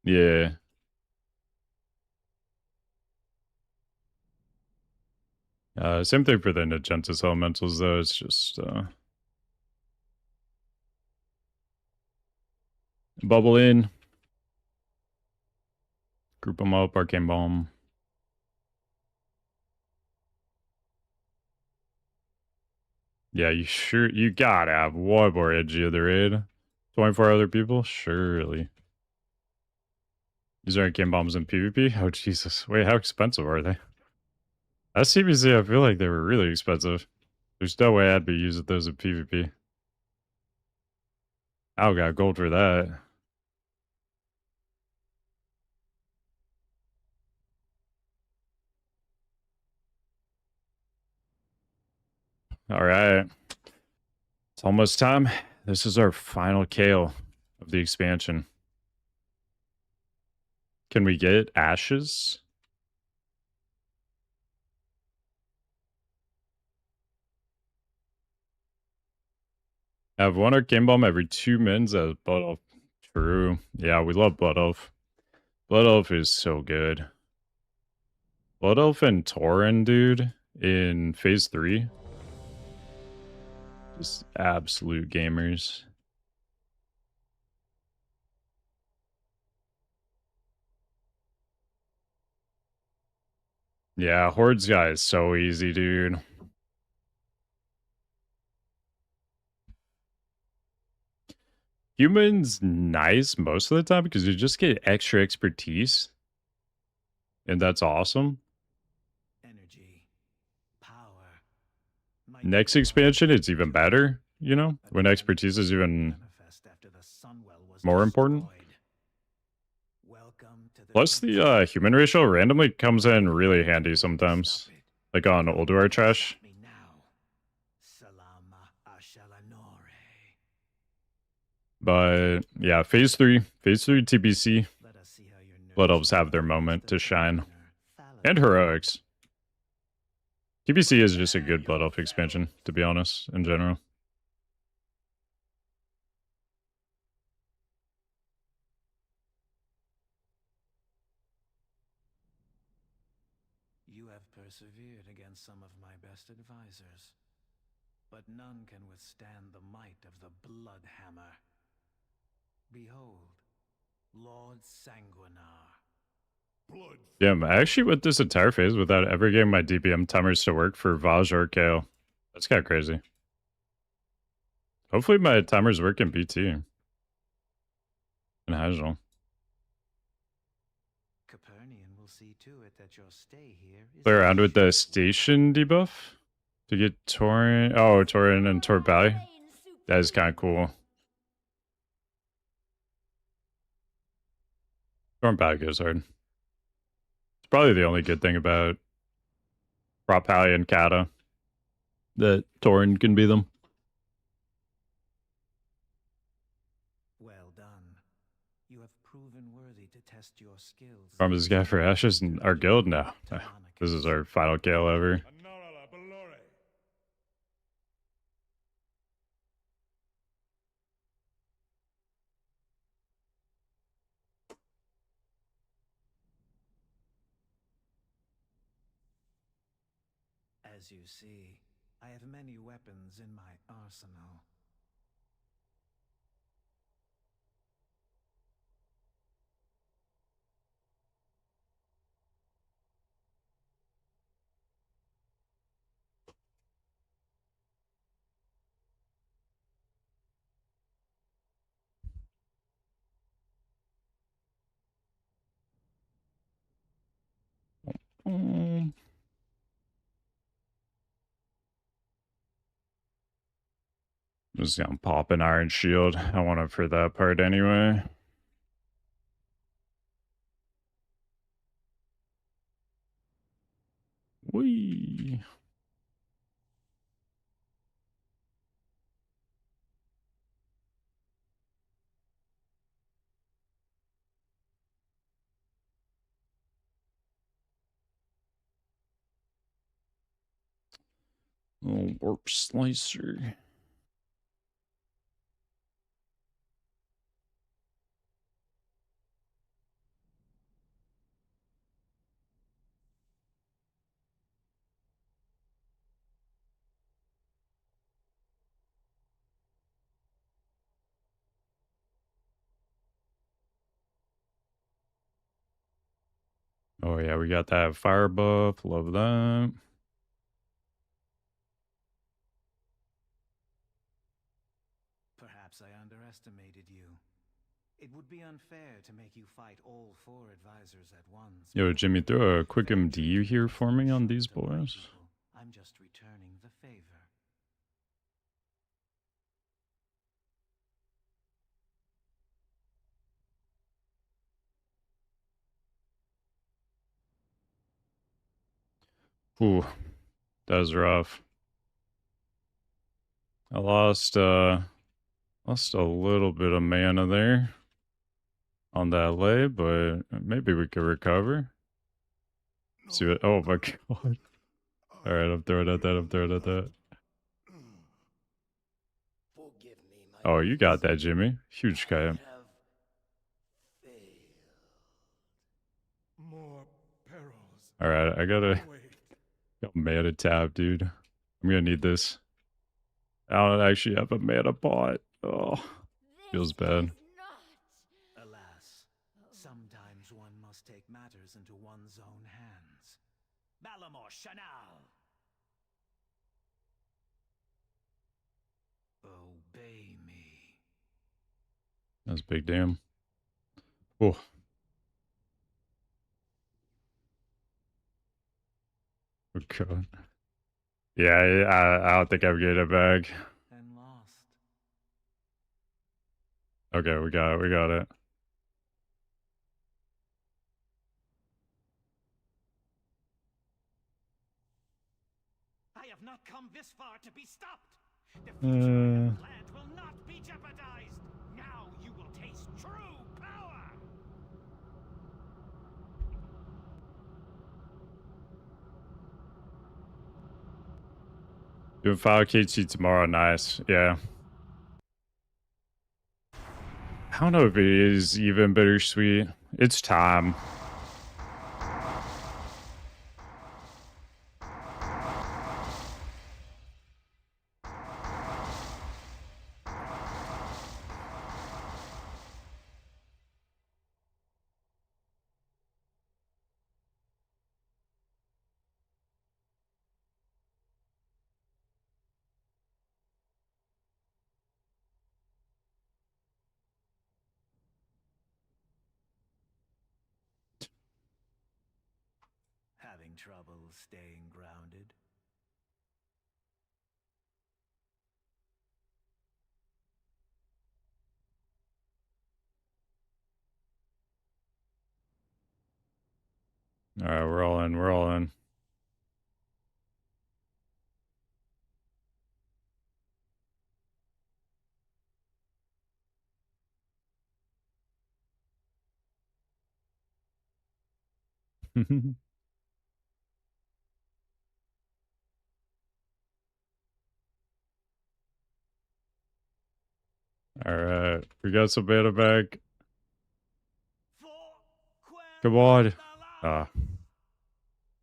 yeah. Same thing for the Nagentus elementals though. It's just bubble in, group them up, arcane bomb. Yeah, you gotta have one more edgy of the raid. 24 other people? Surely. These are arcane bombs in PvP? Oh, Jesus. Wait, how expensive are they? At TBC, I feel like they were really expensive. There's no way I'd be using those in PvP. I got gold for that. Alright. It's almost time. This is our final KO of the expansion. Can we get ashes? Have one arcane bomb every 2 mins as Blood Elf. True. Yeah, we love Blood Elf. Blood Elf is so good. Blood Elf and Tauren, dude, in phase 3. Just absolute gamers. Yeah, Horde's guy is so easy, dude. Human's nice most of the time because you just get extra expertise. And that's awesome. Energy, power. Next expansion, it's even better, you know? When expertise is even more important. Plus, the human ratio randomly comes in really handy sometimes. Like on Ulduar Trash. But yeah, Phase 3 TBC. Blood Elves have their moment to shine. And Heroics. TBC is just a good Blood Elf expansion, to be honest, in general. You have persevered against some of my best advisors, but none can withstand the might of the Bloodhammer. Behold, Lord Sanguinar. Yeah, I actually went this entire phase without ever getting my DPM timers to work for Vaj or KO. That's kind of crazy. Hopefully my timers work in BT. And Hagel. Capernian will see to it that your stay here is Play around with the station debuff to get Torin. Oh, Torin and Torbali. That is kind of cool. Torbali goes hard. It's probably the only good thing about Prot and Kata. That Torin can be them. well done. You have proven worthy to test your skills. Farm this guy for Ashes in our guild now. This is our final kill ever. As you see, I have many weapons in my arsenal. Just gonna pop an Iron Shield. I want it for that part anyway. Whee. Little warp slicer. Oh yeah, we got that fire buff. Love that. Perhaps I underestimated you. It would be unfair to make you fight all 4 advisors at once. Yo, Jimmy, throw a quick MD here for me on these boys. I'm just returning the favor. Ooh, that was rough. I lost a little bit of mana there on that lay, but maybe we could recover. See what? Oh my god! All right, I'm throwing at that. Oh, you got that, Jimmy. Huge guy. All right, I got mana tab, dude. I'm gonna need this. I don't actually have a mana pot. Oh, feels bad. Alas, sometimes one must take matters into one's own hands. That's a big damn. Oh. Oh god. Yeah, I don't think I'm getting it back. And lost. Okay, we got it. We got it. I have not come this far to be stopped. The future I have planned will not be jeopardized. Now you will taste true power. Doing 5KT tomorrow. Nice. Yeah. I don't know if it is even bittersweet. It's time. Having trouble staying grounded? All right, we're all in. We're all in. All right, we got some beta back. Come on.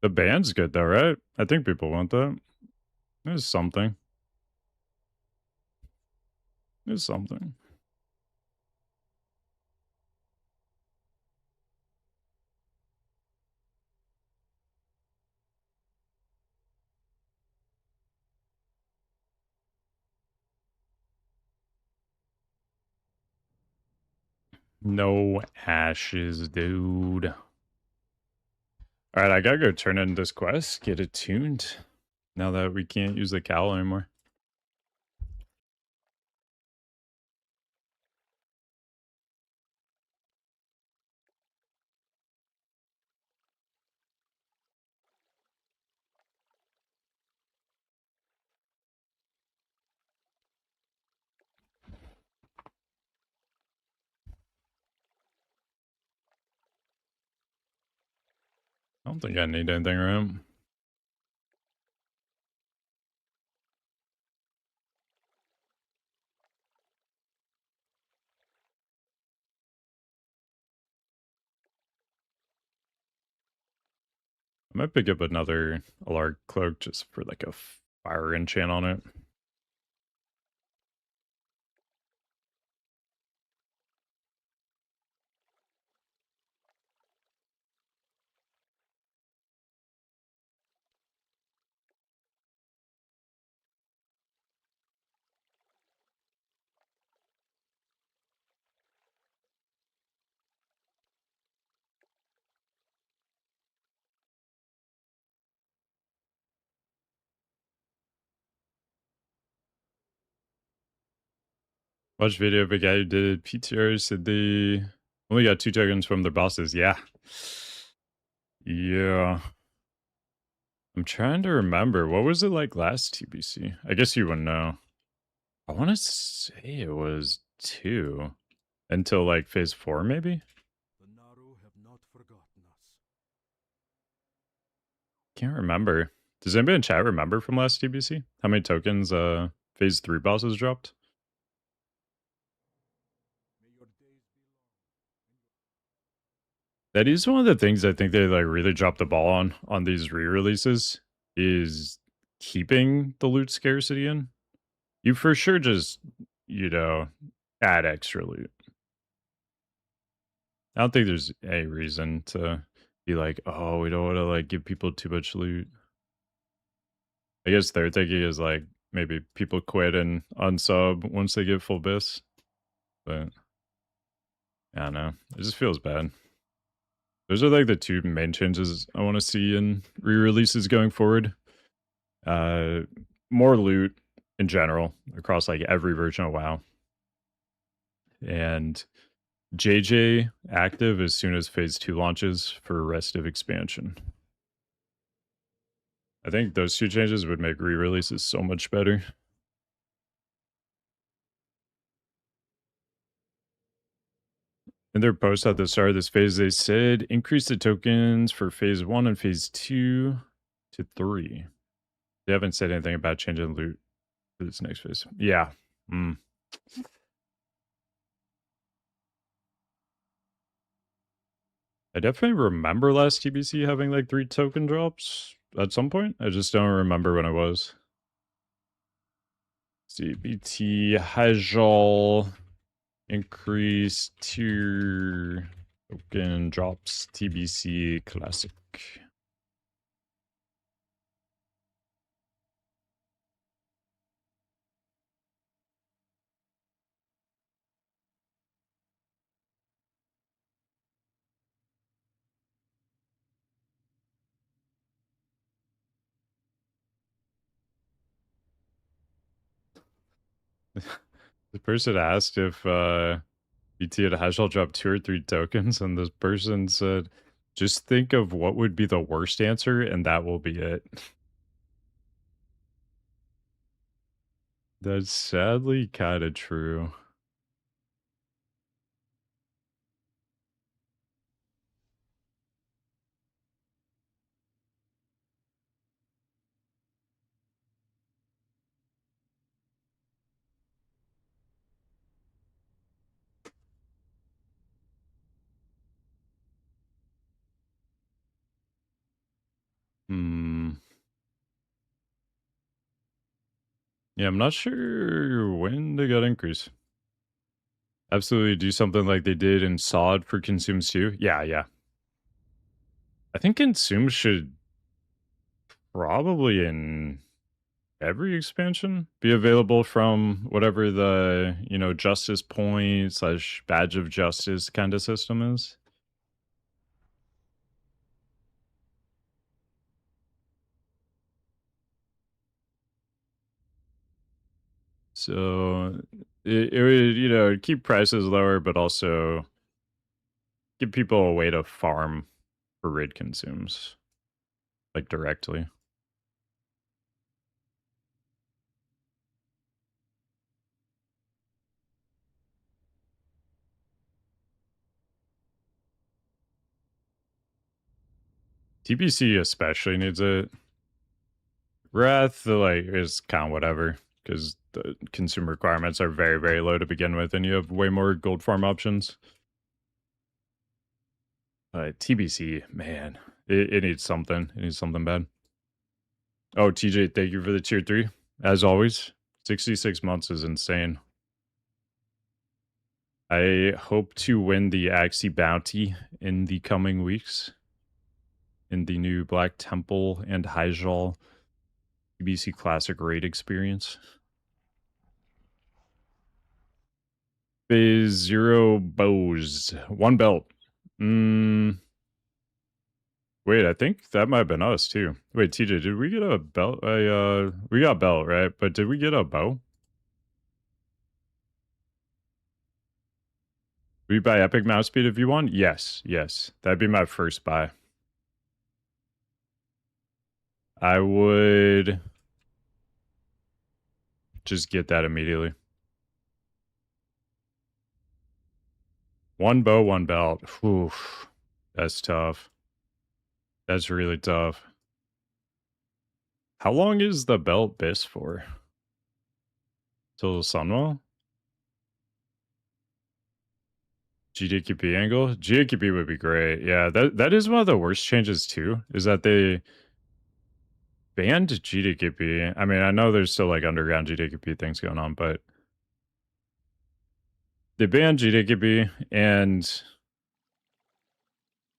The band's good though, right? I think people want that. There's something. There's something. No ashes, dude. All right, I gotta go turn in this quest, get it tuned. Now that we can't use the cowl anymore. I don't think I need anything, right? I might pick up another Alarc cloak just for like a fire enchant on it. Watch video of a guy who did PTR said they only got 2 tokens from their bosses. Yeah. Yeah. I'm trying to remember. What was it like last TBC? I guess you wouldn't know. I want to say it was 2 until like phase 4, maybe? The Naru have not forgotten us. Can't remember. Does anybody in chat remember from last TBC? How many tokens phase 3 bosses dropped? May your days be long. That is one of the things I think they like really dropped the ball on these re-releases is keeping the loot scarcity in. You for sure just, you know, add extra loot. I don't think there's any reason to be like, oh, we don't want to like give people too much loot. I guess their thinking is like maybe people quit and unsub once they get full bis. But I don't know. It just feels bad. Those are like the two main changes I want to see in re-releases going forward. More loot in general across like every version of WoW. And JJ active as soon as phase 2 launches for rest of expansion. I think those two changes would make re-releases so much better. In their post at the start of this phase, they said increase the tokens for phase 1 and phase 2 to 3. They haven't said anything about changing loot for this next phase. Yeah. I definitely remember last TBC having like 3 token drops at some point. I just don't remember when it was. See, BT Hajal increase tier token drops TBC classic. The person asked if BT had Hashal drop 2 or 3 tokens, and this person said, just think of what would be the worst answer, and that will be it. That's sadly kind of true. Yeah, I'm not sure when they got increase. Absolutely do something like they did in SOD for Consumes too. Yeah. I think Consume should probably in every expansion be available from whatever the, justice point / badge of justice kind of system is. So it would, keep prices lower, but also give people a way to farm for raid consumes, like directly. TBC especially needs it. Wrath, is kind of whatever, because the consumer requirements are very, very low to begin with, and you have way more gold farm options. TBC, man, it needs something. It needs something bad. Oh, TJ, thank you for the tier 3. As always, 66 months is insane. I hope to win the Axie bounty in the coming weeks in the new Black Temple and Hyjal TBC Classic raid experience. Phase 0 bows. 1 belt. Wait, I think that might have been us too. Wait, TJ, did we get a belt? We got belt, right? But did we get a bow? Will you buy Epic Mouse Speed if you want? Yes. That'd be my first buy. I would just get that immediately. 1 bow, 1 belt. Oof. That's tough. That's really tough. How long is the belt bis for? Till Sunwell? GDQP angle? GDQP would be great. Yeah, that is one of the worst changes too, is that they banned GDQP. I mean, I know there's still like underground GDQP things going on, but they banned GDQP and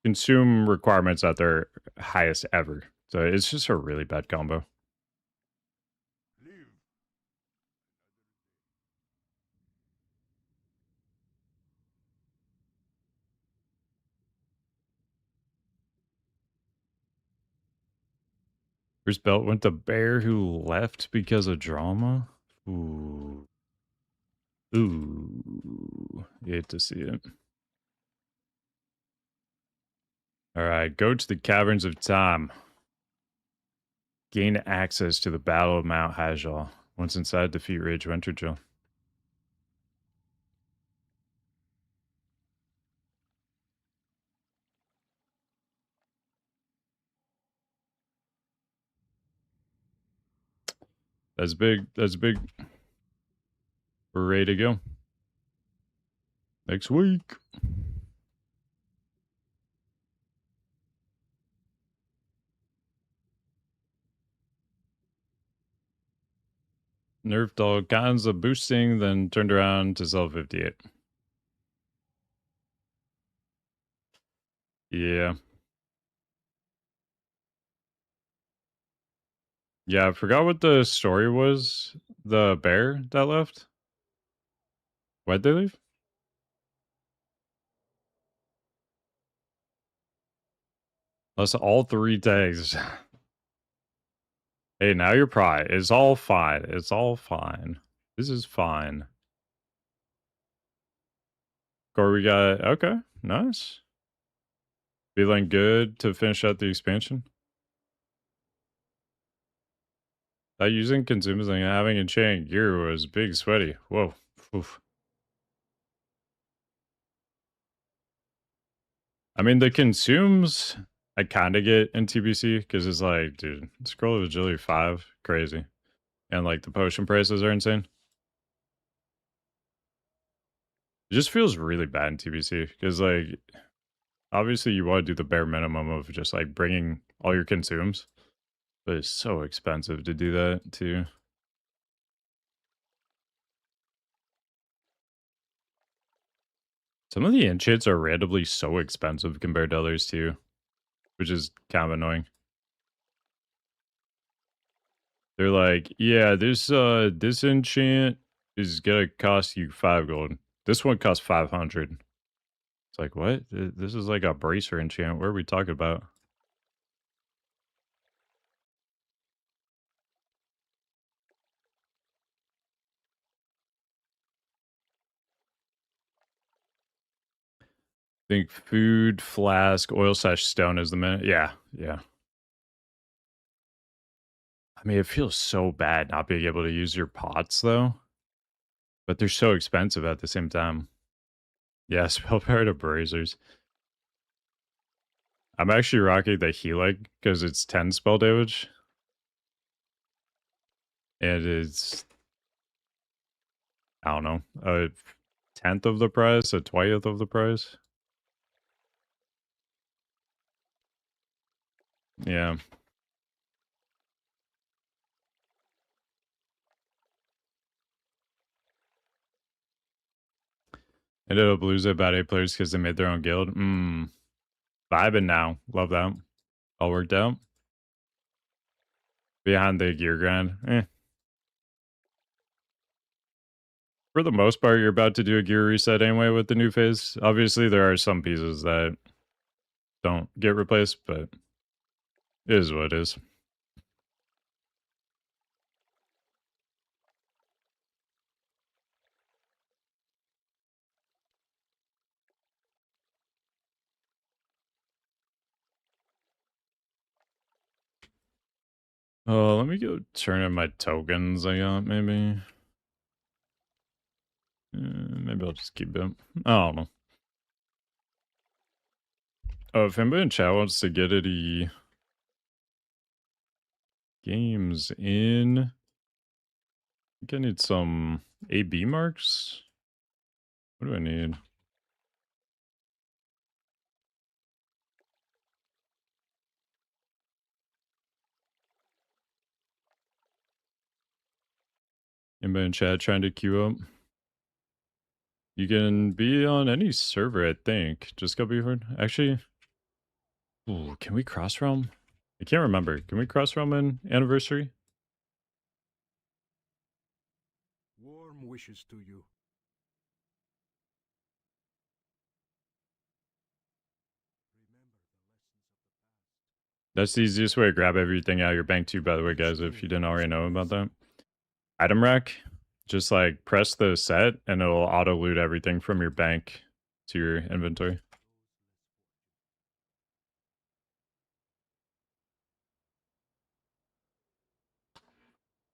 consume requirements at their highest ever. So it's just a really bad combo. First belt went to Bear, who left because of drama. Ooh. Ooh. You hate to see it. Alright, go to the Caverns of Time. Gain access to the Battle of Mount Hajal. Once inside, defeat Rage Winterjill. That's big. That's big. We're ready to go. Next week. Nerfed all kinds of boosting, then turned around to sell 58. Yeah. Yeah, I forgot what the story was. The bear that left? Why'd they leave? That's all 3 tags. Hey, now you're Prot. It's all fine. It's all fine. This is fine. Core, we got... Okay, nice. Feeling good to finish out the expansion? That using consumes and having enchanted gear was big sweaty. Whoa. Oof. I mean, the consumes I kind of get in TBC because it's like, dude, Scroll of Agility 5, crazy. And like the potion prices are insane. It just feels really bad in TBC because like, obviously you want to do the bare minimum of just like bringing all your consumes, but it's so expensive to do that too. Some of the enchants are randomly so expensive compared to others too, which is kind of annoying. They're like, yeah, this enchant is gonna cost you 5 gold. This one costs 500. It's like, what? This is like a bracer enchant. What are we talking about? I think food, flask, oil/stone is the minute. Yeah, yeah. I mean, it feels so bad not being able to use your pots though, but they're so expensive at the same time. Yeah, spellpower to bracers. I'm actually rocking the Healing because it's 10 spell damage. And it's, I don't know, a 10th of the price, a 20th of the price. Yeah. Ended up losing about 8 players because they made their own guild. Vibing now. Love that. All worked out. Behind the gear grind. For the most part, you're about to do a gear reset anyway with the new phase. Obviously, there are some pieces that don't get replaced, but it is what it is. Oh, let me go turn in my tokens I got, maybe. Maybe I'll just keep it. I don't know. Oh, if anybody in chat wants to get any games in, I think I need some AB marks. What do I need? Anybody in chat trying to queue up? You can be on any server, I think. Just go before. Actually, ooh, can we cross realm? I can't remember. Can we cross realm in anniversary? Warm wishes to you. That's the easiest way to grab everything out of your bank too, by the way, guys, if you didn't already know about that. Item rack, just like press the set and it'll auto loot everything from your bank to your inventory.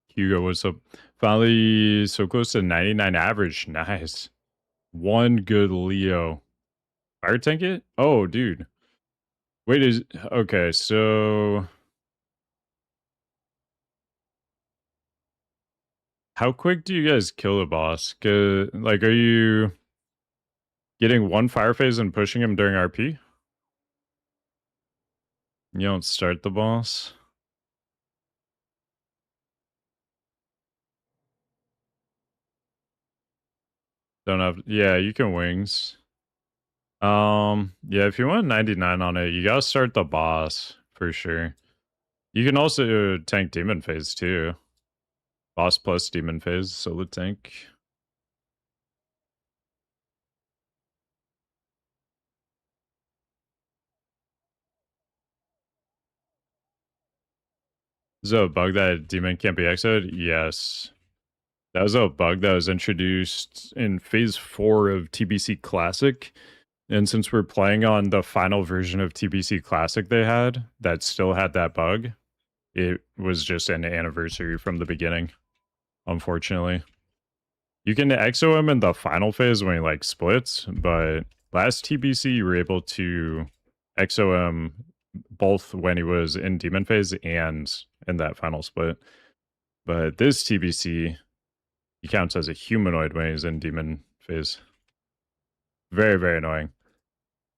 Hugo, what's up? Finally, so close to 99 average. Nice. One good Leo. Fire tank it? Oh, dude. Wait, is... Okay, so... How quick do you guys kill the boss? Like, are you getting one fire phase and pushing him during RP? You don't start the boss? Don't have... Yeah, you can wings. Yeah, if you want 99 on it, you gotta start the boss, for sure. You can also tank demon phase, too. Boss plus demon phase, solo tank. Is that a bug that demon can't be exited? Yes. That was a bug that was introduced in phase 4 of TBC Classic. And since we're playing on the final version of TBC Classic they had, that still had that bug, it was just an anniversary from the beginning, unfortunately. You can exo him in the final phase when he like splits, but last TBC you were able to exo him both when he was in demon phase and in that final split. But this TBC, he counts as a humanoid when he's in demon phase. Very, very annoying.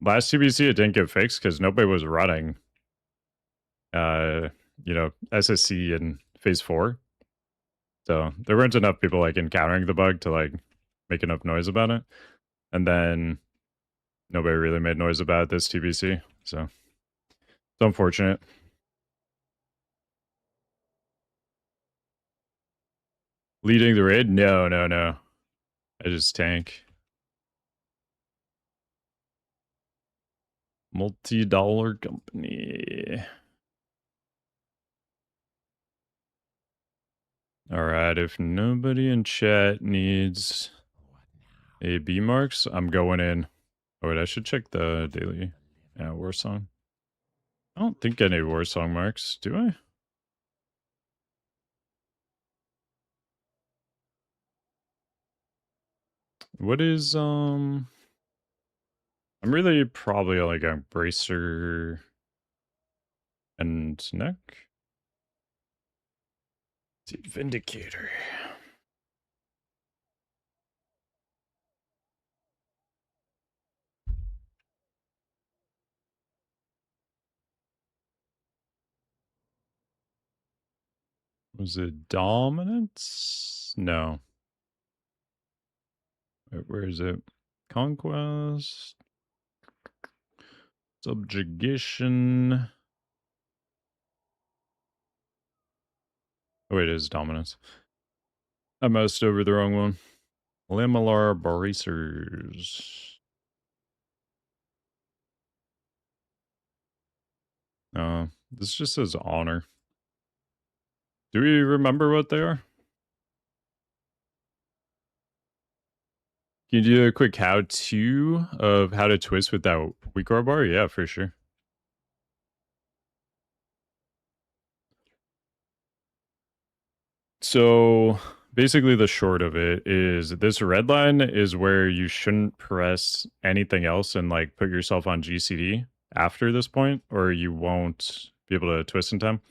Last TBC it didn't get fixed because nobody was running SSC in phase 4. So there weren't enough people like encountering the bug to like make enough noise about it. And then nobody really made noise about this TBC. So it's unfortunate. Leading the raid? No. I just tank. Multi-dollar company. Alright, if nobody in chat needs a B marks, I'm going in. Oh wait, I should check the daily war song. I don't think I need war song marks, do I? What is I'm really probably only going bracer and neck. Vindicator. Was it dominance? No. Wait, where is it? Conquest. Subjugation. Oh, wait, it is dominance. I messed over the wrong one. Lamellar bracers. This just says honor. Do we remember what they are? Can you do a quick how-to of how to twist with that weak bar? Yeah, for sure. So basically the short of it is this red line is where you shouldn't press anything else and like put yourself on GCD after this point, or you won't be able to twist in time.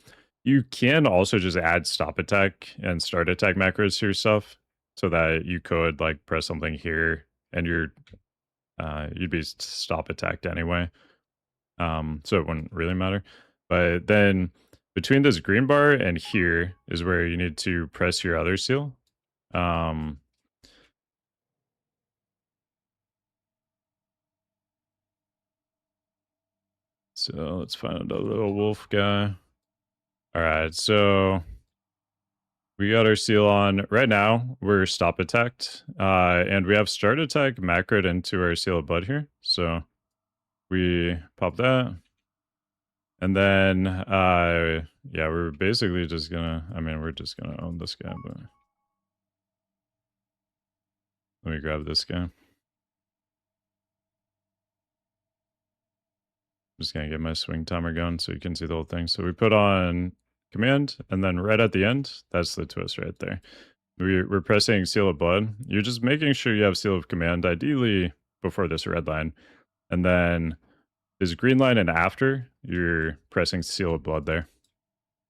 You can also just add stop attack and start attack macros to your stuff so that you could like press something here and you'd be stop attacked anyway. So it wouldn't really matter. But then between this green bar and here is where you need to press your other seal. So let's find a little wolf guy. All right, so we got our seal on. Right now, we're stop attacked. And we have start attack macroed into our seal of blood here. So we pop that. And then, yeah, we're basically just gonna, I mean, we're just gonna own this guy, but let me grab this guy. Just gonna get my swing timer going so you can see the whole thing. So we put on command, and then right at the end, that's the twist right there. We're pressing Seal of Blood. You're just making sure you have Seal of Command, ideally before this red line. And then this green line and after, you're pressing Seal of Blood there.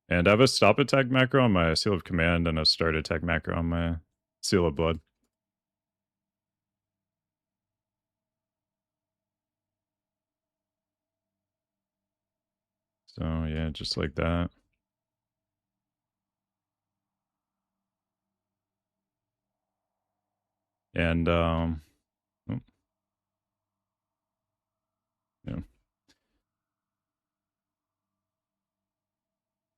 And I have a stop attack macro on my Seal of Command and a start attack macro on my Seal of Blood. So yeah, just like that. And oh, yeah.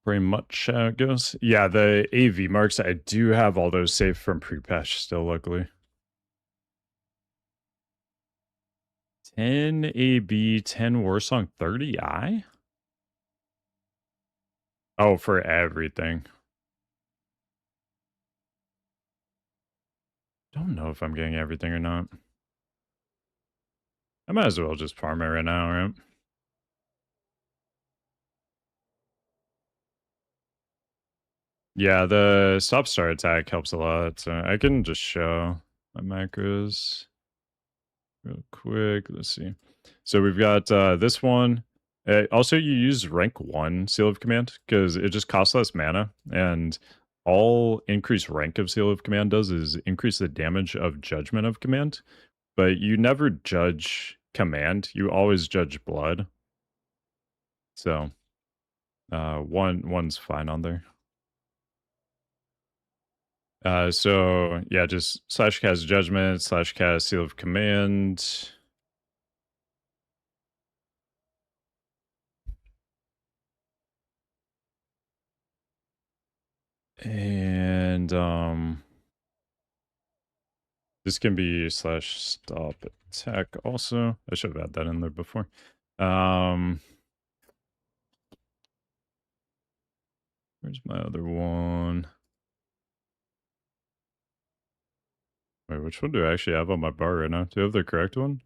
Pretty much how it goes. Yeah, the AV marks, I do have all those saved from pre-patch still, luckily. 10 AB, 10 Warsong, 30 I? Oh, for everything. Don't know if I'm getting everything or not. I might as well just farm it right now, right? Yeah, the stop start attack helps a lot. So I can just show my macros real quick. Let's see. So we've got this one. Also, you use rank 1 Seal of Command because it just costs less mana. And all increased rank of Seal of Command does is increase the damage of Judgment of Command. But you never judge command. You always judge blood. So one's fine on there. So yeah, just slash cast judgment, slash cast seal of command. And this can be slash stop attack also. I should have had that in there before. Where's my other one? Wait, which one do I actually have on my bar right now? Do you have the correct one?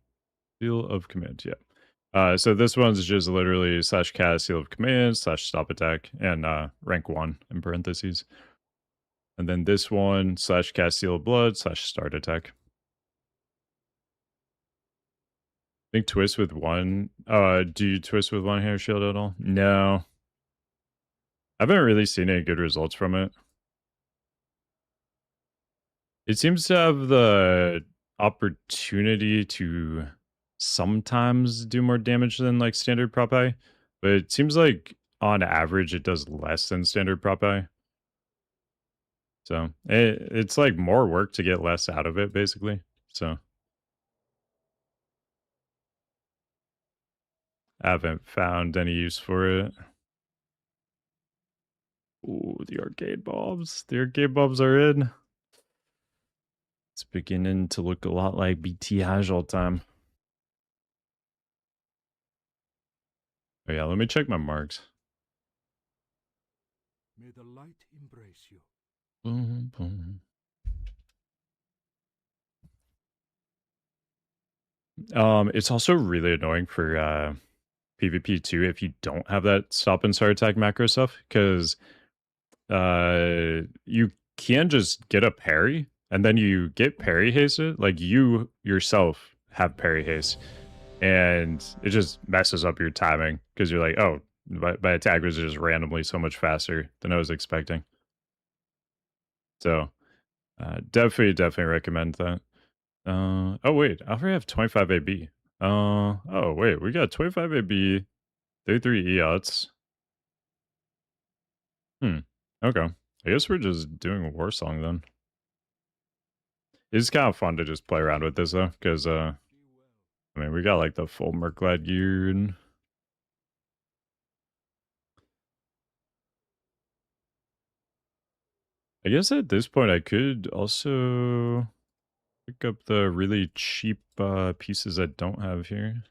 Seal of command, yeah. So this one's just literally slash cast seal of command, slash stop attack, and rank 1 in parentheses. And then this one, slash cast seal of blood, slash start attack. I think twist with one. Do you twist with one hair shield at all? No. I haven't really seen any good results from it. It seems to have the opportunity to sometimes do more damage than like standard prop eye, but it seems like on average it does less than standard prop eye. So it's like more work to get less out of it, basically. So I haven't found any use for it. Ooh, the arcade bulbs. The arcade bulbs are in. It's beginning to look a lot like BT Hajj all time. Oh yeah, let me check my marks. May the light embrace you. Boom, boom. It's also really annoying for PvP too if you don't have that stop and start attack macro stuff, because you can just get a parry and then you get parry hasted, like you yourself have parry haste, and it just messes up your timing because you're like, oh, my attack was just randomly so much faster than I was expecting. So definitely recommend that. Oh wait, I already have 25 AB. Oh wait, we got 25 AB, 33 EOTs. Okay. I guess we're just doing a war song then. It's kind of fun to just play around with this though, because I mean we got like the full Merklad gear and I guess at this point I could also pick up the really cheap pieces I don't have here.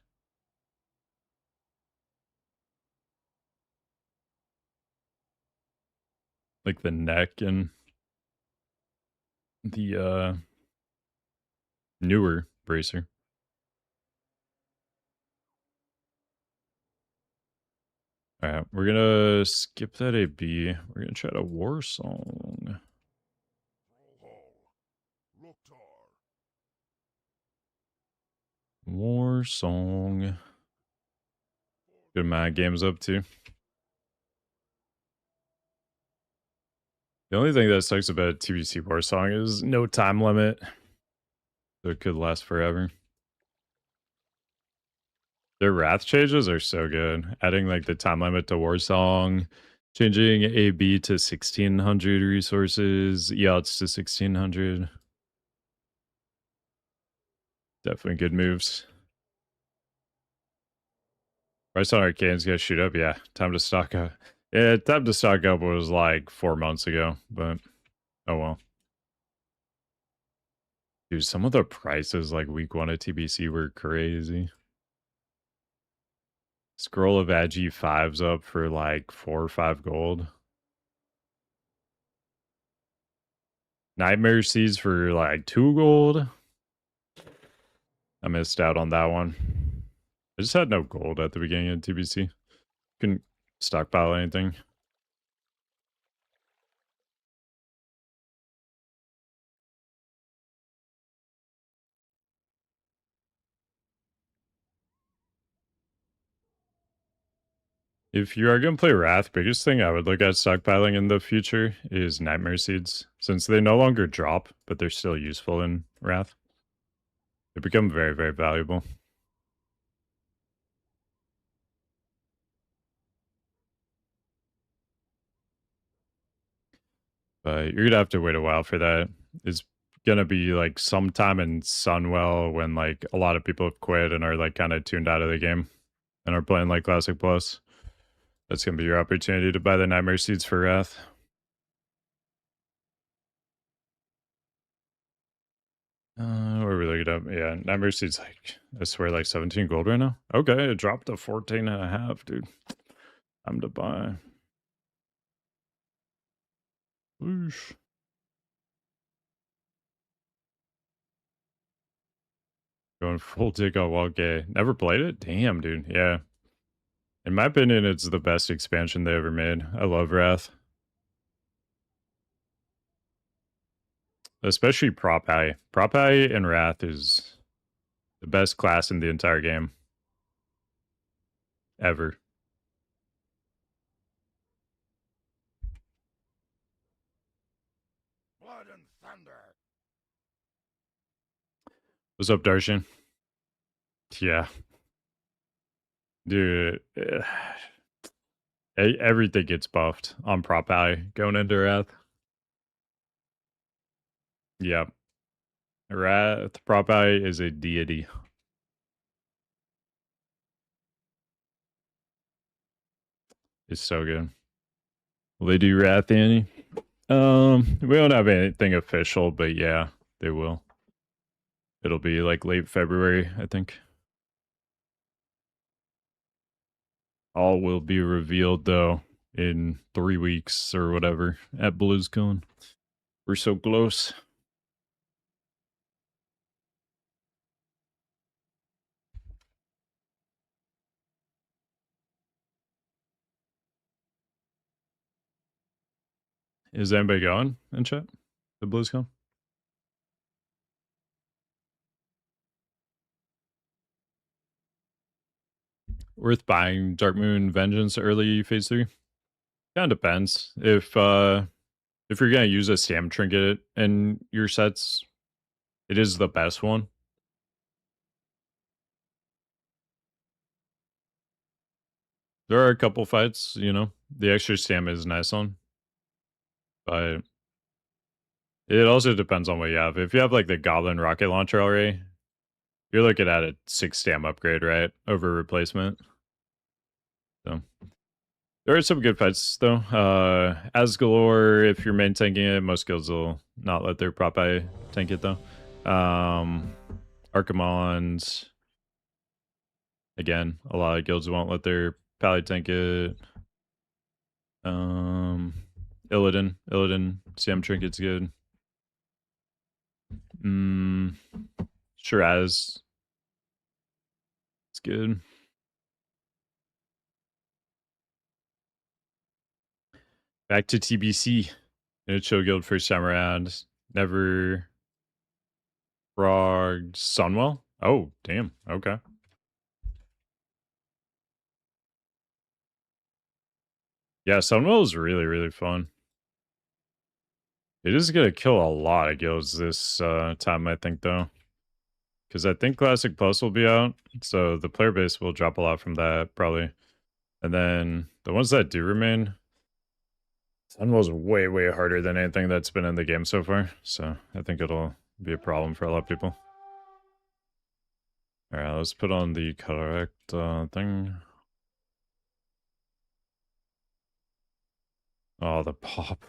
like the neck and the newer bracer. All right, we're gonna skip that AB. We're gonna try to war song. War song. Good amount of games up too. The only thing that sucks about TBC war song is no time limit. So it could last forever. Their wrath changes are so good. Adding like the time limit to war song, changing AB to 1600 resources, yachts to 1600. Definitely good moves. Price on Arcane's gonna shoot up. Yeah, time to stock up. Yeah, time to stock up was like 4 months ago, but oh well. Dude, some of the prices like week 1 at TBC were crazy. Scroll of Agi 5's up for like 4 or 5 gold. Nightmare Seas for like 2 gold. I missed out on that one. I just had no gold at the beginning of TBC. Couldn't stockpile anything. If you are going to play Wrath, biggest thing I would look at stockpiling in the future is Nightmare Seeds. Since they no longer drop, but they're still useful in Wrath. They become very, very valuable. But you're going to have to wait a while for that. It's going to be like sometime in Sunwell when like a lot of people have quit and are like kind of tuned out of the game and are playing like Classic Plus. That's going to be your opportunity to buy the Nightmare Seeds for Wrath. Where are we looking up? Yeah, Nightmare Seeds, like, I swear, like 17 gold right now. Okay, it dropped to 14 and a half, dude. Time to buy. Whoosh. Going full dick on Wild Gay. Never played it? Damn, dude. Yeah. In my opinion, it's the best expansion they ever made. I love Wrath. Especially Prop Eye. Prop Eye and Wrath is the best class in the entire game. Ever. Blood and thunder. What's up, Darshan? Yeah. Dude. Everything gets buffed on Prop Eye going into Wrath. Yep. Wrath Prop Eye is a deity. It's so good. Will they do Wrath, Annie? We don't have anything official, but yeah, they will. It'll be like late February, I think. All will be revealed though in 3 weeks or whatever at BlizzCon. We're so close. Is anybody going in chat to BlizzCon? Worth buying Dark Moon Vengeance early phase 3? Kind of depends. If you're gonna use a Stam Trinket in your sets, it is the best one. There are a couple fights, you know, the extra Stam is nice on. But it also depends on what you have. If you have like the Goblin rocket launcher already, you're looking at a 6 Stam upgrade, right? Over replacement. So there are some good fights though. Asgalore, if you're main tanking it, most guilds will not let their prop eye tank it though. Archimons. Again, a lot of guilds won't let their pally tank it. Illidan. Illidan. Sam Trinket's good. Shiraz. It's good. Back to TBC. In a chill guild first time around. Never frogged Sunwell? Oh, damn. Okay. Yeah, Sunwell is really, really fun. It is going to kill a lot of guilds this time, I think, though. Because I think Classic Plus will be out, so the player base will drop a lot from that, probably. And then the ones that do remain, Sunwell's way, way harder than anything that's been in the game so far, so I think it'll be a problem for a lot of people. Alright, let's put on the correct thing. Oh, the pop.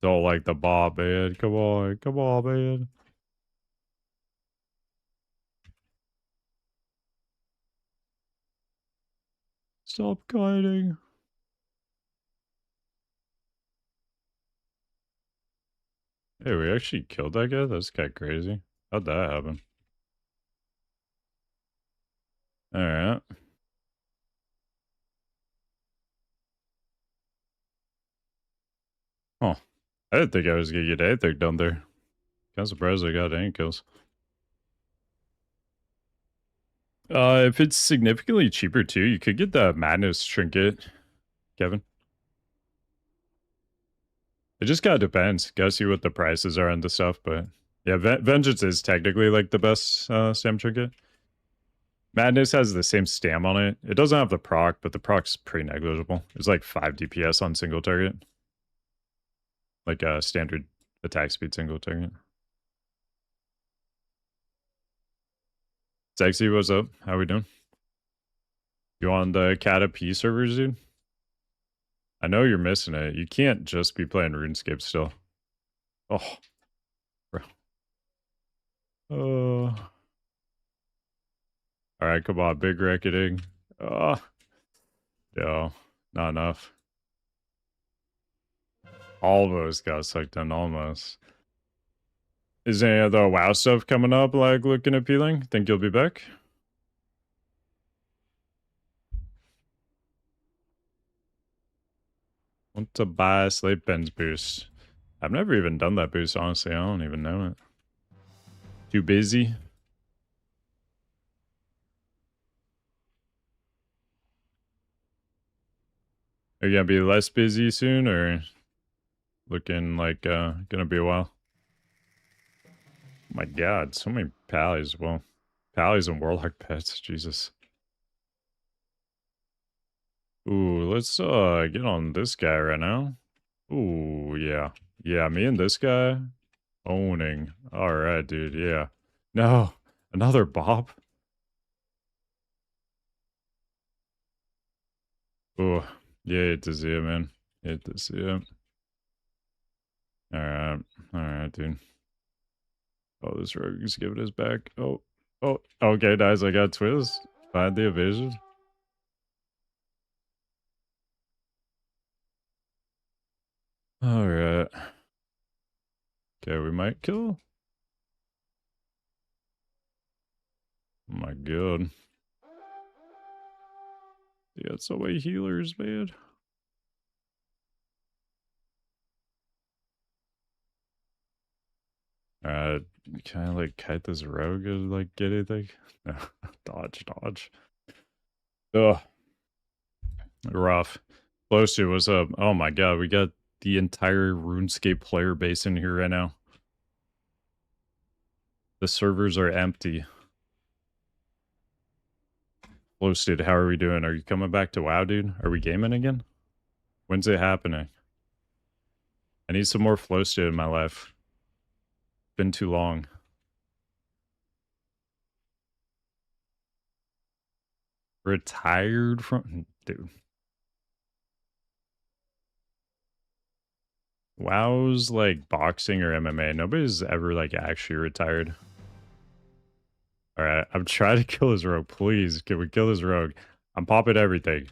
Don't like the bob, man. Come on, man. Stop kiting. Hey, we actually killed that guy? That's kind of crazy. How'd that happen? Alright. Oh, I didn't think I was gonna get anything done there. Kind of surprised I got any kills. If it's significantly cheaper too, you could get the Madness Trinket, Kevin. It just kind of depends. Gotta see what the prices are on the stuff, but yeah, Vengeance is technically like the best stam trinket. Madness has the same stam on it. It doesn't have the proc, but the proc's pretty negligible. It's like 5 DPS on single target. Like a standard attack speed single target. Sexy, what's up? How we doing? You on the Cata P servers, dude? I know you're missing it. You can't just be playing RuneScape still. Oh. Bro. Alright, come on. Big reckoning. Oh. No. Not enough. Almost got sucked in. Almost. Is any of the WoW stuff coming up, like, looking appealing? Think you'll be back? Want to buy a Slate Ben's boost. I've never even done that boost, honestly. I don't even know it. Too busy? Are you gonna be less busy soon, or looking like gonna be a while? My god, so many pallies. Well, pallies and warlock pets, Jesus. Ooh, let's get on this guy right now. Ooh, yeah. Yeah, me and this guy owning. Alright, dude, yeah. No, another Bob. Ooh, yeah, hate to see it, man. Hate to see it. Alright, dude. Oh, this rogue is giving us back. Oh, okay, guys, I got twist. Find the evasion. Alright. Okay, we might kill. Oh my god. They got so many healers, man. Can I like kite this rogue and like get anything? No. Dodge. Ugh. Rough. Close to what's up? Oh my god, we got the entire RuneScape player base in here right now. The servers are empty. Floasted, how are we doing? Are you coming back to WoW, dude? Are we gaming again? When's it happening? I need some more Floasted in my life. Been too long. Retired from... Dude. WoW's like boxing or MMA. Nobody's ever like actually retired. Alright, I'm trying to kill this rogue. Please, can we kill this rogue? I'm popping everything.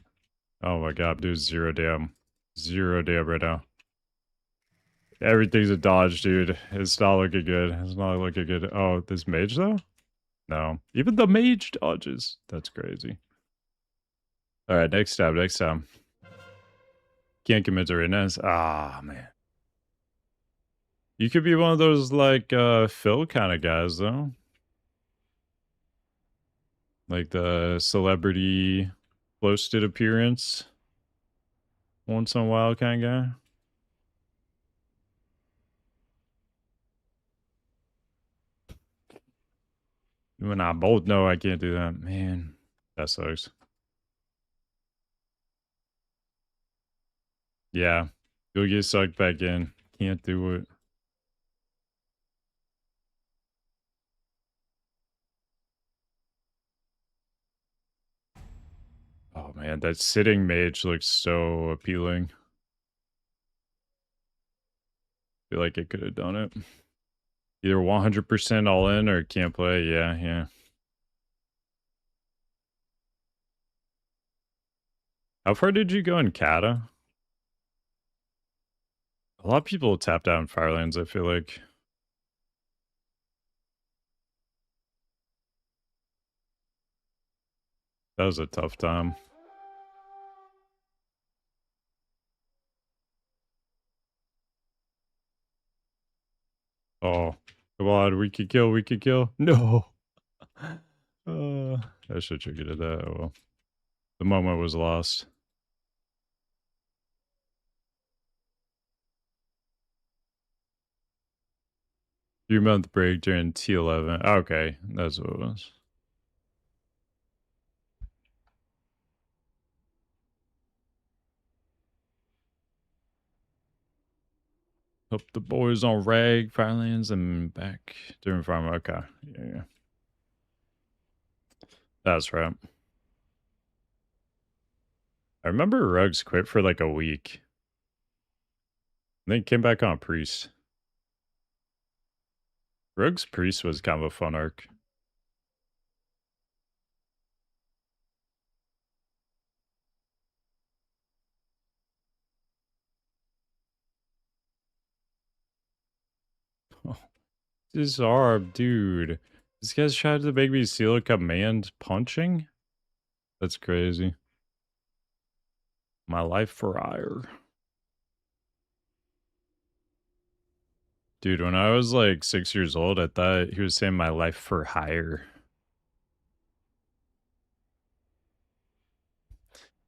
Oh my god, I'm doing 0 damn. 0 damn right now. Everything's a dodge, dude. It's not looking good. It's not looking good. Oh, this mage, though? No. Even the mage dodges. That's crazy. Alright, next tab, next tab. Can't commit to Renez. Ah, man. You could be one of those, like, Phil kind of guys, though. Like the celebrity posted appearance once in a while kind of guy. You and I both know I can't do that. Man, that sucks. Yeah. You'll get sucked back in. Can't do it. Oh man, that sitting mage looks so appealing. Feel like it could have done it. Either 100% all in or can't play. Yeah, yeah. How far did you go in Kata? A lot of people tap down Firelands, I feel like. That was a tough time. Oh, come on, we could kill, we could kill. No. I should have did that. Oh, well. The moment was lost. 3-month break during T11. Okay, that's what it was. Hope the boys on Rag, Firelands, and back during Farm. Okay, yeah. That's right. I remember Rugs quit for like a week. And then came back on Priest. Rugs Priest was kind of a fun arc. Oh, this ARP, dude. This guy's tried to make me seal a command punching? That's crazy. My life for hire. Dude, when I was like 6 years old, I thought he was saying my life for hire.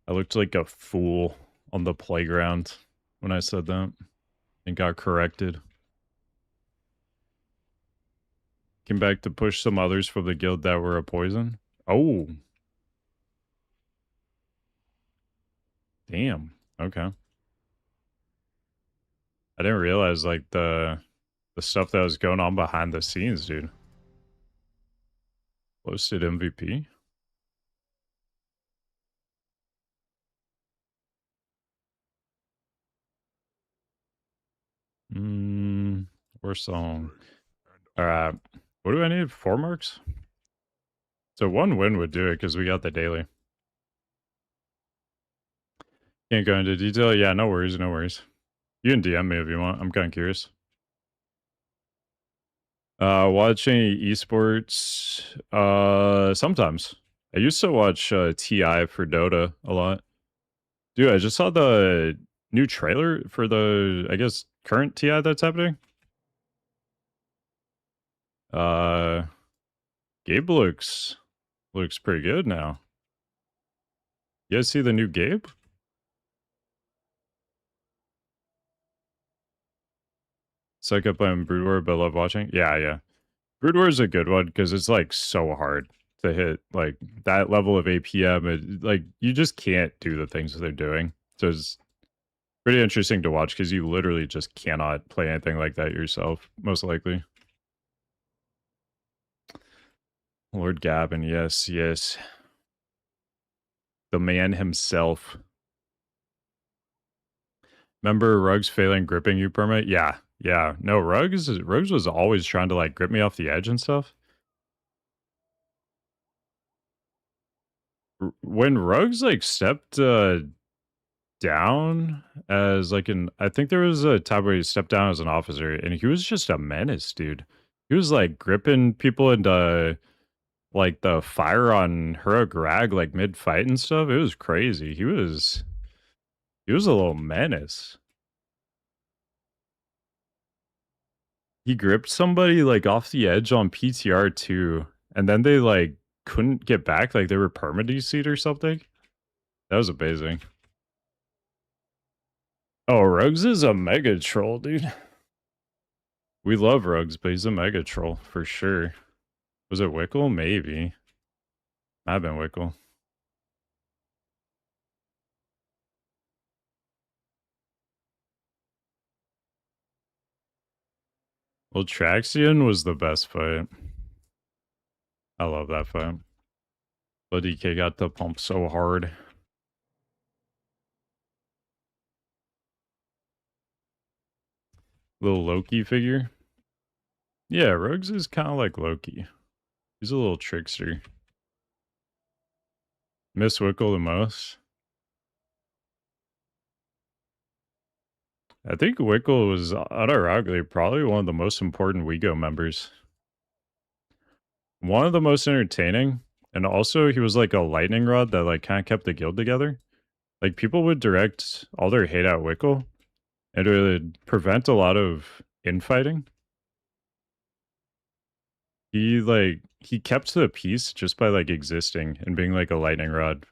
I looked like a fool on the playground when I said that and got corrected. Came back to push some others from the guild that were a poison. Oh. Damn. Okay. I didn't realize like the stuff that was going on behind the scenes, dude. Posted MVP. Worst song. Alright. What do I need? 4 marks? So 1 win would do it because we got the daily. Can't go into detail. Yeah, no worries, no worries. You can DM me if you want. I'm kind of curious. Watching esports, sometimes. I used to watch TI for Dota a lot. Dude, I just saw the new trailer for the, I guess, current TI that's happening. Gabe looks pretty good now. You guys see the new Gabe? Suck up on Brood War, but love watching. Yeah, yeah. Brood War is a good one because it's like so hard to hit like that level of APM. Like you just can't do the things that they're doing. So it's pretty interesting to watch because you literally just cannot play anything like that yourself, most likely. Lord Gavin, yes, yes. The man himself. Remember Rugs failing gripping you permit? Yeah, yeah. No, Rugs was always trying to like grip me off the edge and stuff. When Rugs like stepped down as like I think there was a time where he stepped down as an officer and he was just a menace, dude. He was like gripping people into like the fire on Hurag like mid fight and stuff. It was crazy. He was a little menace. He gripped somebody like off the edge on PTR too, and then they like couldn't get back, like they were perma-DC'd or something. That was amazing. Oh, Rugs is a mega troll, dude. We love Rugs, but he's a mega troll for sure. Was it Wickle? Maybe. Might have been Wickle. Well, Traxion was the best fight. I love that fight. But DK got the pump so hard. Little Loki figure. Yeah, Rugs is kind of like Loki. He's a little trickster. Miss Wickle the most. I think Wickle was unironically probably one of the most important WeGo members. One of the most entertaining, and also he was like a lightning rod that like kind of kept the guild together. Like people would direct all their hate at Wickle, and it would prevent a lot of infighting. He kept the peace just by like existing and being like a lightning rod.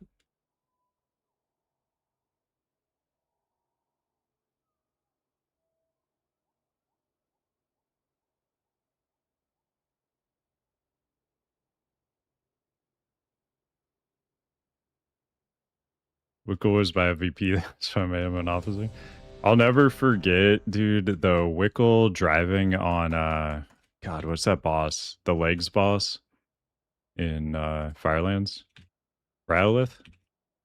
Wickle was my MVP, so I made him an officer. I'll never forget, dude, the Wickle driving on God, what's that boss? The legs boss in Firelands? Rylith?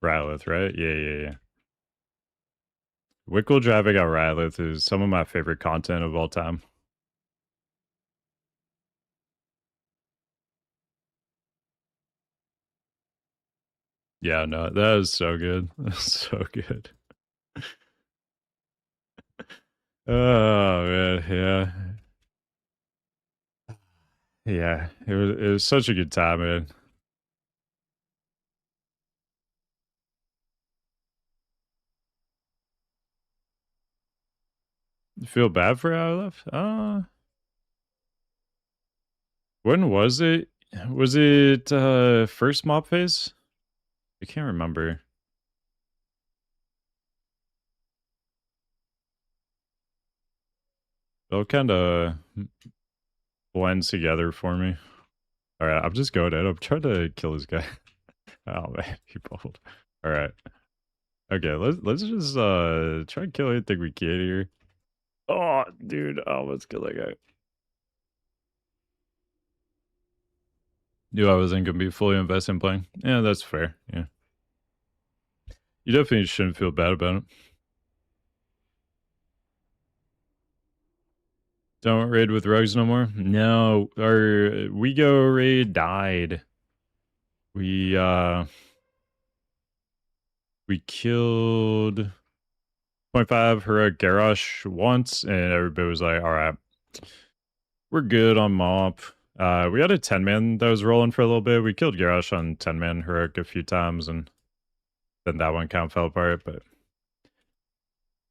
Rylith, right? Yeah. Wickle driving on Rylith is some of my favorite content of all time. Yeah, no, that is so good. That's so good. Oh man, yeah. Yeah, it was such a good time, man. You feel bad for how I left? When was it? Was it first mob phase? I can't remember. It all kind of blends together for me. All right, I'm just going in. I'm trying to kill this guy. Oh man, he bold. All right. Okay, let's just try and kill anything we can here. Oh, dude, let's kill that guy. Knew I wasn't gonna be fully invested in playing. Yeah, that's fair. Yeah, you definitely shouldn't feel bad about it. Don't raid with rugs no more. No, our WeGo raid died. We killed 0.5 Hurrah Garrosh once, and everybody was like, all right, we're good on Mop. We had a 10-man that was rolling for a little bit. We killed Garrosh on 10-man Hurrah a few times, and then that one kind of fell apart, but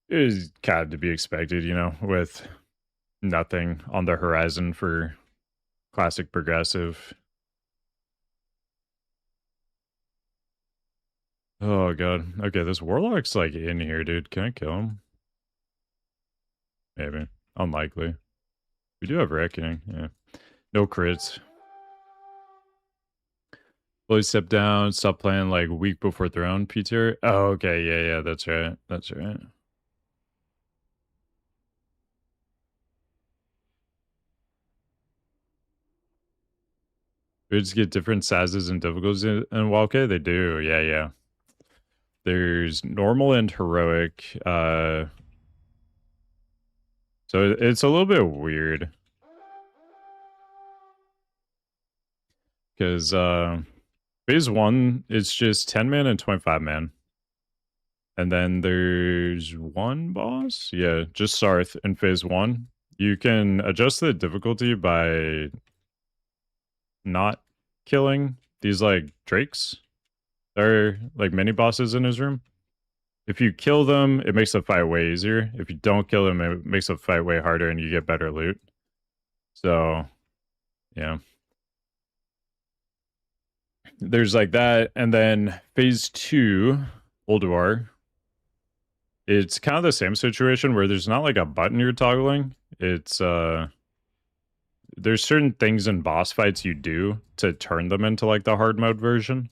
it was kind of to be expected, you know, with nothing on the horizon for classic progressive. Oh god. Okay, this warlock's like in here, dude. Can I kill him? Maybe. Unlikely. We do have reckoning, yeah. No crits. Fully step down, stop playing like week before throne, Peter. Oh, okay, yeah, that's right. That's right. We just get different sizes and difficulties in Walke? They do, yeah. There's normal and heroic. So it's a little bit weird. Because phase 1, it's just 10-man and 25-man. And then there's one boss. Yeah, just Sarth in phase 1. You can adjust the difficulty by not killing these like drakes. They're like mini bosses in his room. If you kill them, it makes the fight way easier. If you don't kill them, it makes the fight way harder and you get better loot. So, yeah. There's like that. And then phase 2, Ulduar. It's kind of the same situation where there's not like a button you're toggling. It's there's certain things in boss fights you do to turn them into like the hard mode version.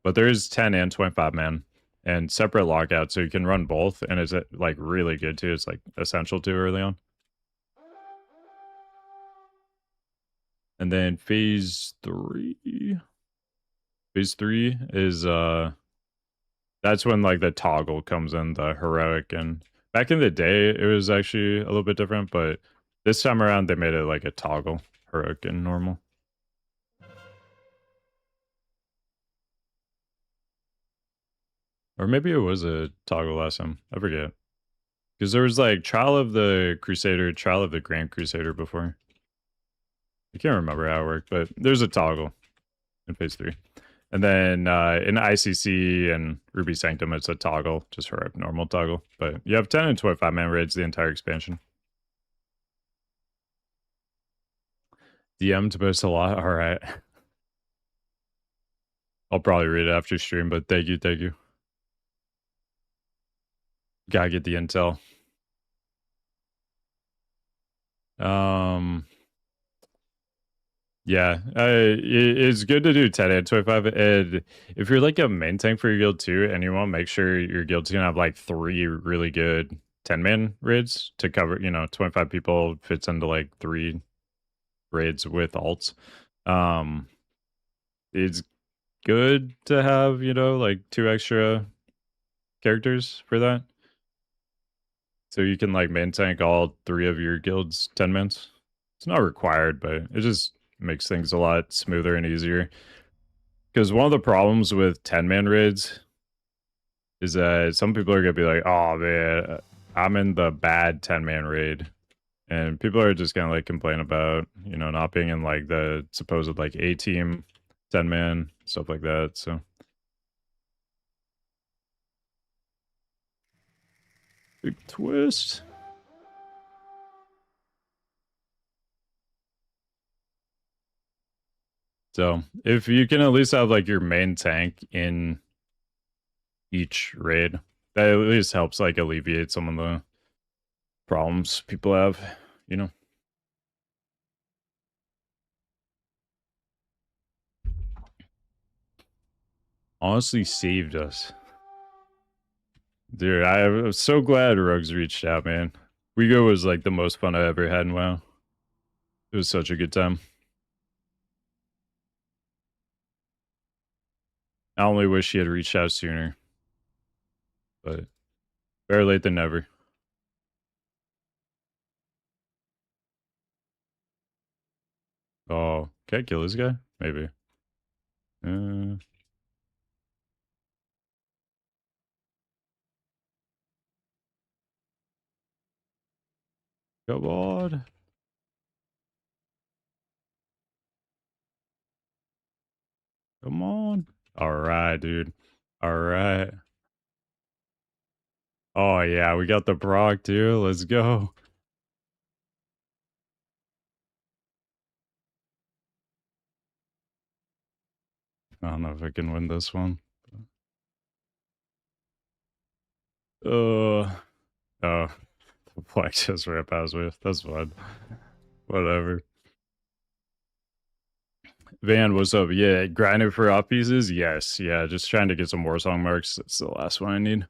But there is 10 and 25 man and separate lockouts, so you can run both, and it's like really good too. It's like essential to early on. And then phase 3. Phase 3 is that's when like the toggle comes in, the heroic, and back in the day it was actually a little bit different, but this time around they made it like a toggle, heroic and normal. Or maybe it was a toggle last time. I forget. Because there was like Trial of the Crusader, Trial of the Grand Crusader before. I can't remember how it worked, but there's a toggle in phase 3. And then in ICC and Ruby Sanctum, it's a toggle, just for a normal toggle. But you have 10 and 25 man raids the entire expansion. DM to post a lot. All right. I'll probably read it after stream, but thank you, thank you. Gotta get the intel. Yeah, it's good to do 10 and 25. And if you're like a main tank for your guild too, and you want to make sure your guild's gonna have like 3 really good 10-man raids to cover, 25 people fits into like 3 raids with alts. It's good to have, like 2 extra characters for that. So you can like main tank all 3 of your guild's 10-mans. It's not required, but it just makes things a lot smoother and easier. Because one of the problems with 10-man raids is that some people are going to be like, oh man, I'm in the bad 10-man raid. And people are just going to like complain about, not being in like the supposed like A-team 10-man, stuff like that. So big twist. So if you can at least have like your main tank in each raid, that at least helps like alleviate some of the problems people have, Honestly saved us. Dude, I'm so glad Rogues reached out, man. WeGo was like the most fun I ever had in WoW. It was such a good time. I only wish he had reached out sooner. But better late than never. Oh, can I kill this guy? Maybe. Come on. Come on. Alright, dude. Alright. Oh, yeah, we got the Brock, too. Let's go. I don't know if I can win this one. Oh, the Black just rip I was with. That's fun. Whatever. Van, what's up? Yeah, grinding for off pieces? Yes, yeah, just trying to get some war song marks. That's the last one I need.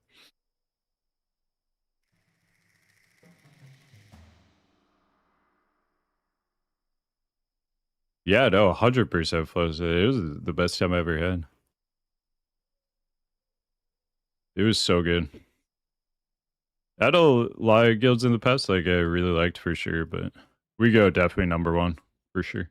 Yeah, no, 100% flows. It was the best time I ever had. It was so good. I had a lot of guilds in the past like I really liked for sure, but we go definitely number 1 for sure.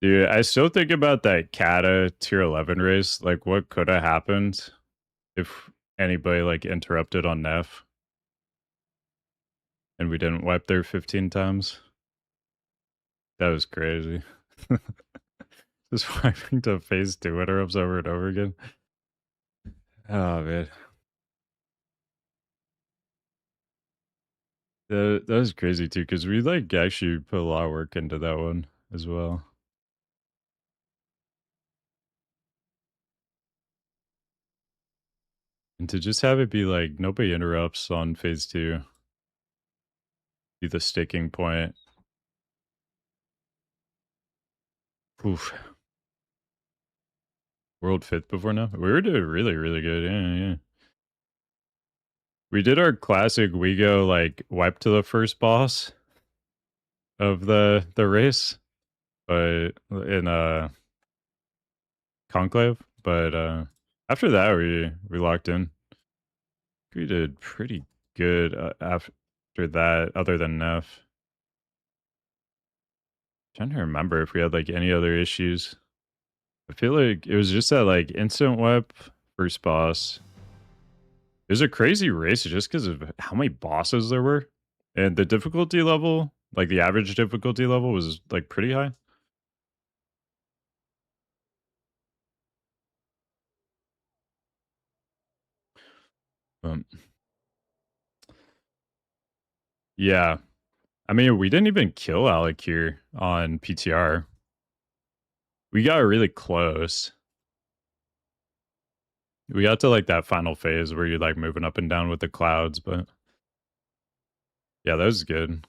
Dude, I still think about that Kata tier 11 race. Like, what could have happened if anybody, like, interrupted on Neff and we didn't wipe there 15 times? That was crazy. Just wiping to phase 2 interrupts over and over again. Oh, man. That was crazy, too, because we, like, actually put a lot of work into that one as well. And to just have it be like, nobody interrupts on phase 2. Be the sticking point. Oof. World 5th before now? We were doing really, really good. Yeah. We did our classic, we go, like, wipe to the first boss of the race, but in, Conclave, but, after that, we locked in. We did pretty good, after that, other than Neff. Trying to remember if we had, like, any other issues. I feel like it was just that, like, instant whip, first boss. It was a crazy race just because of how many bosses there were. And the difficulty level, like the average difficulty level was like pretty high. Um, yeah. I mean, we didn't even kill Alec here on PTR. We got really close. We got to like that final phase where you're like moving up and down with the clouds, but yeah, that was good.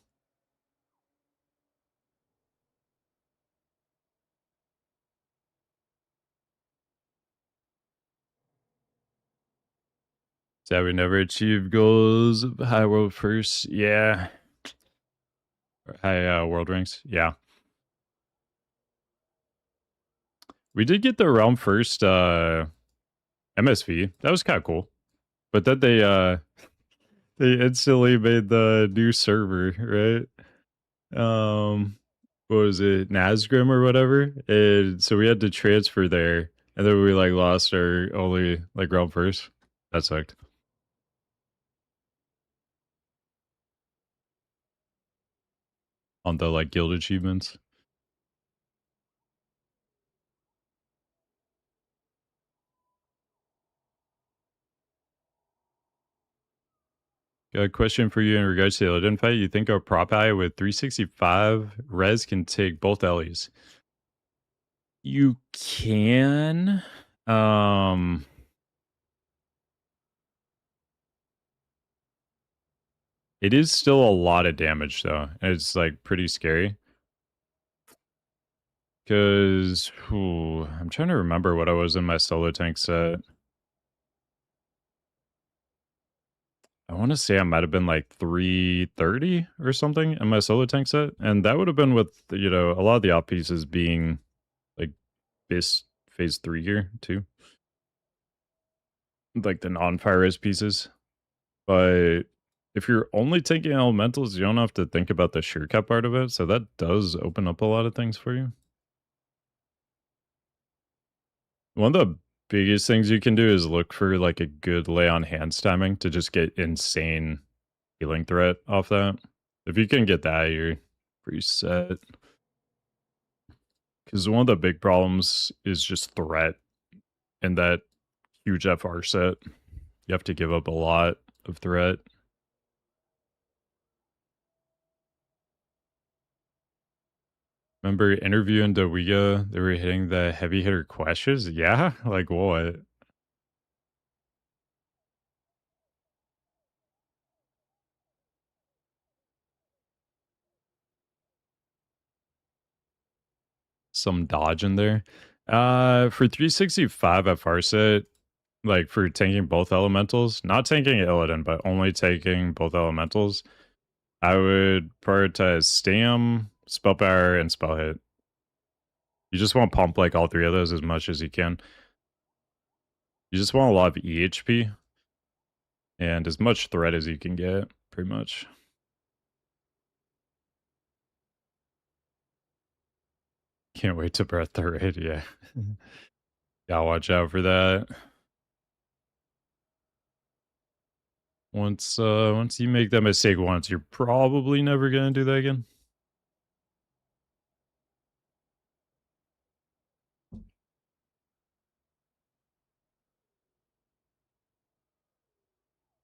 So we never achieved goals of high world first. Yeah. High world ranks. Yeah. We did get the realm first MSV. That was kind of cool. But then they instantly made the new server, right? What was it? Nazgrim or whatever. And so we had to transfer there. And then we like lost our only like realm first. That sucked. On the like guild achievements. Got a question for you in regards to the Illidan fight. You think our prop eye with 365 res can take both Ellies? You can. It is still a lot of damage though. It's like pretty scary. Because I'm trying to remember what I was in my solo tank set. I want to say I might have been like 330 or something in my solo tank set. And that would have been with, you know, a lot of the op pieces being like this phase 3 here too. Like the non-fire res pieces. But if you're only taking elementals, you don't have to think about the sure cap part of it. So that does open up a lot of things for you. One of the biggest things you can do is look for like a good lay on hands timing to just get insane healing threat off that. If you can get that, you're pretty set. Because one of the big problems is just threat in that huge FR set. You have to give up a lot of threat. Remember interviewing Dowiga? They were hitting the heavy hitter questions? Yeah? Like what? Some dodge in there. For 365 FR set, like for tanking both elementals, not tanking Illidan, but only taking both elementals, I would prioritize Stam, Spell Power, and Spell Hit. You just want to pump like all three of those as much as you can. You just want a lot of EHP and as much threat as you can get, pretty much. Can't wait to breath the raid, yeah. Gotta watch out for that. Once you make that mistake once, you're probably never gonna do that again.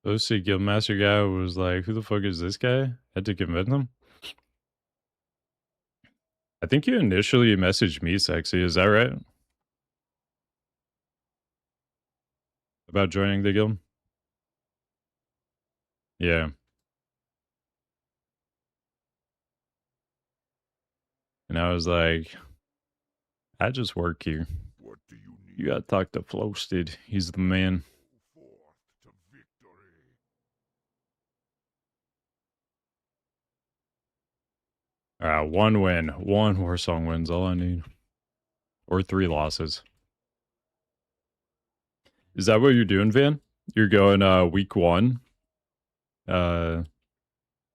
OC Guildmaster guy was like, who the fuck is this guy? Had to convince him. I think you initially messaged me, Sexy, is that right? About joining the guild? Yeah. And I was like, I just work here. What do you need? You gotta talk to Floasted. He's the man. Forth to victory. One win. One Warsong win's all I need. Or 3 losses. Is that what you're doing, Van? You're going week 1.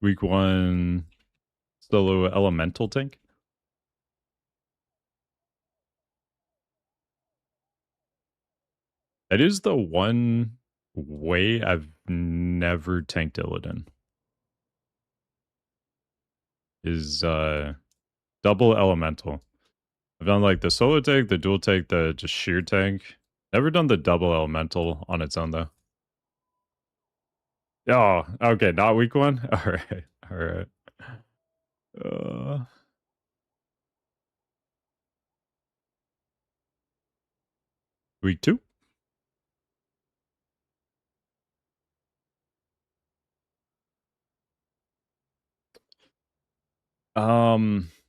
Week 1 solo elemental tank? That is the one way I've never tanked Illidan. Is double elemental. I've done like the solo tank, the dual tank, the just sheer tank. Never done the double elemental on its own though. Oh, okay, not week 1? Alright, alright. Week 2?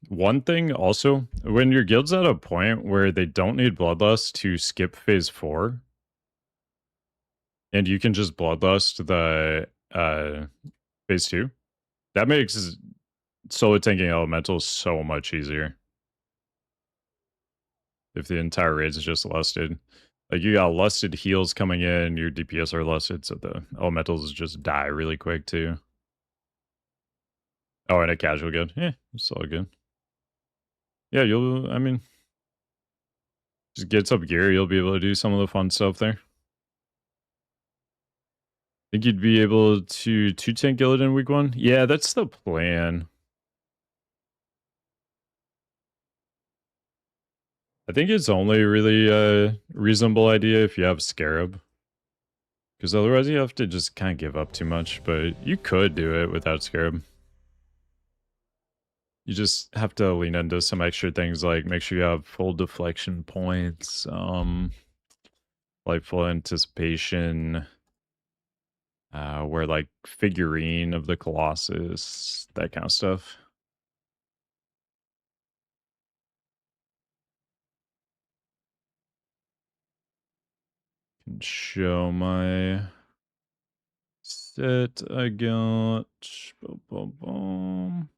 One thing also, when your guild's at a point where they don't need Bloodlust to skip phase 4, and you can just Bloodlust the phase 2, that makes solo tanking elementals so much easier. If the entire raid is just lusted. Like, you got lusted heals coming in, your DPS are lusted, so the elementals just die really quick too. Oh, and a casual guild. Yeah, it's all good. Yeah, I mean, just get some gear, you'll be able to do some of the fun stuff there. Think you'd be able to 2-tank Illidan week 1? Yeah, that's the plan. I think it's only really a reasonable idea if you have Scarab. Because otherwise you have to just kind of give up too much, but you could do it without Scarab. You just have to lean into some extra things like make sure you have full deflection points, like full anticipation, where like figurine of the Colossus, that kind of stuff. Can show my set I got. Boom, boom, boom.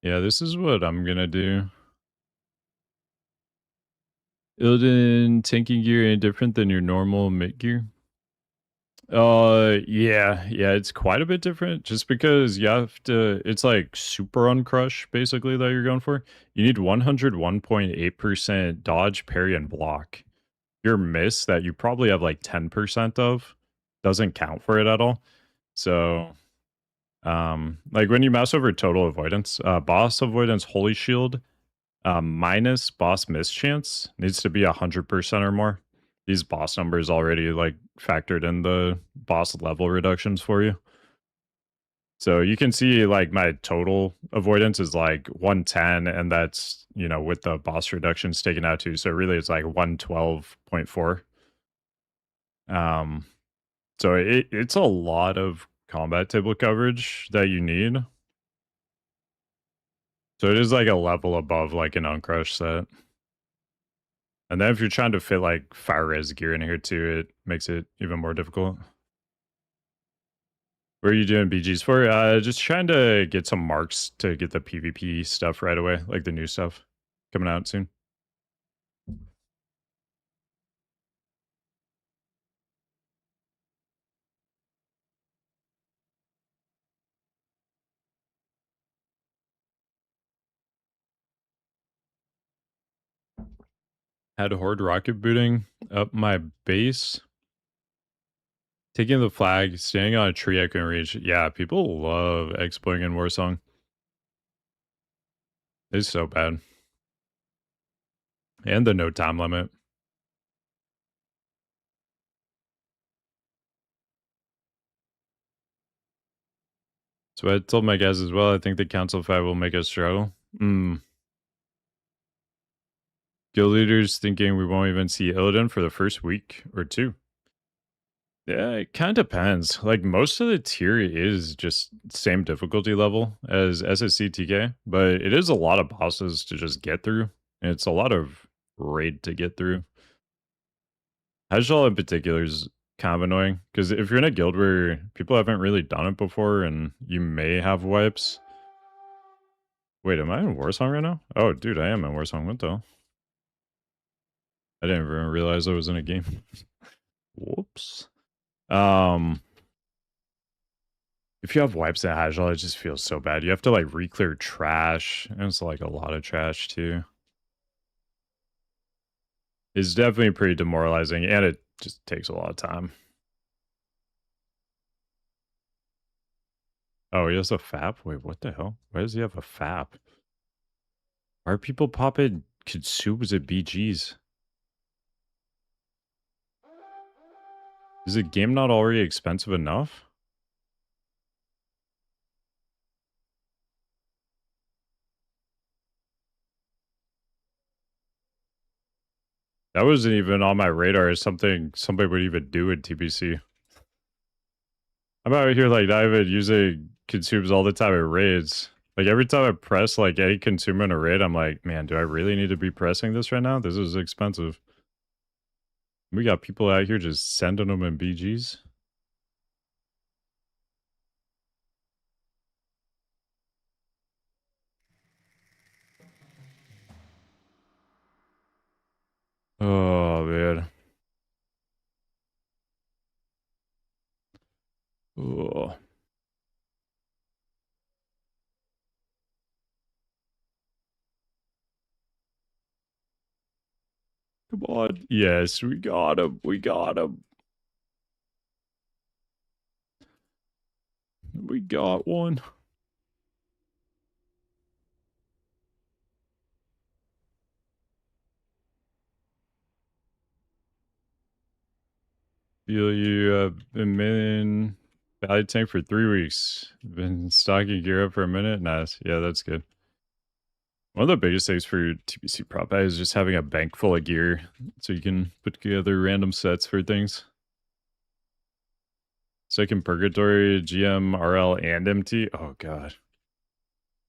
Yeah, this is what I'm gonna do. Illidan tanking gear any different than your normal mid gear? Yeah, it's quite a bit different just because you have to, it's like super uncrush basically that you're going for. You need 101.8% dodge, parry, and block. Your miss that you probably have like 10% of doesn't count for it at all. So, like when you mouse over total avoidance, boss avoidance, holy shield, minus boss mischance needs to be 100% or more. These boss numbers already like factored in the boss level reductions for you. So you can see like my total avoidance is like 110, and that's, you know, with the boss reductions taken out too. So really it's like 112.4. So it's a lot of combat table coverage that you need. So it is like a level above like an uncrush set. And then if you're trying to fit like fire res gear in here too, it makes it even more difficult. What are you doing BGs for? Just trying to get some marks to get the PvP stuff right away, like the new stuff. coming out soon. Had horde rocket booting up my base. Taking the flag, standing on a tree I can reach. Yeah, people love exploring in Warsong. It's so bad. And the no time limit. So I told my guys as well, I think the council fight will make us struggle. Guild leaders thinking we won't even see Illidan for the first week or two. Yeah, it kind of depends. Like most of the tier is just same difficulty level as SSC TK, but it is a lot of bosses to just get through. And it's a lot of raid to get through. Hajjal in particular is kind of annoying because if you're in a guild where people haven't really done it before and you may have wipes. Wait, am I in Warsong right now? Oh, dude, I am in Warsong. What the hell? I didn't even realize I was in a game. Whoops. If you have wipes at Hajjal, it just feels so bad. You have to like re-clear trash, and it's like a lot of trash too. It's definitely pretty demoralizing, and it just takes a lot of time. Oh, he has a FAP? Wait, what the hell? Why does he have a FAP? Why are people popping Kitsubas at BGs? Is the game not already expensive enough? That wasn't even on my radar as something somebody would even do in TBC. I'm out here like not even using consumes all the time in raids. Like every time I press like any consumer in a raid, I'm like, man, do I really need to be pressing this right now? This is expensive. We got people out here just sending them in BGs. Oh man. Oh. Come on. Yes, we got him. We got him. We got one. Feel you have been in Valley Tank for 3 weeks. Been stocking gear up for a minute. Nice. Yeah, that's good. One of the biggest things for TBC prop buy is just having a bank full of gear so you can put together random sets for things. Second Purgatory, GM, RL, and MT. Oh god.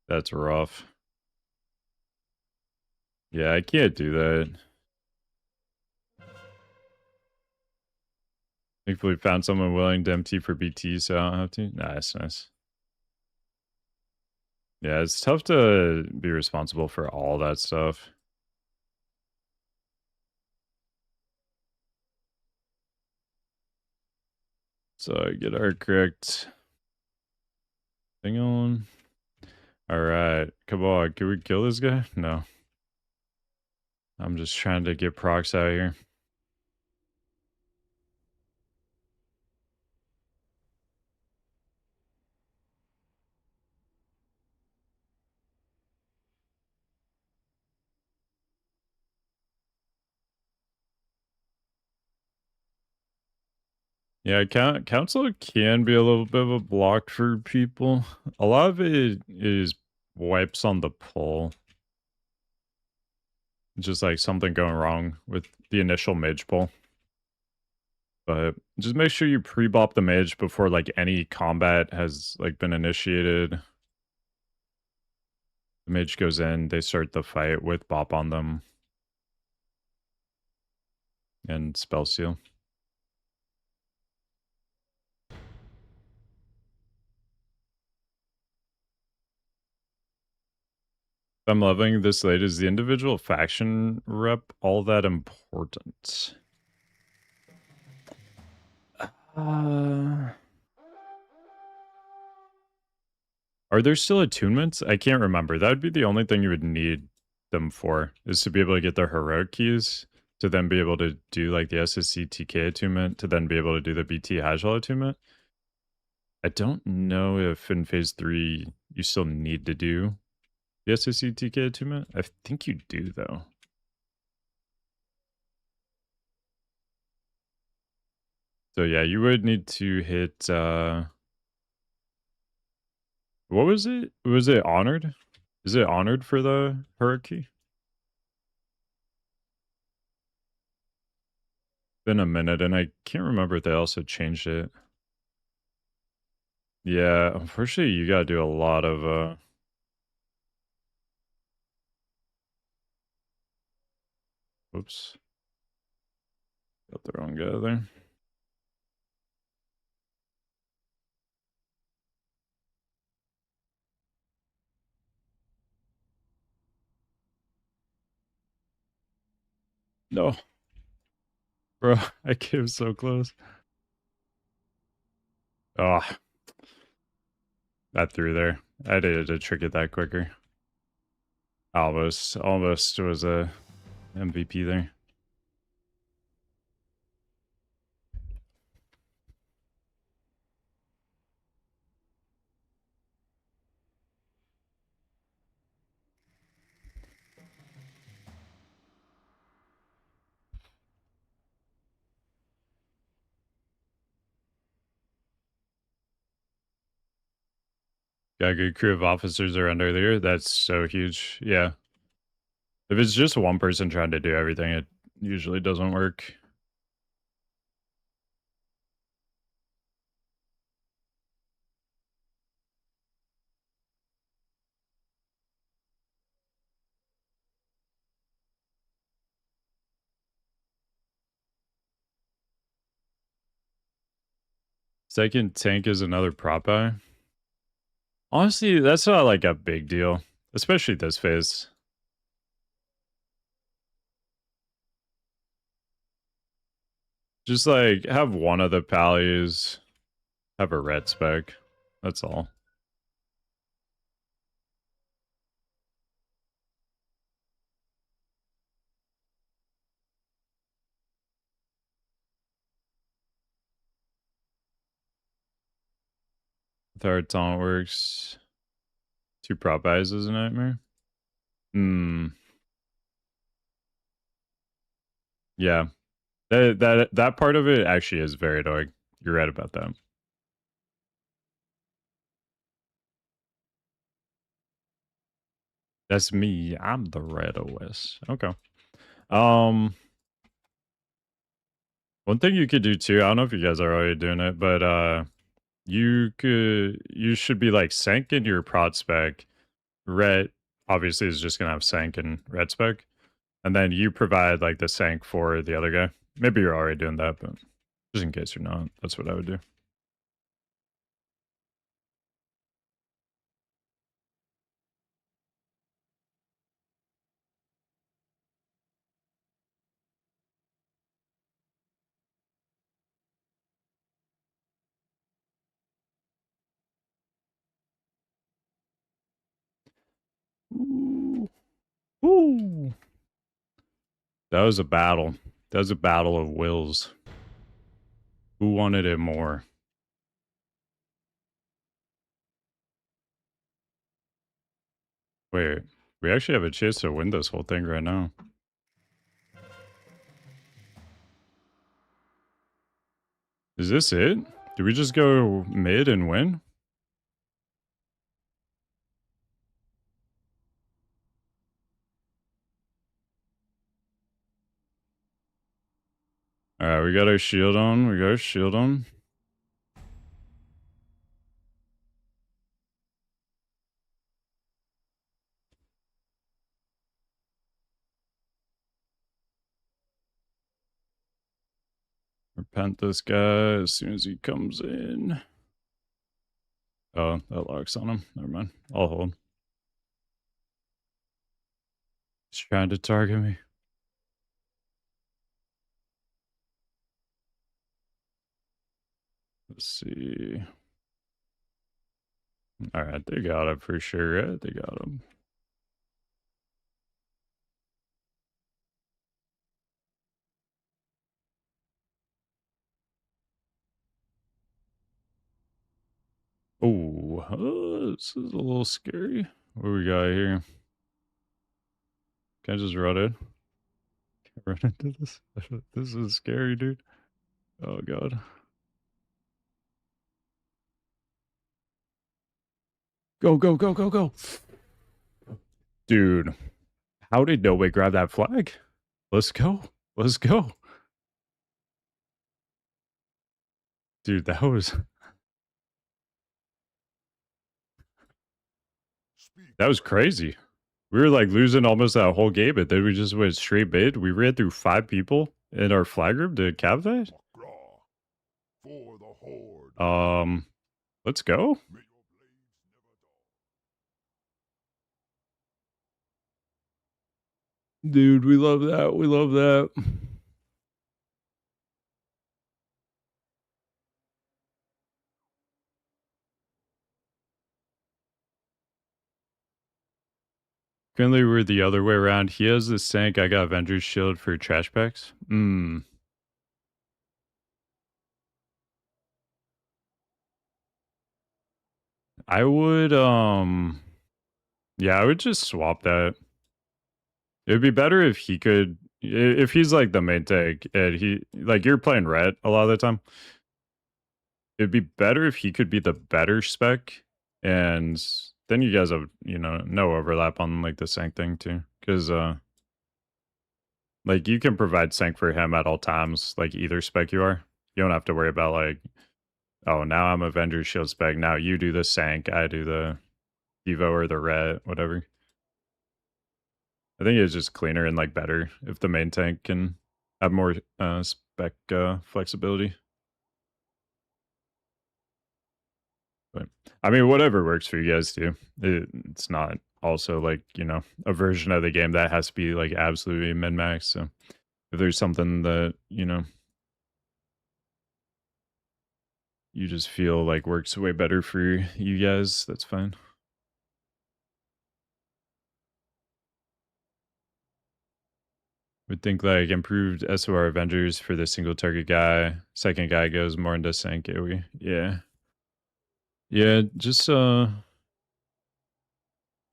That's rough. Yeah, I can't do that. Thankfully found someone willing to MT for BT, so I don't have to. Nice, nice. Yeah, it's tough to be responsible for all that stuff. So get our correct thing on. Alright, come on, can we kill this guy? No. I'm just trying to get procs out here. Yeah, council can be a little bit of a block for people. A lot of it is wipes on the pull. Just like something going wrong with the initial mage pull. But just make sure you pre-bop the mage before like any combat has like been initiated. The mage goes in, they start the fight with bop on them. And spell seal. I'm loving this late. Is the individual faction rep all that important? Are there still attunements? I can't remember. That would be the only thing you would need them for, is to be able to get the heroic keys, to then be able to do like the SSC TK attunement, to then be able to do the BT Hagel attunement. I don't know if in phase 3 you still need to do the SSC TK attunement. I think you do though. So yeah, you would need to hit what was it? Was it honored? Is it honored for the heroic key? Been a minute, and I can't remember if they also changed it. Yeah, unfortunately, you gotta do a lot of, whoops. Got the wrong guy there. No. Bro, I came so close. Oh, that threw there. I needed to trick it that quicker. Almost was a MVP there. Got a good crew of officers around there. That's so huge. Yeah. If it's just one person trying to do everything, it usually doesn't work. Second tank is another prop buy. Honestly, that's not like a big deal, especially this phase. Just like have one of the pallies have a red spec. That's all. Third taunt works. 2 prop buys is a nightmare. Yeah. That part of it actually is very annoying. You're right about that. That's me. I'm the red OS. Okay. One thing you could do too, I don't know if you guys are already doing it, but you should be like Sank in your prod spec. Red obviously is just gonna have Sank and red spec. And then you provide like the Sank for the other guy. Maybe you're already doing that, but just in case you're not, that's what I would do. Ooh. Ooh. That was a battle. That was a battle of wills. Who wanted it more? Wait, we actually have a chance to win this whole thing right now. Is this it? Do we just go mid and win? Alright, we got our shield on. We got our shield on. Repent this guy as soon as he comes in. Oh, that locks on him. Never mind. I'll hold. It's trying to target me. Let's see. All right, they got him for sure, right? They got him. Oh, this is a little scary. What we got here? Can I just run in? Can I run into this? This is scary, dude. Oh, God. Go, go, go, go, go. Dude, how did no way grab that flag? Let's go. Let's go. Dude, that was crazy. We were like losing almost that whole game, and then we just went straight mid. We ran through 5 people in our flag room to cap that. For the horde. Let's go. May your blades never dull. Dude, we love that. We love that. Currently, we're the other way around. He has the Sank. I got Avengers Shield for trash packs. I would, yeah, I would just swap that. It'd be better if he could, if he's like the main tank and he, like you're playing red a lot of the time. It'd be better if he could be the better spec, and then you guys have, no overlap on like the Sank thing too. Because, like you can provide Sank for him at all times, like either spec you are. You don't have to worry about like, oh, now I'm Avengers Shield spec. Now you do the Sank, I do the Evo or the red, whatever. I think it's just cleaner and like better if the main tank can have more spec flexibility. But I mean, whatever works for you guys too. It's not also like, a version of the game that has to be like absolutely min max. So if there's something that, you just feel like works way better for you guys, that's fine. Would think like improved SOR Avengers for the single target guy. Second guy goes more into Sank AoE. Yeah. Yeah, just I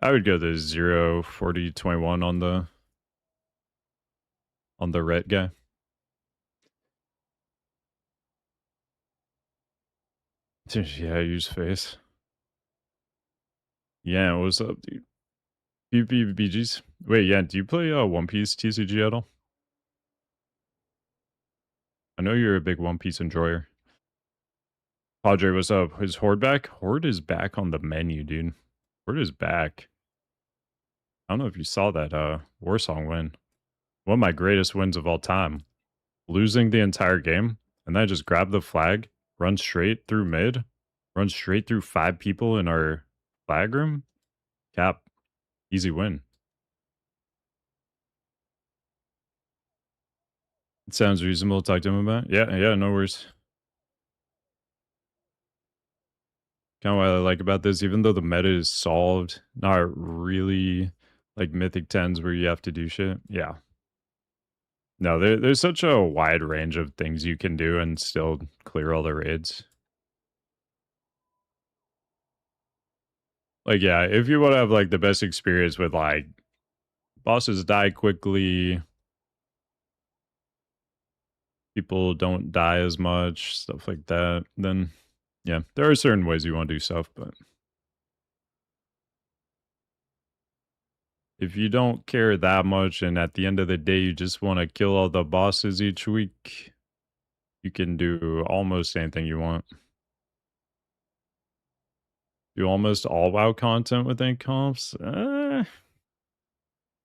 would go the 0, 40, 21 on the red guy. Yeah, use face. Yeah, what's up, dude? BGs. Wait, yeah, do you play One Piece TCG at all? I know you're a big One Piece enjoyer. Padre, what's up? Is Horde back? Horde is back on the menu, dude. Horde is back. I don't know if you saw that Warsong win. One of my greatest wins of all time. Losing the entire game, and then I just grab the flag, run straight through mid, run straight through 5 people in our flag room. Cap. Easy win. It sounds reasonable to talk to him about. Yeah, no worries. Kind of what I like about this, even though the meta is solved, not really like Mythic 10s where you have to do shit. Yeah. No, there's such a wide range of things you can do and still clear all the raids. Like, yeah, if you want to have like the best experience with like bosses die quickly, people don't die as much, stuff like that, then yeah, there are certain ways you want to do stuff, but if you don't care that much and at the end of the day you just want to kill all the bosses each week, you can do almost anything you want. Do almost all WoW content with any comps? I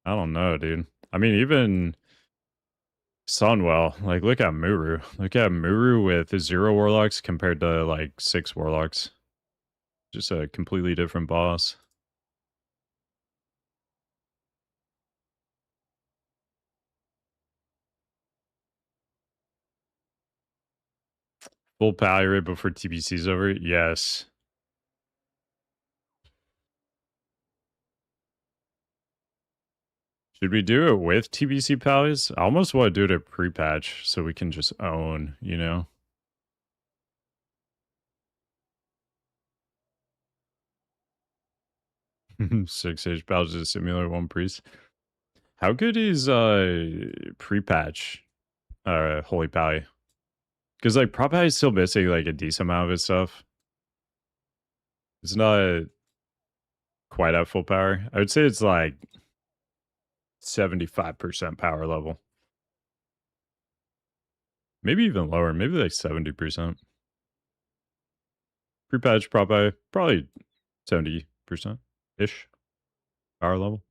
don't know, dude. I mean, even Sunwell, like look at Muru. Look at Muru with 0 warlocks compared to like 6 warlocks. Just a completely different boss. Full pally rate before TBC's over? Yes. Should we do it with TBC pallies? I almost want to do it at pre-patch so we can just own, you know? Six age pals to simulate one priest. How good is pre-patch Holy Pally? Because like Prot Pally is still missing like a decent amount of its stuff. It's not quite at full power. I would say it's like 75% power level. Maybe even lower, maybe like 70%. Pre-patch Prot Pally, probably 70%-ish power level.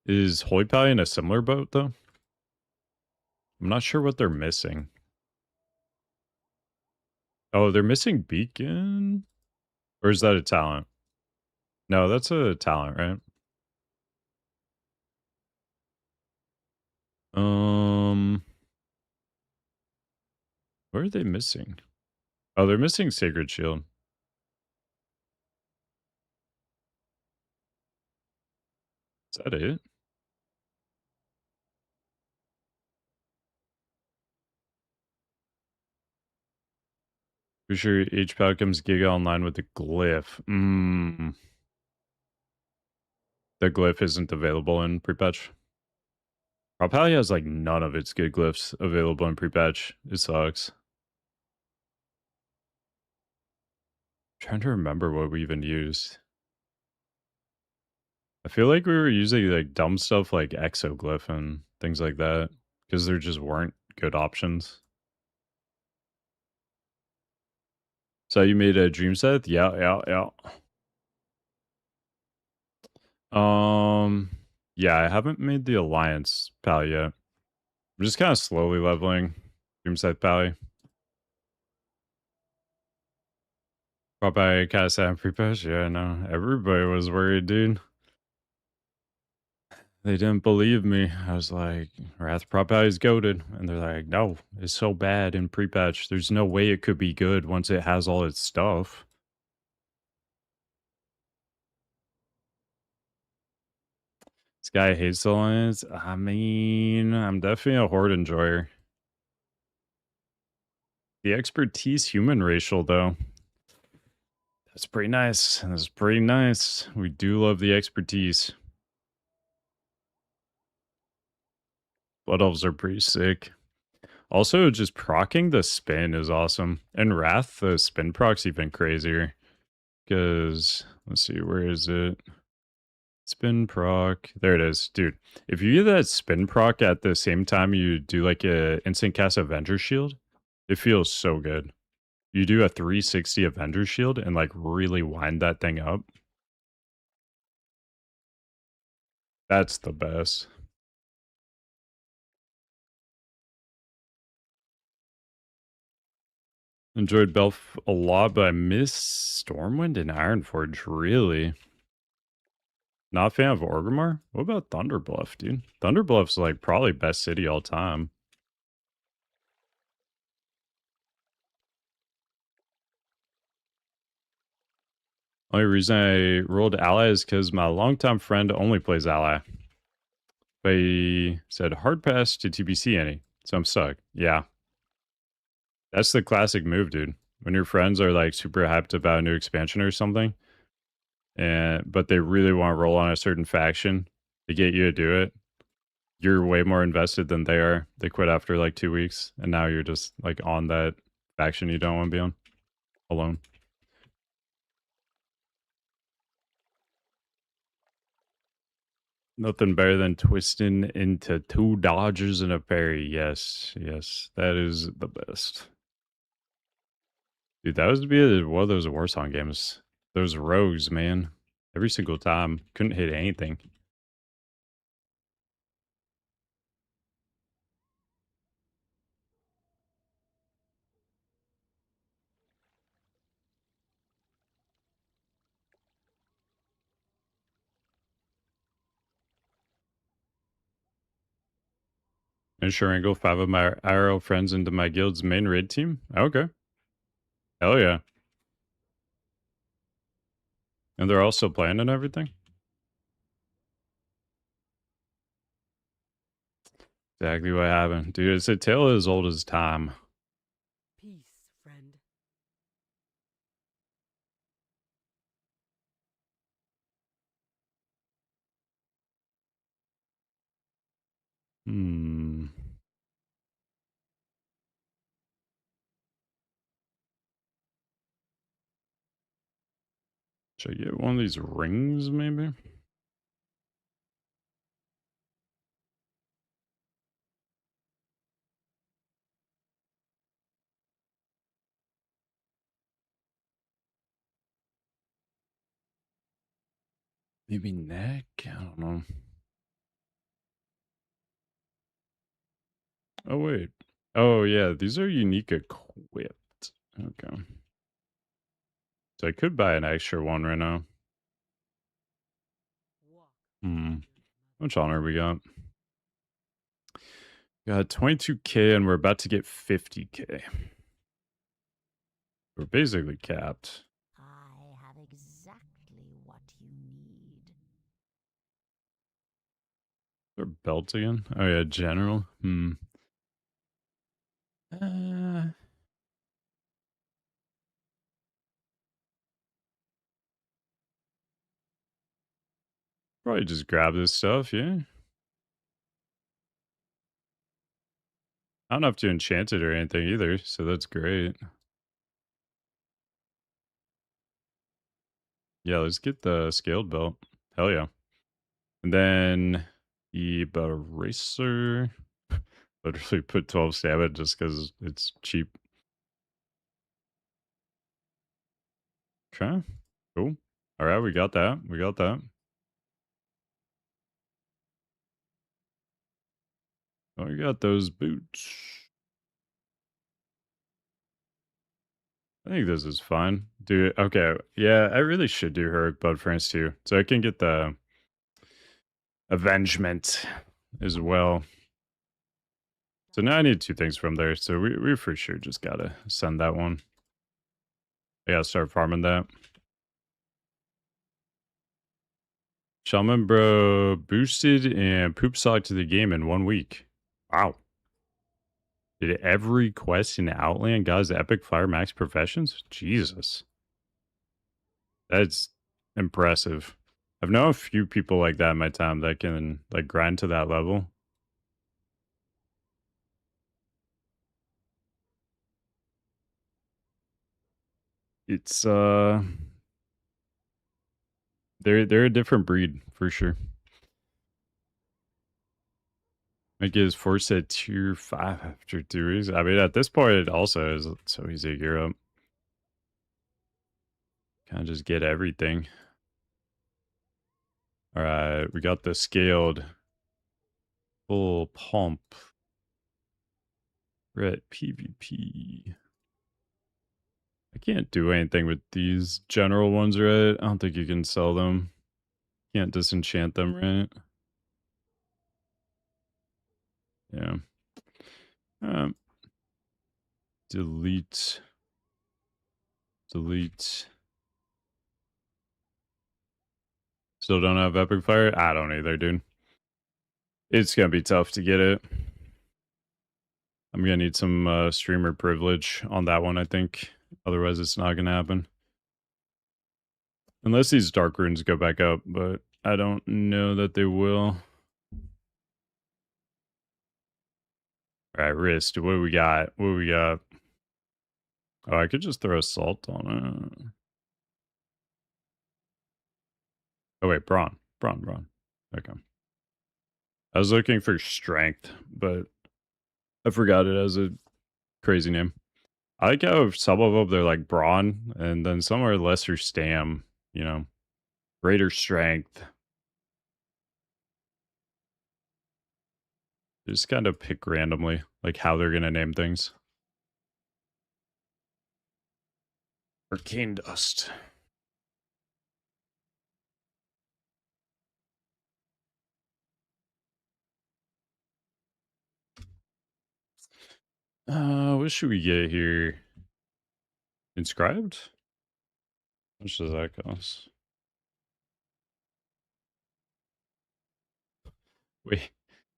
Is Holy Pally in a similar boat though? I'm not sure what they're missing. Oh, they're missing Beacon? Or is that a talent? No, that's a talent, right? What are they missing? Oh, they're missing Sacred Shield. Is that it? For sure, each pal comes Giga online with the glyph. The glyph isn't available in pre-patch. Propally has like none of its good glyphs available in pre-patch. It sucks. Trying to remember what we even used. I feel like we were using like dumb stuff like exoglyph and things like that because there just weren't good options. So you made a dream set? Yeah. Yeah, I haven't made the alliance pal yet. I'm just kind of slowly leveling dream set pally. Probably kind of sad pre-patch. Yeah, I know. Everybody was worried, dude. They didn't believe me. I was like, Wrath Prop is goated. And they're like, no, it's so bad in pre-patch. There's no way it could be good once it has all its stuff. This guy hates the Alliance. I mean, I'm definitely a Horde enjoyer. The expertise human racial, though. That's pretty nice. That's pretty nice. We do love the expertise. Blood Elves are pretty sick. Also, just procking the spin is awesome. And Wrath, the spin proc's even crazier. Because, let's see, where is it? Spin proc. There it is. Dude, if you get that spin proc at the same time you do like a instant cast Avenger Shield, it feels so good. You do a 360 Avenger Shield and like really wind that thing up. That's the best. Enjoyed Belf a lot, but I miss Stormwind and Ironforge, really. Not a fan of Orgrimmar? What about Thunderbluff, dude? Thunderbluff's like probably best city all time. Only reason I rolled Ally is because my longtime friend only plays Ally. But he said hard pass to TBC any, so I'm stuck. Yeah. That's the classic move, dude. When your friends are like super hyped about a new expansion or something, but they really want to roll on a certain faction to get you to do it. You're way more invested than they are. They quit after like 2 weeks, and now you're just like on that faction you don't want to be on alone. Nothing better than twisting into 2 dodgers and a parry. Yes, that is the best. Dude, that was be one of those Warsong games. Those rogues, man. Every single time. Couldn't hit anything. Ensure angle 5 of my IRL friends into my guild's main raid team. Okay. Hell yeah. And they're also playing and everything? Exactly what happened. Dude, it's a tale as old as time. Peace, friend. Hmm. Should I get one of these rings, maybe? Maybe neck? I don't know. Oh, wait. Oh, yeah. These are unique equipped. Okay. So I could buy an extra one right now. Hmm. How much honor we got? Got 22k and we're about to get 50k. We're basically capped. I have exactly what you need. Or belt again? Oh yeah, general. Uh, Probably just grab this stuff, yeah. I don't have to enchant it or anything either, so that's great. Yeah, let's get the scaled belt. Hell yeah. And then the eraser. Literally put 12 stamina just because it's cheap. Okay, cool. All right, we got that. We got that. Oh, we got those boots. I think this is fine. Dude, okay. Yeah, I really should do Heroic Blood France too. So I can get the Avengement as well. So now I need 2 things from there. So we for sure just gotta send that one. I gotta start farming that. Shaman Bro boosted and poop sock to the game in 1 week. Wow. Did every quest in Outland got his epic fire max professions? Jesus. That's impressive. I've known a few people like that in my time that can like grind to that level. It's they're a different breed for sure. Like his force at tier 5 after 2 weeks. I mean, at this point, it also is so easy to gear up. Kind of just get everything. All right, we got the scaled full pump. We're at PvP. I can't do anything with these general ones, right? I don't think you can sell them. Can't disenchant them, right? Yeah. Um, delete. Delete. Still don't have Epic Fire? I don't either, dude. It's gonna be tough to get it. I'm gonna need some streamer privilege on that one, I think. Otherwise, it's not gonna happen. Unless these dark runes go back up, but I don't know that they will. All right, wrist. What do we got? What do we got? Oh, I could just throw salt on it. Oh wait, brawn. Brawn. Okay. I was looking for strength, but I forgot it as a crazy name. I like how some of them they're like brawn, and then some are lesser stam, you know, greater strength. Just kind of pick randomly, like how they're gonna name things. Arcane dust. What should we get here? Inscribed? How much does that cost? Wait,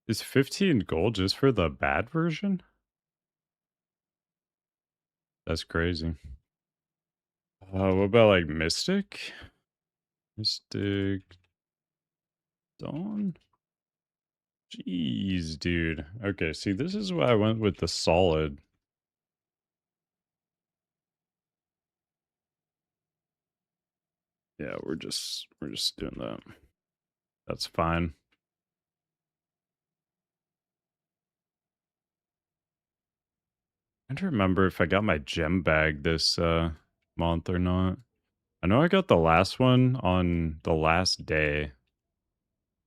is 15 gold just for the bad version? That's crazy. What about like Mystic? Mystic Dawn? Jeez, dude. Okay, see, this is why I went with the solid. Yeah, we're just doing that. That's fine. I don't remember if I got my gem bag this month or not. I know I got the last one on the last day.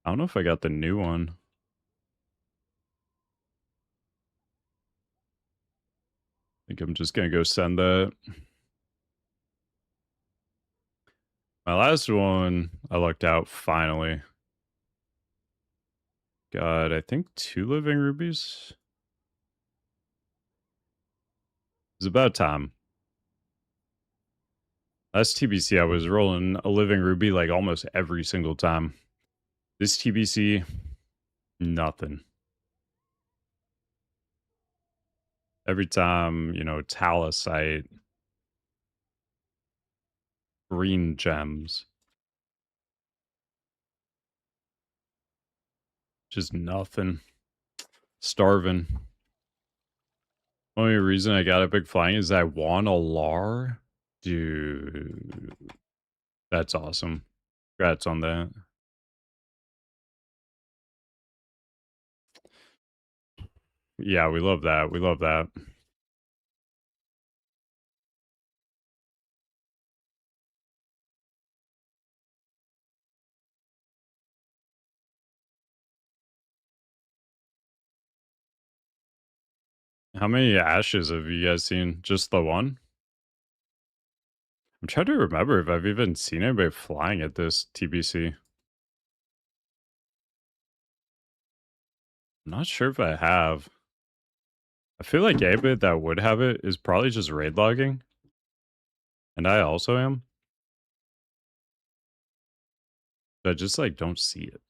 I don't know if I got the new one. I think I'm just gonna go send that. My last one, I lucked out finally. Got, I think, 2 living rubies. It's about time. Last TBC, I was rolling a living ruby like almost every single time. This TBC, nothing. Every time, you know, talosite, green gems. Just nothing. Starving. Only reason I got a big flying is I won a LAR. Dude. That's awesome. Congrats on that. Yeah, we love that. We love that. How many ashes have you guys seen? Just the one? I'm trying to remember if I've even seen anybody flying at this TBC. I'm not sure if I have. I feel like anybody that would have it is probably just raid logging. And I also am. But I just like don't see it.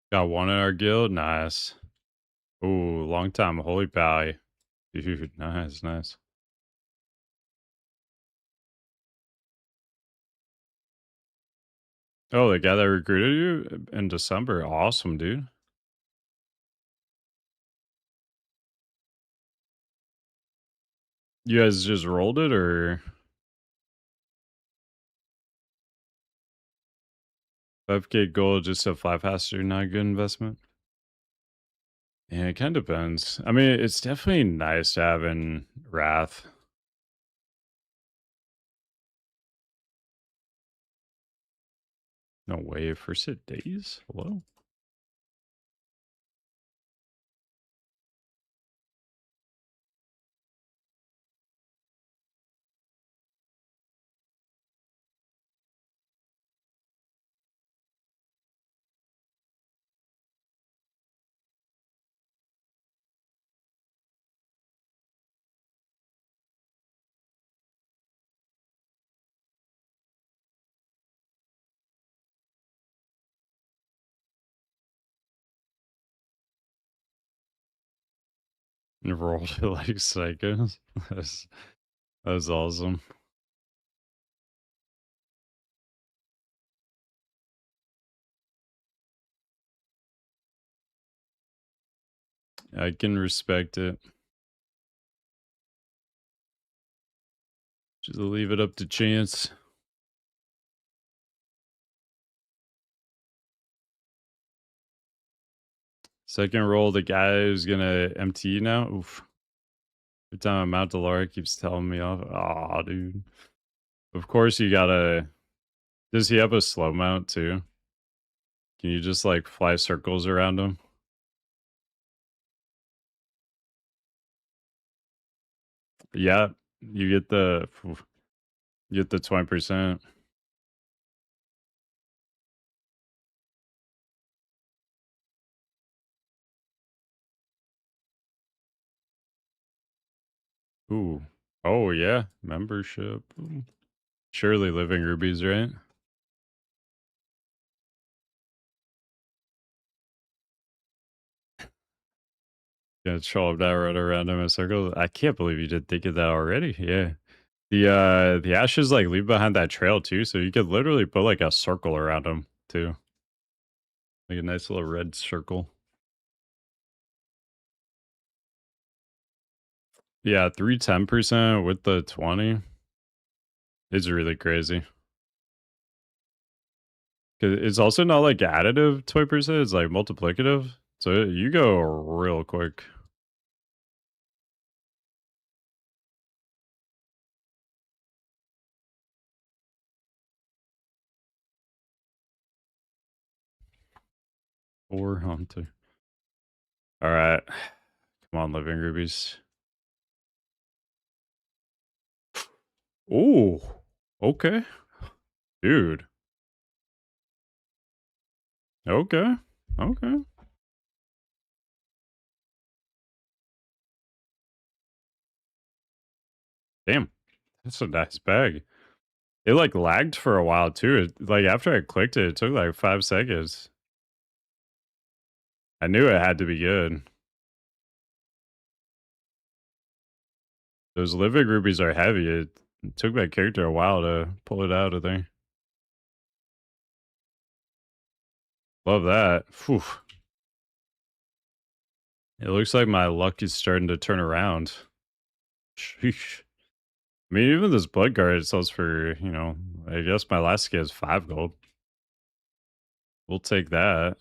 Got one in our guild. Nice. Ooh, long time. Holy pally. Dude, nice, nice. Oh, the guy that recruited you in December. Awesome, dude. You guys just rolled it or 5k gold just to fly faster, not a good investment? Yeah, it kind of depends. I mean, it's definitely nice to have in Wrath. No way, first hit days? Hello? And rolled it like psychos. That's awesome. I can respect it. Just leave it up to chance. Second roll, the guy who's gonna MT now. Oof. Every time I mount the Lara, keeps telling me off. Aw, dude. Of course you gotta Does he have a slow mount too? Can you just like fly circles around him? Yeah, you get the 20%. Ooh. Oh yeah, membership. Ooh. Surely living rubies, right? Gonna troll him down right around him in a circle. I can't believe you did think of that already. Yeah. The ashes like leave behind that trail too, so you could literally put like a circle around him too. Like a nice little red circle. Yeah, 310% with the 20 is really crazy. 'Cause it's also not like additive 20%, it's like multiplicative. So you go real quick. Or hunter. All right. Come on, living rubies. Ooh. Okay. Dude. Okay. Okay. Damn. That's a nice bag. It like lagged for a while too. Like after I clicked it, it took like 5 seconds. I knew it had to be good. Those living rubies are heavy. It took my character a while to pull it out of there. Love that. Phew. It looks like my luck is starting to turn around. Sheesh. I mean, even this blood guard sells for, I guess my last skin is 5 gold. We'll take that.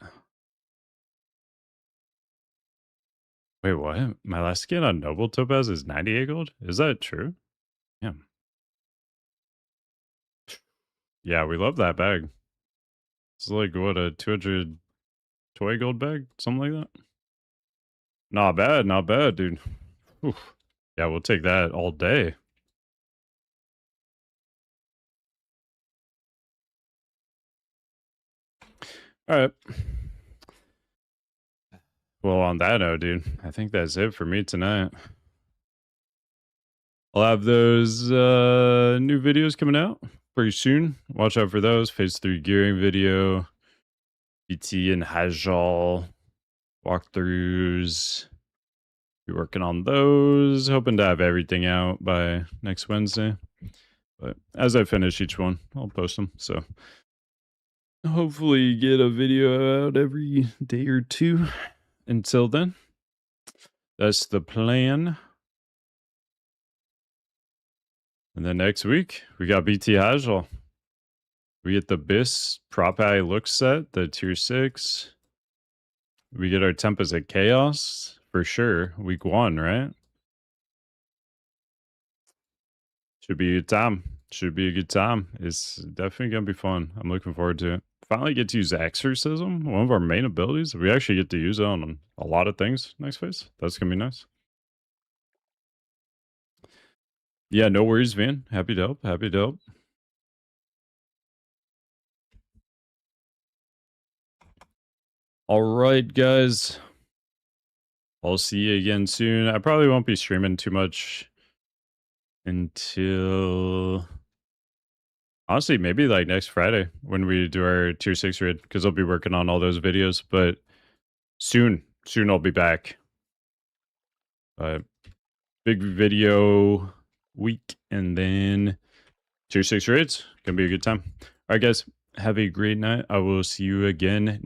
Wait, what? My last skin on Noble Topaz is 98 gold? Is that true? Yeah. Yeah, we love that bag. It's like, what, a 220 gold bag? Something like that? Not bad, dude. Whew. Yeah, we'll take that all day. All right. Well, on that note, dude, I think that's it for me tonight. I'll have those new videos coming out pretty soon. Watch out for those. Phase 3 gearing video, BT and Hajal walkthroughs. Be working on those. Hoping to have everything out by next Wednesday. But as I finish each one, I'll post them. So hopefully get a video out every day or two. Until then, that's the plan. And then next week, we got BT Hajal. We get the BIS Prop Eye look set, the tier 6. We get our Tempest at Chaos for sure. Week 1, right? Should be a good time. Should be a good time. It's definitely going to be fun. I'm looking forward to it. Finally get to use Exorcism, one of our main abilities. We actually get to use it on a lot of things next phase. That's going to be nice. Yeah, no worries, Van. Happy to help. Happy to help. All right, guys. I'll see you again soon. I probably won't be streaming too much until honestly maybe like next Friday when we do our tier 6 raid, because I'll be working on all those videos. But soon I'll be back. Big video week, and then tier 6 raids. Gonna be a good time. All right, guys, have a great night. I will see you again next